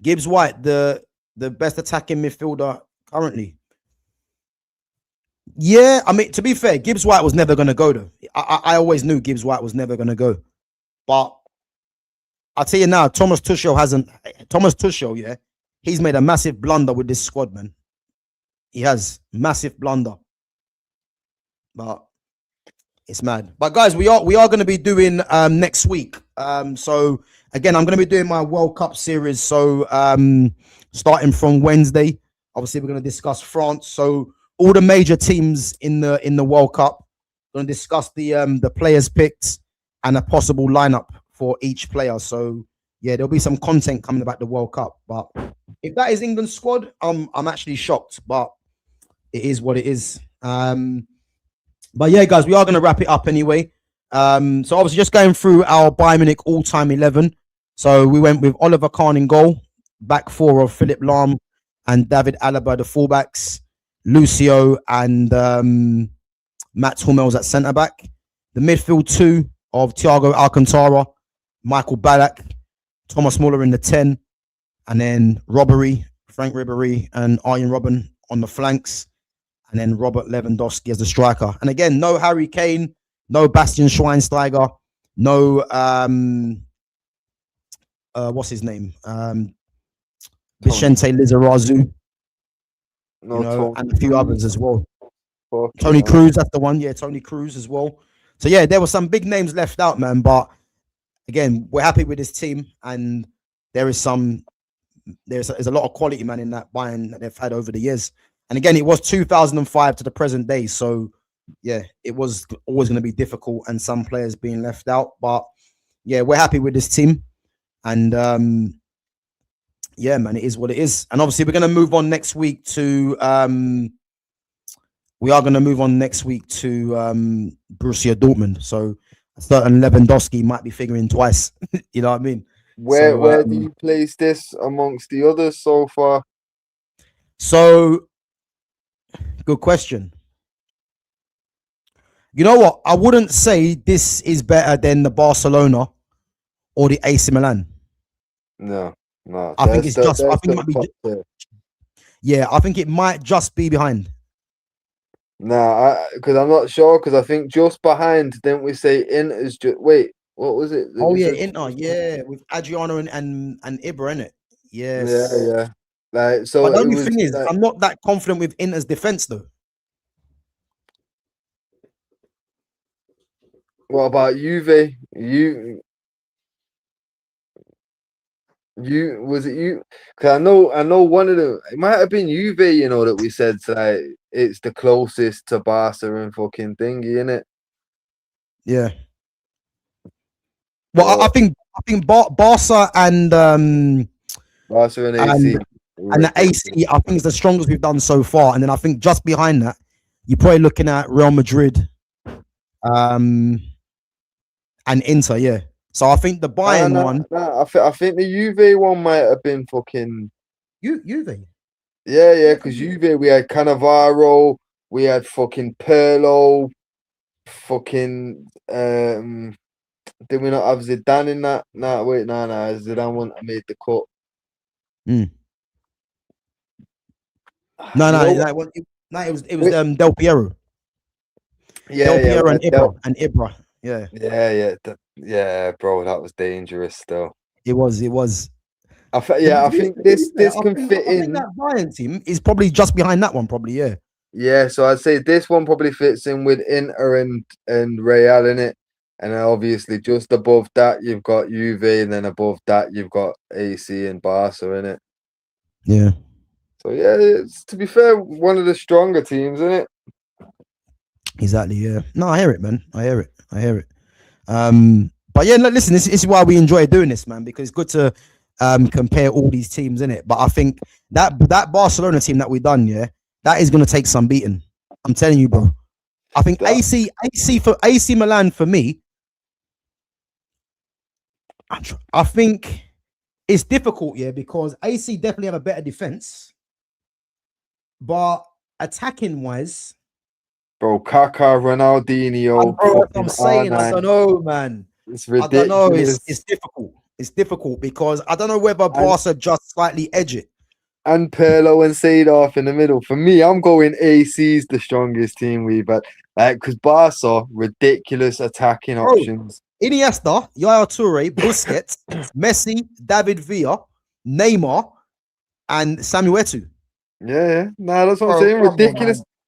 Gibbs White, the best attacking midfielder currently. Yeah, I mean, to be fair, Gibbs White was never going to go though. I always knew Gibbs White was never going to go. But I'll tell you now, Thomas Tuchel, yeah, he's made a massive blunder with this squad, man. He has massive blunder. But it's mad. But guys, we are going to be doing next week. So again, I'm going to be doing my World Cup series. So starting from Wednesday, obviously we're going to discuss France. So all the major teams in the World Cup. Going to discuss the players picked and a possible lineup for each player. So yeah, there'll be some content coming about the World Cup. But if that is England's squad, I'm actually shocked. But it is what it is. But yeah, guys, we are going to wrap it up anyway. So obviously just going through our Bayern Munich all-time 11. So we went with Oliver Kahn in goal, back 4 of Philipp Lahm and David Alaba, the fullbacks. Lucio and Mats Hummels at centre back. The midfield 2 of Thiago Alcantara, Michael Ballack, Thomas Muller in the 10, and then Frank Ribery, and Arjen Robben on the flanks, and then Robert Lewandowski as the striker. And again, no Harry Kane, no Bastian Schweinsteiger, no what's his name? Vicente Lizarazu. And a few others as well. Tony Cruz, that's the one. Yeah, Tony Cruz as well. So yeah, there were some big names left out, man. But again, we're happy with this team, and there's a lot of quality, man, in that Bayern that they've had over the years. And again, it was 2005 to the present day, so yeah, it was always going to be difficult, and some players being left out. But yeah, we're happy with this team, and yeah, man, it is what it is. And obviously, we're going to move on next week to Borussia Dortmund. So a certain Lewandowski might be figuring twice. You know what I mean? Where do you place this amongst the others so far? So, good question. You know what? I wouldn't say this is better than the Barcelona or the AC Milan. No. I think it's just. I think it might be. Yeah, I think it might just be behind. Nah, because I'm not sure. Because I think just behind, didn't we say Inter's just? Wait, what was it? Oh yeah, Inter. Yeah, with Adriano and Ibra in it. Yes. Yeah. Like so. But the only thing is, I'm not that confident with Inter's defense though. What about Juve? Was it you? Because I know one of them. It might have been Juve. You know that we said like it's the closest to Barca and fucking thingy, innit? Yeah. Well, I think Barca and Barca and AC. And the AC, I think, is the strongest we've done so far. And then I think just behind that, you're probably looking at Real Madrid, and Inter. Yeah. So I think the Bayern one. I think the Juve one might have been fucking. Juve. Yeah, because Juve, we had Cannavaro, we had fucking Pirlo, fucking. Did we not have Zidane in that? Nah, wait, nah. Zidane one made the cut. No, it was Del Piero. Del Piero and Ibra. Yeah, bro, that was dangerous. Still, it was. I think this can fit in. That Bayern team is probably just behind that one, probably. Yeah. Yeah, so I'd say this one probably fits in with Inter and Real in it, and then obviously just above that you've got Juve, and then above that you've got AC and Barca in it. Yeah. So yeah, it's, to be fair, one of the stronger teams, isn't it? Exactly. Yeah. No, I hear it, man. I hear it. But yeah, listen, this is why we enjoy doing this, man, because it's good to compare all these teams in it. But I think that Barcelona team that we done, yeah, that is going to take some beating. I'm telling you, bro. I think AC Milan for me. I think it's difficult, yeah, because AC definitely have a better defense. But attacking wise, bro, Kaká, Ronaldinho. I'm saying, I don't know, man. It's ridiculous. I don't know. It's difficult. It's difficult because I don't know whether Barca just slightly edge it. And Pirlo and Seedorf in the middle. For me, I'm going AC's the strongest team we've had. Because Barca, ridiculous attacking options. Iniesta, Yaya Toure, Busquets, Messi, David Villa, Neymar, and Samuel Eto'o. Yeah. No, that's what I'm saying.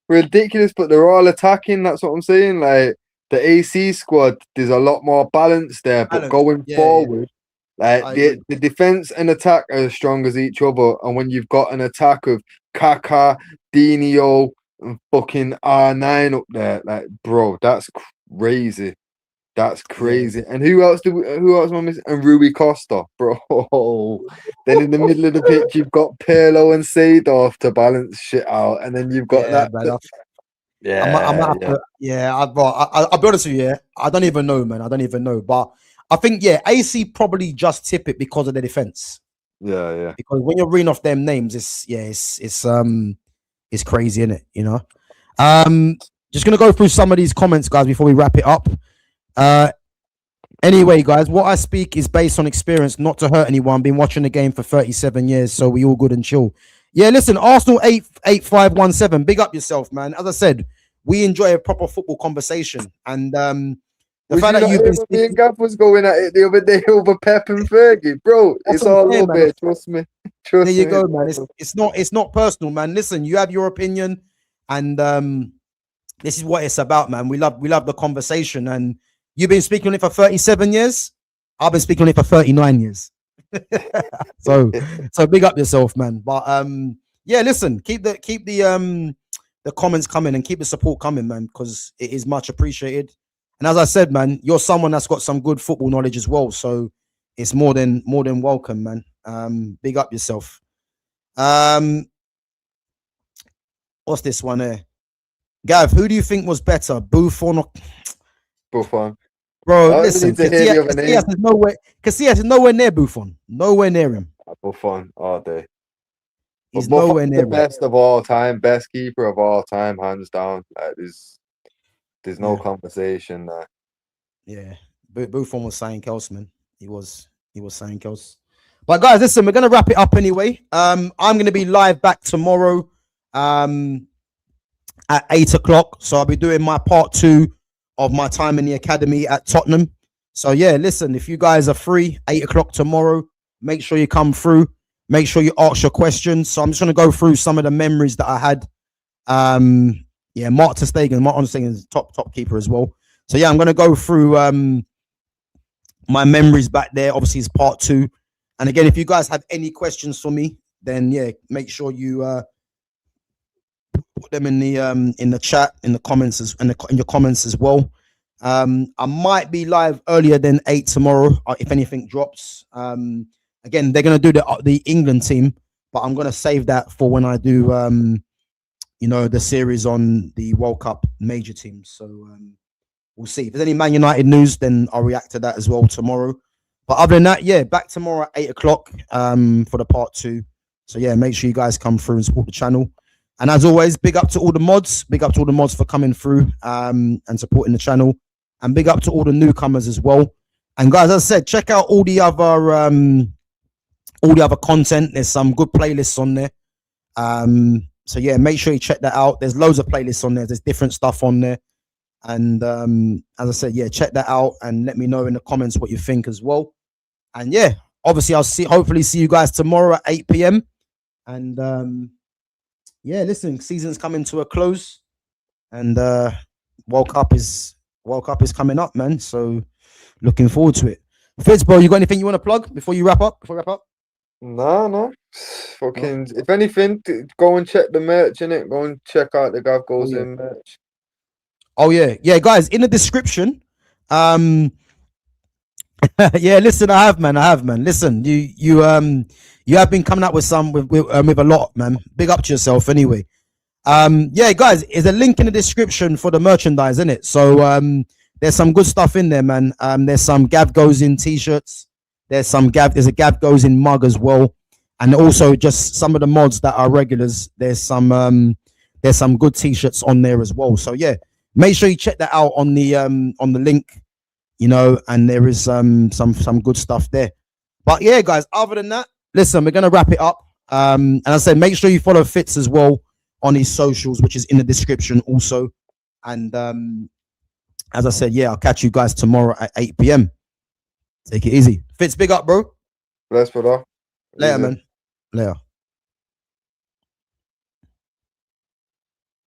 Ridiculous, but they're all attacking. That's what I'm saying. Like the AC squad, there's a lot more balance there. But going forward, like the defense and attack are as strong as each other. And when you've got an attack of Kaká, Dino, and fucking R9 up there, like bro, that's crazy. That's crazy. Yeah. And who else am I missing? And Rui Costa, bro. Then in the middle of the pitch, you've got Pirlo and Seedorf to balance shit out, and then you've got that. Man, I'll be honest with you. Yeah, I don't even know, man. I don't even know, but I think AC probably just tip it because of the defense. Yeah. Because when you're reading off them names, it's crazy, isn't it? You know. Just gonna go through some of these comments, guys, before we wrap it up. Anyway, guys, what I speak is based on experience, not to hurt anyone. Been watching the game for 37 years, so we all good and chill. Yeah, listen, Arsenal 88517. Big up yourself, man. As I said, we enjoy a proper football conversation, and the fact that you've been me and Gav was going at it the other day over Pep and Fergie, bro. It's all over there. Trust me. There you go, man. It's not personal, man. Listen, you have your opinion, and this is what it's about, man. We love the conversation, and you've been speaking on it for 37 years. I've been speaking on it for 39 years. so big up yourself, man. But yeah, listen, keep the comments coming and keep the support coming, man, because it is much appreciated. And as I said, man, you're someone that's got some good football knowledge as well, so it's more than welcome, man. Big up yourself. What's this one here? Gav, who do you think was better, Buffon or Buffon? Bro, listen, Casillas is nowhere near Buffon. Nowhere near him. Buffon all day. He's nowhere near the best of all time, best keeper of all time, hands down. There's no conversation there. Yeah, Buffon was saying Kels, man. He was saying Kels. But guys, listen, we're gonna wrap it up anyway. I'm gonna be live back tomorrow at 8 o'clock. So I'll be doing my part 2 of my time in the academy at Tottenham. So yeah, listen, if you guys are free, 8 o'clock tomorrow, make sure you come through. Make sure you ask your questions. So I'm just gonna go through some of the memories that I had. Mark ter Stegen is top keeper as well. So yeah, I'm gonna go through my memories back there. Obviously, it's part 2. And again, if you guys have any questions for me, then yeah, make sure you put them in the chat, in the comments, in your comments as well. I might be live earlier than 8 tomorrow if anything drops. Again, they're gonna do the England team, but I'm gonna save that for when I do the series on the World Cup major teams. So we'll see. If there's any Man United news, then I'll react to that as well tomorrow. But other than that, yeah, back tomorrow at 8 o'clock for the part 2. So yeah, make sure you guys come through and support the channel. And as always, big up to all the mods. Big up to all the mods for coming through and supporting the channel. And big up to all the newcomers as well. And guys, as I said, check out all the other content. There's some good playlists on there. So yeah, make sure you check that out. There's loads of playlists on there. There's different stuff on there. And as I said, yeah, check that out and let me know in the comments what you think as well. And yeah, obviously hopefully see you guys tomorrow at 8 p.m. And yeah, listen, season's coming to a close, and World Cup is coming up, man. So looking forward to it. Fitz, bro, you got anything you want to plug before you wrap up? No. Fucking, if anything, go and check the merch, innit? Go and check out the GavGoesIn merch. Oh yeah, guys, in the description. Yeah, listen, I have, man. Listen, you have been coming up with a lot, man. Big up to yourself, anyway. Yeah, guys, there's a link in the description for the merchandise, isn't it? So there's some good stuff in there, man. There's some GavGoesIn t-shirts. There's a GavGoesIn mug as well, and also just some of the mods that are regulars. There's some good t-shirts on there as well. So yeah, make sure you check that out on the link, and there is some good stuff there. But yeah, guys, other than that, listen, we're gonna wrap it up. And I said, make sure you follow Fitz as well on his socials, which is in the description also. And as I said, yeah, I'll catch you guys tomorrow at 8 p.m. Take it easy. Fitz, big up, bro. Bless, brother. Later, man. Later.